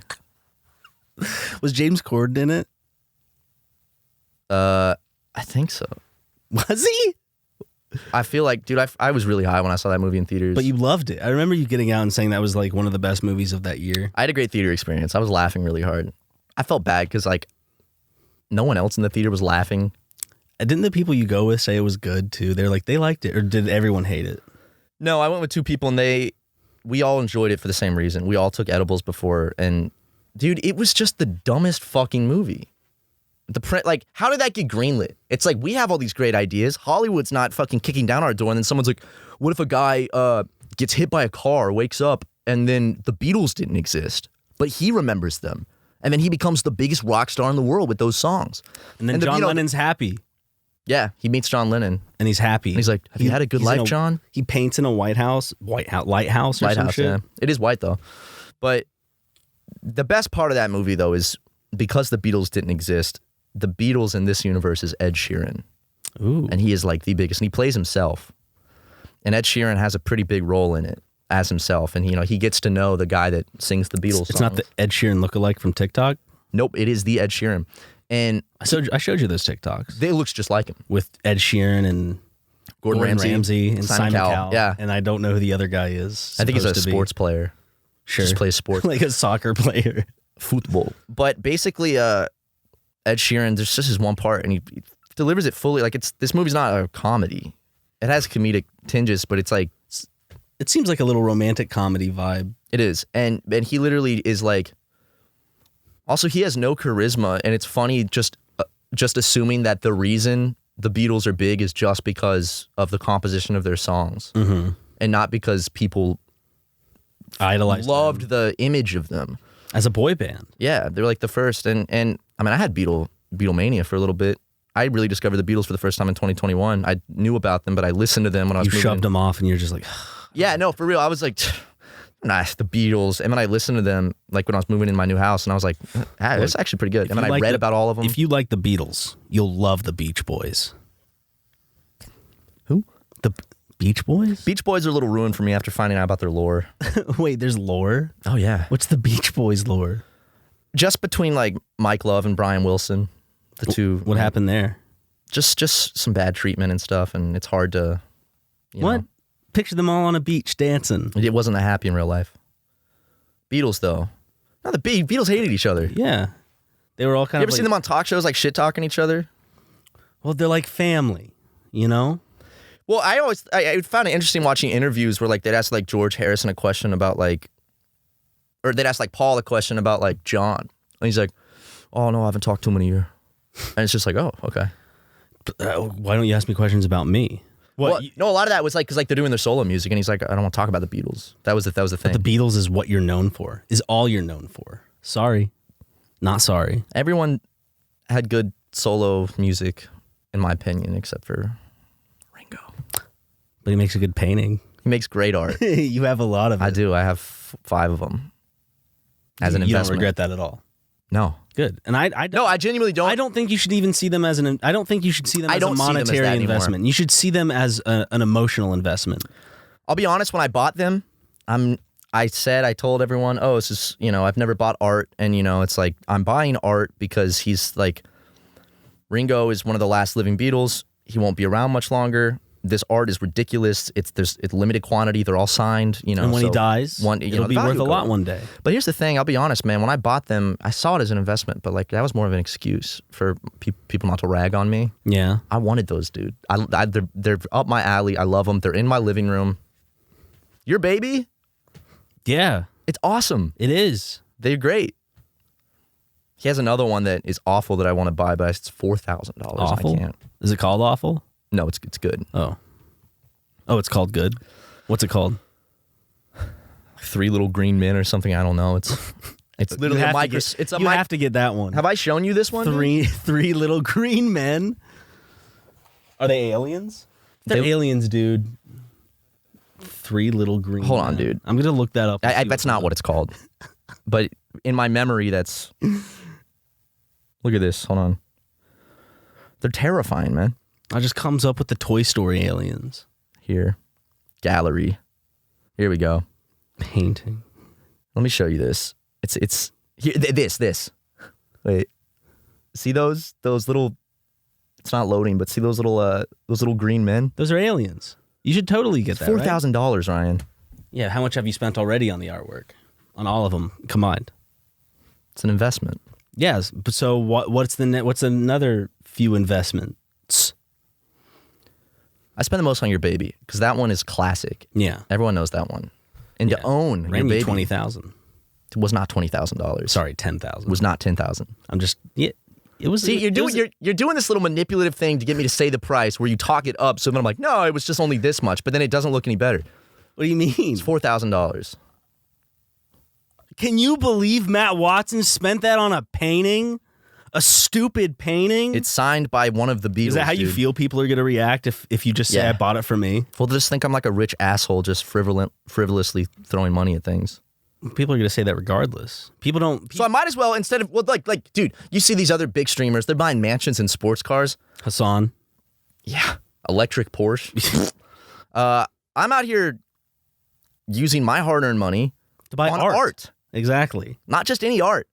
[SPEAKER 1] Was James Corden in it?
[SPEAKER 2] I think so.
[SPEAKER 1] Was he?
[SPEAKER 2] I feel like, dude, I was really high when I saw that movie in theaters.
[SPEAKER 1] But you loved it. I remember you getting out and saying that was like one of the best movies of that year.
[SPEAKER 2] I had a great theater experience. I was laughing really hard. I felt bad because like no one else in the theater was laughing.
[SPEAKER 1] Didn't the people you go with say it was good too? They're like, they liked it, or did everyone hate it?
[SPEAKER 2] No, I went with 2 people, and we all enjoyed it for the same reason. We all took edibles before, and dude, it was just the dumbest fucking movie. How did that get greenlit? It's like, we have all these great ideas. Hollywood's not fucking kicking down our door, and then someone's like, what if a guy gets hit by a car, wakes up, and then the Beatles didn't exist, but he remembers them, and then he becomes the biggest rock star in the world with those songs.
[SPEAKER 1] And then John Lennon's happy.
[SPEAKER 2] Yeah, he meets John Lennon.
[SPEAKER 1] And he's happy.
[SPEAKER 2] And he's like, have you had a good life, John?
[SPEAKER 1] He paints in a lighthouse or some shit.
[SPEAKER 2] Yeah. It is white, though. But the best part of that movie, though, is because the Beatles didn't exist, the Beatles in this universe is Ed Sheeran.
[SPEAKER 1] Ooh.
[SPEAKER 2] And he is like the biggest. And he plays himself. And Ed Sheeran has a pretty big role in it as himself. And, he gets to know the guy that sings the Beatles songs.
[SPEAKER 1] It's not the Ed Sheeran lookalike from TikTok?
[SPEAKER 2] Nope, it is the Ed Sheeran. And
[SPEAKER 1] I showed you those TikToks.
[SPEAKER 2] It looks just like him.
[SPEAKER 1] With Ed Sheeran and Gordon Ramsay and Simon Cowell.
[SPEAKER 2] Yeah.
[SPEAKER 1] And I don't know who the other guy is.
[SPEAKER 2] I think he's a sports player.
[SPEAKER 1] Sure.
[SPEAKER 2] Just plays sports.
[SPEAKER 1] Like a soccer player.
[SPEAKER 2] Football. But basically, Ed Sheeran, there's just his one part, and he delivers it fully. Like, this movie's not a comedy. It has comedic tinges, but it's like...
[SPEAKER 1] It seems like a little romantic comedy vibe.
[SPEAKER 2] It is. And he literally is like... Also, he has no charisma, and it's funny just assuming that the reason the Beatles are big is just because of the composition of their songs, and not because people loved the image of them
[SPEAKER 1] as a boy band.
[SPEAKER 2] Yeah, they're like the first, and I mean, I had Beatlemania for a little bit. I really discovered the Beatles for the first time in 2021. I knew about them, but I listened to them when I was.
[SPEAKER 1] You shoved them off, and you're just like,
[SPEAKER 2] yeah, no, for real. I was like. Nah, the Beatles. And then I listened to them like when I was moving in my new house, and I was like, that's actually pretty good. And then I read about all of them.
[SPEAKER 1] If you like the Beatles, you'll love the Beach Boys.
[SPEAKER 2] Who?
[SPEAKER 1] The Beach Boys?
[SPEAKER 2] Beach Boys are a little ruined for me after finding out about their lore.
[SPEAKER 1] Wait, there's lore?
[SPEAKER 2] Oh, yeah.
[SPEAKER 1] What's the Beach Boys lore?
[SPEAKER 2] Just between like Mike Love and Brian Wilson, the two.
[SPEAKER 1] What happened there?
[SPEAKER 2] Just some bad treatment and stuff, and it's hard to.
[SPEAKER 1] What? Picture them all on a beach dancing.
[SPEAKER 2] It wasn't that happy in real life. Beatles, though. No, the Beatles hated each other.
[SPEAKER 1] Yeah. They were all kind of.
[SPEAKER 2] You ever seen them on talk shows like shit talking each other?
[SPEAKER 1] Well, they're like family, Well,
[SPEAKER 2] I found it interesting watching interviews where like they'd ask like George Harrison a question about like, or they'd ask like Paul a question about like John. And he's like, oh no, I haven't talked to him in a year. And it's just like, oh, okay.
[SPEAKER 1] Why don't you ask me questions about me?
[SPEAKER 2] Well, no, a lot of that was like, because like they're doing their solo music, and he's like, I don't want to talk about the Beatles. That was the thing.
[SPEAKER 1] But the Beatles is what you're known for, is all you're known for. Sorry. Not sorry.
[SPEAKER 2] Everyone had good solo music, in my opinion, except for Ringo.
[SPEAKER 1] But he makes a good painting.
[SPEAKER 2] He makes great art.
[SPEAKER 1] You have a lot of it.
[SPEAKER 2] I do. I have 5 of them. As an investment.
[SPEAKER 1] You don't regret that at all.
[SPEAKER 2] No.
[SPEAKER 1] Good. And I
[SPEAKER 2] genuinely don't.
[SPEAKER 1] I don't think you should even see them as I don't think you should see them as a monetary investment. You should see them as an emotional investment.
[SPEAKER 2] I'll be honest, when I bought them, I told everyone, oh, this is, I've never bought art, and it's like I'm buying art because he's like, Ringo is one of the last living Beatles. He won't be around much longer. This art is ridiculous. It's limited quantity. They're all signed.
[SPEAKER 1] And when he dies, it'll be worth a lot one day.
[SPEAKER 2] But here's the thing. I'll be honest, man. When I bought them, I saw it as an investment, but like that was more of an excuse for people not to rag on me.
[SPEAKER 1] Yeah,
[SPEAKER 2] I wanted those, dude. They're up my alley. I love them. They're in my living room. Your baby?
[SPEAKER 1] Yeah,
[SPEAKER 2] it's awesome.
[SPEAKER 1] It is.
[SPEAKER 2] They're great. He has another one that is awful that I want to buy, but it's $4,000.
[SPEAKER 1] Awful?
[SPEAKER 2] I can't.
[SPEAKER 1] Is it called Awful?
[SPEAKER 2] No, it's good.
[SPEAKER 1] Oh, it's called Good. What's it called?
[SPEAKER 2] 3 Little Green Men or something. I don't know. It's literally a mic.
[SPEAKER 1] You have to get that one.
[SPEAKER 2] Have I shown you this one?
[SPEAKER 1] Three Little Green Men. Are they aliens? They're aliens, dude. 3 Little Green.
[SPEAKER 2] Hold on, dude.
[SPEAKER 1] I'm gonna look that up.
[SPEAKER 2] That's not what it's called. But in my memory, that's. Look at this. Hold on. They're terrifying, man.
[SPEAKER 1] It just comes up with the Toy Story aliens.
[SPEAKER 2] Here. Gallery. Here we go.
[SPEAKER 1] Painting.
[SPEAKER 2] Let me show you this. It's here. This. Wait. See those little. It's not loading, but see those little green men.
[SPEAKER 1] Those are aliens. You should totally get that.
[SPEAKER 2] $4,000, Ryan.
[SPEAKER 1] Yeah. How much have you spent already on the artwork? On all of them combined.
[SPEAKER 2] It's an investment.
[SPEAKER 1] Yes. But so what's another few investment?
[SPEAKER 2] I spend the most on your baby because that one is classic.
[SPEAKER 1] Yeah.
[SPEAKER 2] Everyone knows that one. And to own your
[SPEAKER 1] Ran me
[SPEAKER 2] baby
[SPEAKER 1] $20,000.
[SPEAKER 2] was not $20,000.
[SPEAKER 1] Sorry, $10,000.
[SPEAKER 2] Was not $10,000.
[SPEAKER 1] I'm just It was.
[SPEAKER 2] See, you're doing this little manipulative thing to get me to say the price where you talk it up. So then I'm like, no, it was just only this much, but then it doesn't look any better.
[SPEAKER 1] What do you mean?
[SPEAKER 2] It's $4,000.
[SPEAKER 1] Can you believe Matt Watson spent that on a painting? A stupid painting?
[SPEAKER 2] It's signed by one of the Beatles.
[SPEAKER 1] Is that how you feel people are going to react if you just say,
[SPEAKER 2] Yeah.
[SPEAKER 1] I bought it for me?
[SPEAKER 2] Well, they'll just think I'm like a rich asshole just frivolously throwing money at things.
[SPEAKER 1] People are going to say that regardless. People don't...
[SPEAKER 2] So I might as well, instead of, well, like, dude, you see these other big streamers, they're buying mansions and sports cars.
[SPEAKER 1] Hassan.
[SPEAKER 2] Yeah. Electric Porsche. I'm out here using my hard-earned money
[SPEAKER 1] To buy
[SPEAKER 2] on
[SPEAKER 1] art.
[SPEAKER 2] art.
[SPEAKER 1] Exactly.
[SPEAKER 2] Not just any art.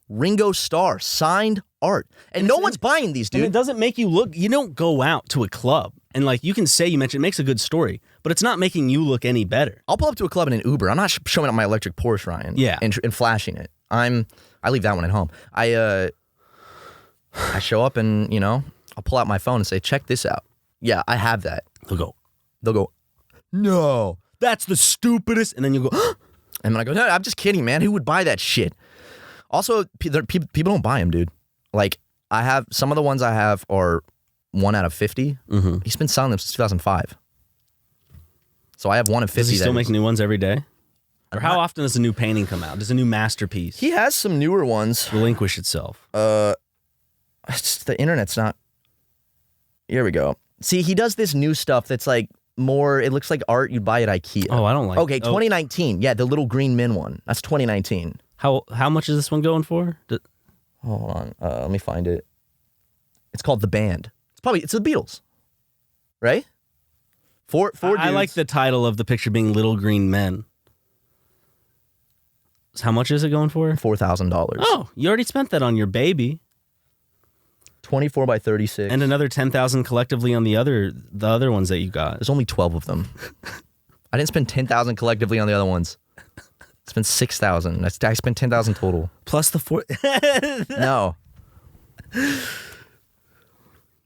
[SPEAKER 2] Ringo Starr, signed art. And no one's buying these,
[SPEAKER 1] And
[SPEAKER 2] dude.
[SPEAKER 1] it doesn't make you look... You don't go out to a club and like you can say you mentioned it makes a good story, but it's not making you look any better.
[SPEAKER 2] I'll pull up to a club in an Uber. I'm not showing up my electric Porsche, Ryan.
[SPEAKER 1] Yeah.
[SPEAKER 2] And flashing it. I leave that one at home. I show up and, I'll pull out my phone and say, check this out. Yeah, I have that.
[SPEAKER 1] They'll go,
[SPEAKER 2] No.
[SPEAKER 1] that's the stupidest. And then you go,
[SPEAKER 2] And then I go, no, I'm just kidding, man. Who would buy that shit? Also, people don't buy them, dude. Like, some of the ones I have are 1 out of 50. Mm-hmm. He's been selling them since 2005. So I have 1 of 50.
[SPEAKER 1] does he still make new ones every day? Or how often does a new painting come out? Does a new masterpiece
[SPEAKER 2] He has some newer ones.
[SPEAKER 1] relinquish itself?
[SPEAKER 2] The internet's not. Here we go. See, he does this new stuff that's like more, it looks like art you'd buy at IKEA.
[SPEAKER 1] Oh, I don't like
[SPEAKER 2] Okay, 2019. Yeah, the little green min one. That's 2019.
[SPEAKER 1] How much is this one going for?
[SPEAKER 2] Hold on. Let me find it. It's called The Band. It's the Beatles. Right? Four dudes.
[SPEAKER 1] I like the title of the picture being Little Green Men. So how much is it going for?
[SPEAKER 2] $4,000.
[SPEAKER 1] Oh, you already spent that on your baby.
[SPEAKER 2] 24 by 36.
[SPEAKER 1] And another 10,000 collectively on the other ones that you got.
[SPEAKER 2] There's only 12 of them. I didn't spend 10,000 collectively on the other ones. I spent 6,000. I spent 10,000 total.
[SPEAKER 1] Plus the 4.
[SPEAKER 2] No.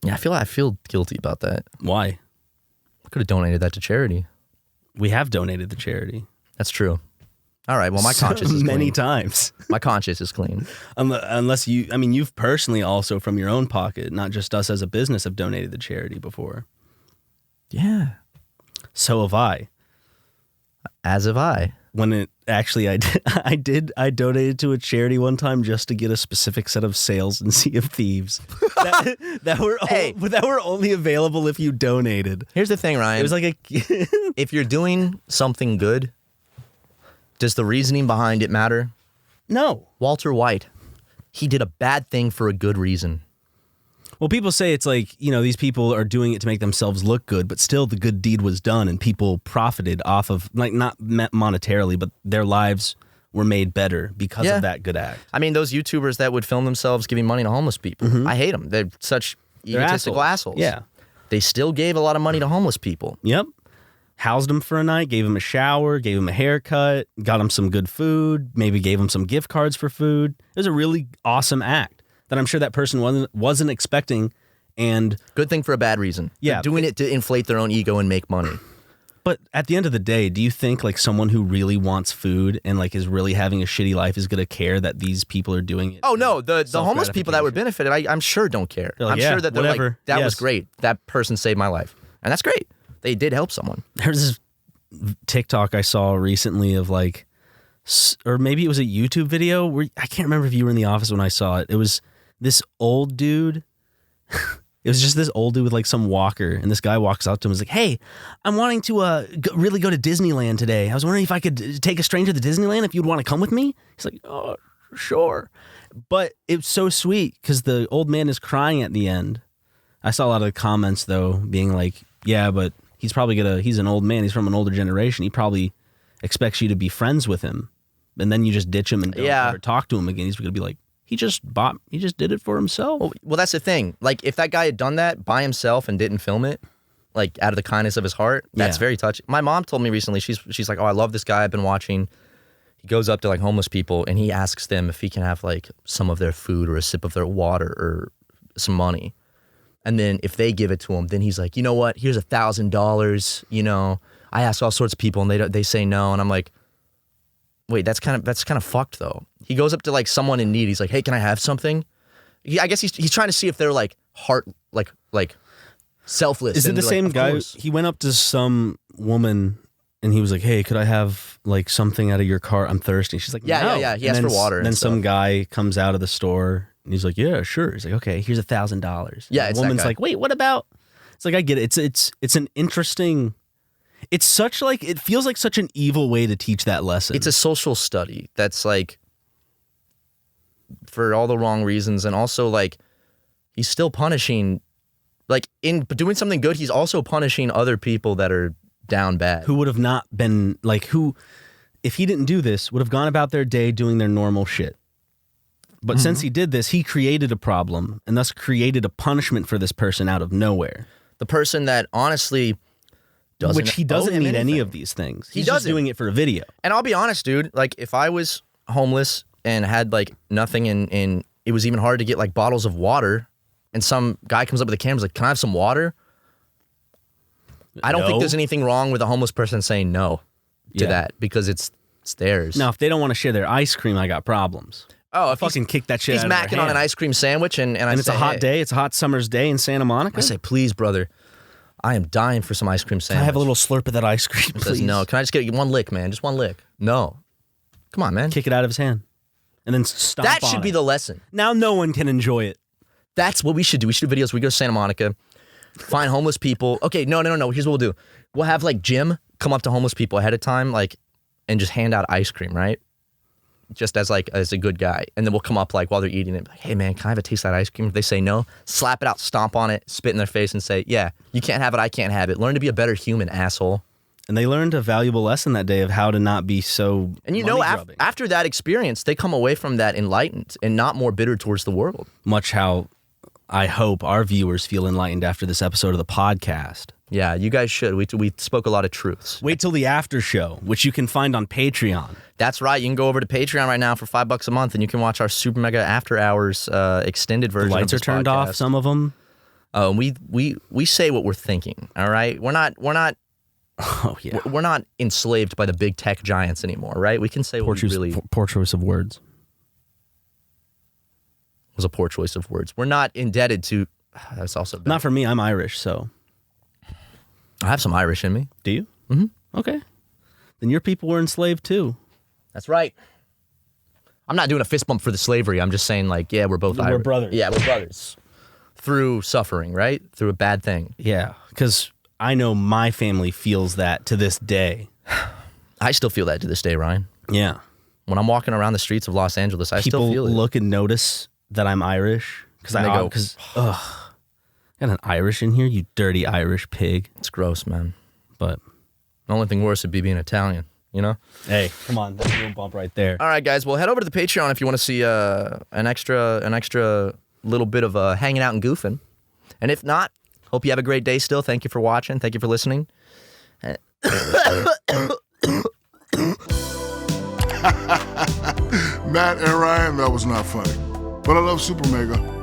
[SPEAKER 2] Yeah, I feel guilty about that.
[SPEAKER 1] Why?
[SPEAKER 2] I could have donated that to charity.
[SPEAKER 1] We have donated to charity.
[SPEAKER 2] That's true. All right. Well, my conscience is
[SPEAKER 1] many
[SPEAKER 2] clean.
[SPEAKER 1] times.
[SPEAKER 2] My conscience is clean.
[SPEAKER 1] Unless you've personally also from your own pocket, not just us as a business, have donated to charity before.
[SPEAKER 2] Yeah.
[SPEAKER 1] So have I.
[SPEAKER 2] As have I.
[SPEAKER 1] When it actually, I donated to a charity one time just to get a specific set of sales in Sea of Thieves that were only available if you donated.
[SPEAKER 2] Here's the thing, Ryan.
[SPEAKER 1] It was like
[SPEAKER 2] if you're doing something good, does the reasoning behind it matter?
[SPEAKER 1] no.
[SPEAKER 2] Walter White, he did a bad thing for a good reason.
[SPEAKER 1] Well, people say it's like, these people are doing it to make themselves look good, but still the good deed was done and people profited off of, like, not monetarily, but their lives were made better because of that good act.
[SPEAKER 2] I mean, those YouTubers that would film themselves giving money to homeless people, I hate them. They're such egotistical assholes.
[SPEAKER 1] Yeah.
[SPEAKER 2] They still gave a lot of money to homeless people.
[SPEAKER 1] Yep. Housed him for a night, gave him a shower, gave him a haircut, got him some good food, maybe gave him some gift cards for food. It was a really awesome act that I'm sure that person wasn't expecting, and
[SPEAKER 2] Good thing for a bad reason.
[SPEAKER 1] Yeah.
[SPEAKER 2] They're doing it to inflate their own ego and make money.
[SPEAKER 1] but at the end of the day, do you think like someone who really wants food and like is really having a shitty life is going to care that these people are doing it?
[SPEAKER 2] Oh, no. The homeless people that were benefited, I'm sure don't care.
[SPEAKER 1] They're like,
[SPEAKER 2] I'm
[SPEAKER 1] yeah,
[SPEAKER 2] sure that they're
[SPEAKER 1] whatever.
[SPEAKER 2] like, that was
[SPEAKER 1] Yes.
[SPEAKER 2] great. That person saved my life. And that's great. They did help someone.
[SPEAKER 1] There's this TikTok I saw recently of like, or maybe it was a YouTube video where I can't remember if you were in the office when I saw it. It was this old dude. It was just this old dude with like some walker, and this guy walks up to him and is like, "Hey, I'm wanting to really go to Disneyland today. I was wondering if I could take a stranger to Disneyland if you'd want to come with me." He's like, "Oh, sure." But it's so sweet because the old man is crying at the end. I saw a lot of comments though being like, "Yeah, but he's probably he's an old man. He's from an older generation. He probably expects you to be friends with him, and then you just ditch him and don't ever talk to him again. He's going to be like, he just did it for himself."
[SPEAKER 2] Well, that's the thing. Like, if that guy had done that by himself and didn't film it, like, out of the kindness of his heart, that's very touching. My mom told me recently, she's like, "Oh, I love this guy I've been watching. He goes up to, like, homeless people, and he asks them if he can have, like, some of their food or a sip of their water or some money." And then if they give it to him, then he's like, you know what? Here's $1,000. You know, I asked all sorts of people and they say no. And I'm like, wait, that's kind of fucked though. He goes up to like someone in need. He's like, hey, can I have something? I guess he's trying to see if they're like like selfless.
[SPEAKER 1] Is it the same guy?
[SPEAKER 2] Course.
[SPEAKER 1] He went up to some woman and he was like, hey, could I have like something out of your car? I'm thirsty. She's like,
[SPEAKER 2] yeah,
[SPEAKER 1] no.
[SPEAKER 2] yeah. He asked for water.
[SPEAKER 1] And then some guy comes out of the store and he's like, yeah, sure. He's like, okay, here's $1,000.
[SPEAKER 2] Yeah,
[SPEAKER 1] the woman's like, wait, what about? It's like, I get it. It's an interesting. It's such like it feels like such an evil way to teach that lesson.
[SPEAKER 2] It's a social study that's like for all the wrong reasons, and also like he's still punishing, like in doing something good. He's also punishing other people that are down bad,
[SPEAKER 1] who would have not been like who, if he didn't do this, would have gone about their day doing their normal shit. But since he did this, he created a problem and thus created a punishment for this person out of nowhere.
[SPEAKER 2] The person that honestly doesn't,
[SPEAKER 1] which he doesn't need
[SPEAKER 2] anything.
[SPEAKER 1] any of these things.
[SPEAKER 2] He
[SPEAKER 1] He's just
[SPEAKER 2] doesn't.
[SPEAKER 1] doing it for a video.
[SPEAKER 2] And I'll be honest, dude. Like if I was homeless and had like nothing, and it was even hard to get like bottles of water, and some guy comes up with a camera, like, "Can I have some water?" I don't think
[SPEAKER 1] No.
[SPEAKER 2] there's anything wrong with a homeless person saying no to that because it's theirs.
[SPEAKER 1] Now, if they don't want to share their ice cream, I got problems.
[SPEAKER 2] Oh, if
[SPEAKER 1] Fucking kick that shit
[SPEAKER 2] he's
[SPEAKER 1] out of their
[SPEAKER 2] macking on
[SPEAKER 1] hand.
[SPEAKER 2] an ice cream sandwich, and
[SPEAKER 1] And it's a hot day. It's a hot summer's day in Santa Monica.
[SPEAKER 2] I say, please, brother, I am dying for some ice cream sandwich.
[SPEAKER 1] Can I have a little slurp of that ice cream,
[SPEAKER 2] He
[SPEAKER 1] please?
[SPEAKER 2] says, no. Can I just get one lick, man? Just one lick. No. Come on, man.
[SPEAKER 1] Kick it out of his hand. And then stomp
[SPEAKER 2] That
[SPEAKER 1] on
[SPEAKER 2] should be
[SPEAKER 1] it.
[SPEAKER 2] the lesson.
[SPEAKER 1] Now no one can enjoy it.
[SPEAKER 2] That's what we should do. We should do videos. We go to Santa Monica, find homeless people. Okay, no. Here's what we'll do. We'll have like Jim come up to homeless people ahead of time, like, and just hand out ice cream, right? Just as a good guy. And then we'll come up like while they're eating it, like, hey man, can I have a taste of that ice cream? If they say no, slap it out, stomp on it, spit in their face and say, yeah, you can't have it, I can't have it. Learn to be a better human, asshole.
[SPEAKER 1] And they learned a valuable lesson that day of how to not be so
[SPEAKER 2] And you know,
[SPEAKER 1] money-grubbing.
[SPEAKER 2] after that experience, they come away from that enlightened and not more bitter towards the world.
[SPEAKER 1] Much how I hope our viewers feel enlightened after this episode of the podcast.
[SPEAKER 2] Yeah, you guys should. We spoke a lot of truths.
[SPEAKER 1] Wait till the after show, which you can find on Patreon.
[SPEAKER 2] That's right. You can go over to Patreon right now for $5 a month, and you can watch our Super Mega After Hours extended
[SPEAKER 1] The
[SPEAKER 2] version.
[SPEAKER 1] lights
[SPEAKER 2] of
[SPEAKER 1] are
[SPEAKER 2] this
[SPEAKER 1] turned
[SPEAKER 2] podcast.
[SPEAKER 1] off, some of them.
[SPEAKER 2] Oh, and we say what we're thinking. All right, we're not
[SPEAKER 1] Oh, yeah.
[SPEAKER 2] we're not enslaved by the big tech giants anymore, right? We can say what we really
[SPEAKER 1] Poor choice of words.
[SPEAKER 2] was a poor choice of words. We're not indebted to. That's also bad.
[SPEAKER 1] Not for me. I'm Irish, so.
[SPEAKER 2] I have some Irish in me.
[SPEAKER 1] Do you? Mm-hmm. Okay. Then your people were enslaved too.
[SPEAKER 2] That's right. I'm not doing a fist bump for the slavery. I'm just saying, like, yeah, we're both
[SPEAKER 1] We're
[SPEAKER 2] Irish.
[SPEAKER 1] brothers.
[SPEAKER 2] Yeah, we're brothers. Through suffering, right? Through a bad thing.
[SPEAKER 1] Yeah, because I know my family feels that to this day.
[SPEAKER 2] I still feel that to this day, Ryan.
[SPEAKER 1] Yeah.
[SPEAKER 2] When I'm walking around the streets of Los Angeles, I
[SPEAKER 1] People
[SPEAKER 2] still feel it.
[SPEAKER 1] look and notice that I'm Irish. Because
[SPEAKER 2] And they go,
[SPEAKER 1] got an Irish in here, you dirty Irish pig.
[SPEAKER 2] It's gross, man.
[SPEAKER 1] But
[SPEAKER 2] The only thing worse would be being Italian, you know?
[SPEAKER 1] hey, come on, that's a little bump right there.
[SPEAKER 2] All right, guys. Well, head over to the Patreon if you want to see an extra little bit of hanging out and goofing. And if not, hope you have a great day still. Thank you for watching. Thank you for listening.
[SPEAKER 4] Matt and Ryan, that was not funny. But I love Super Mega.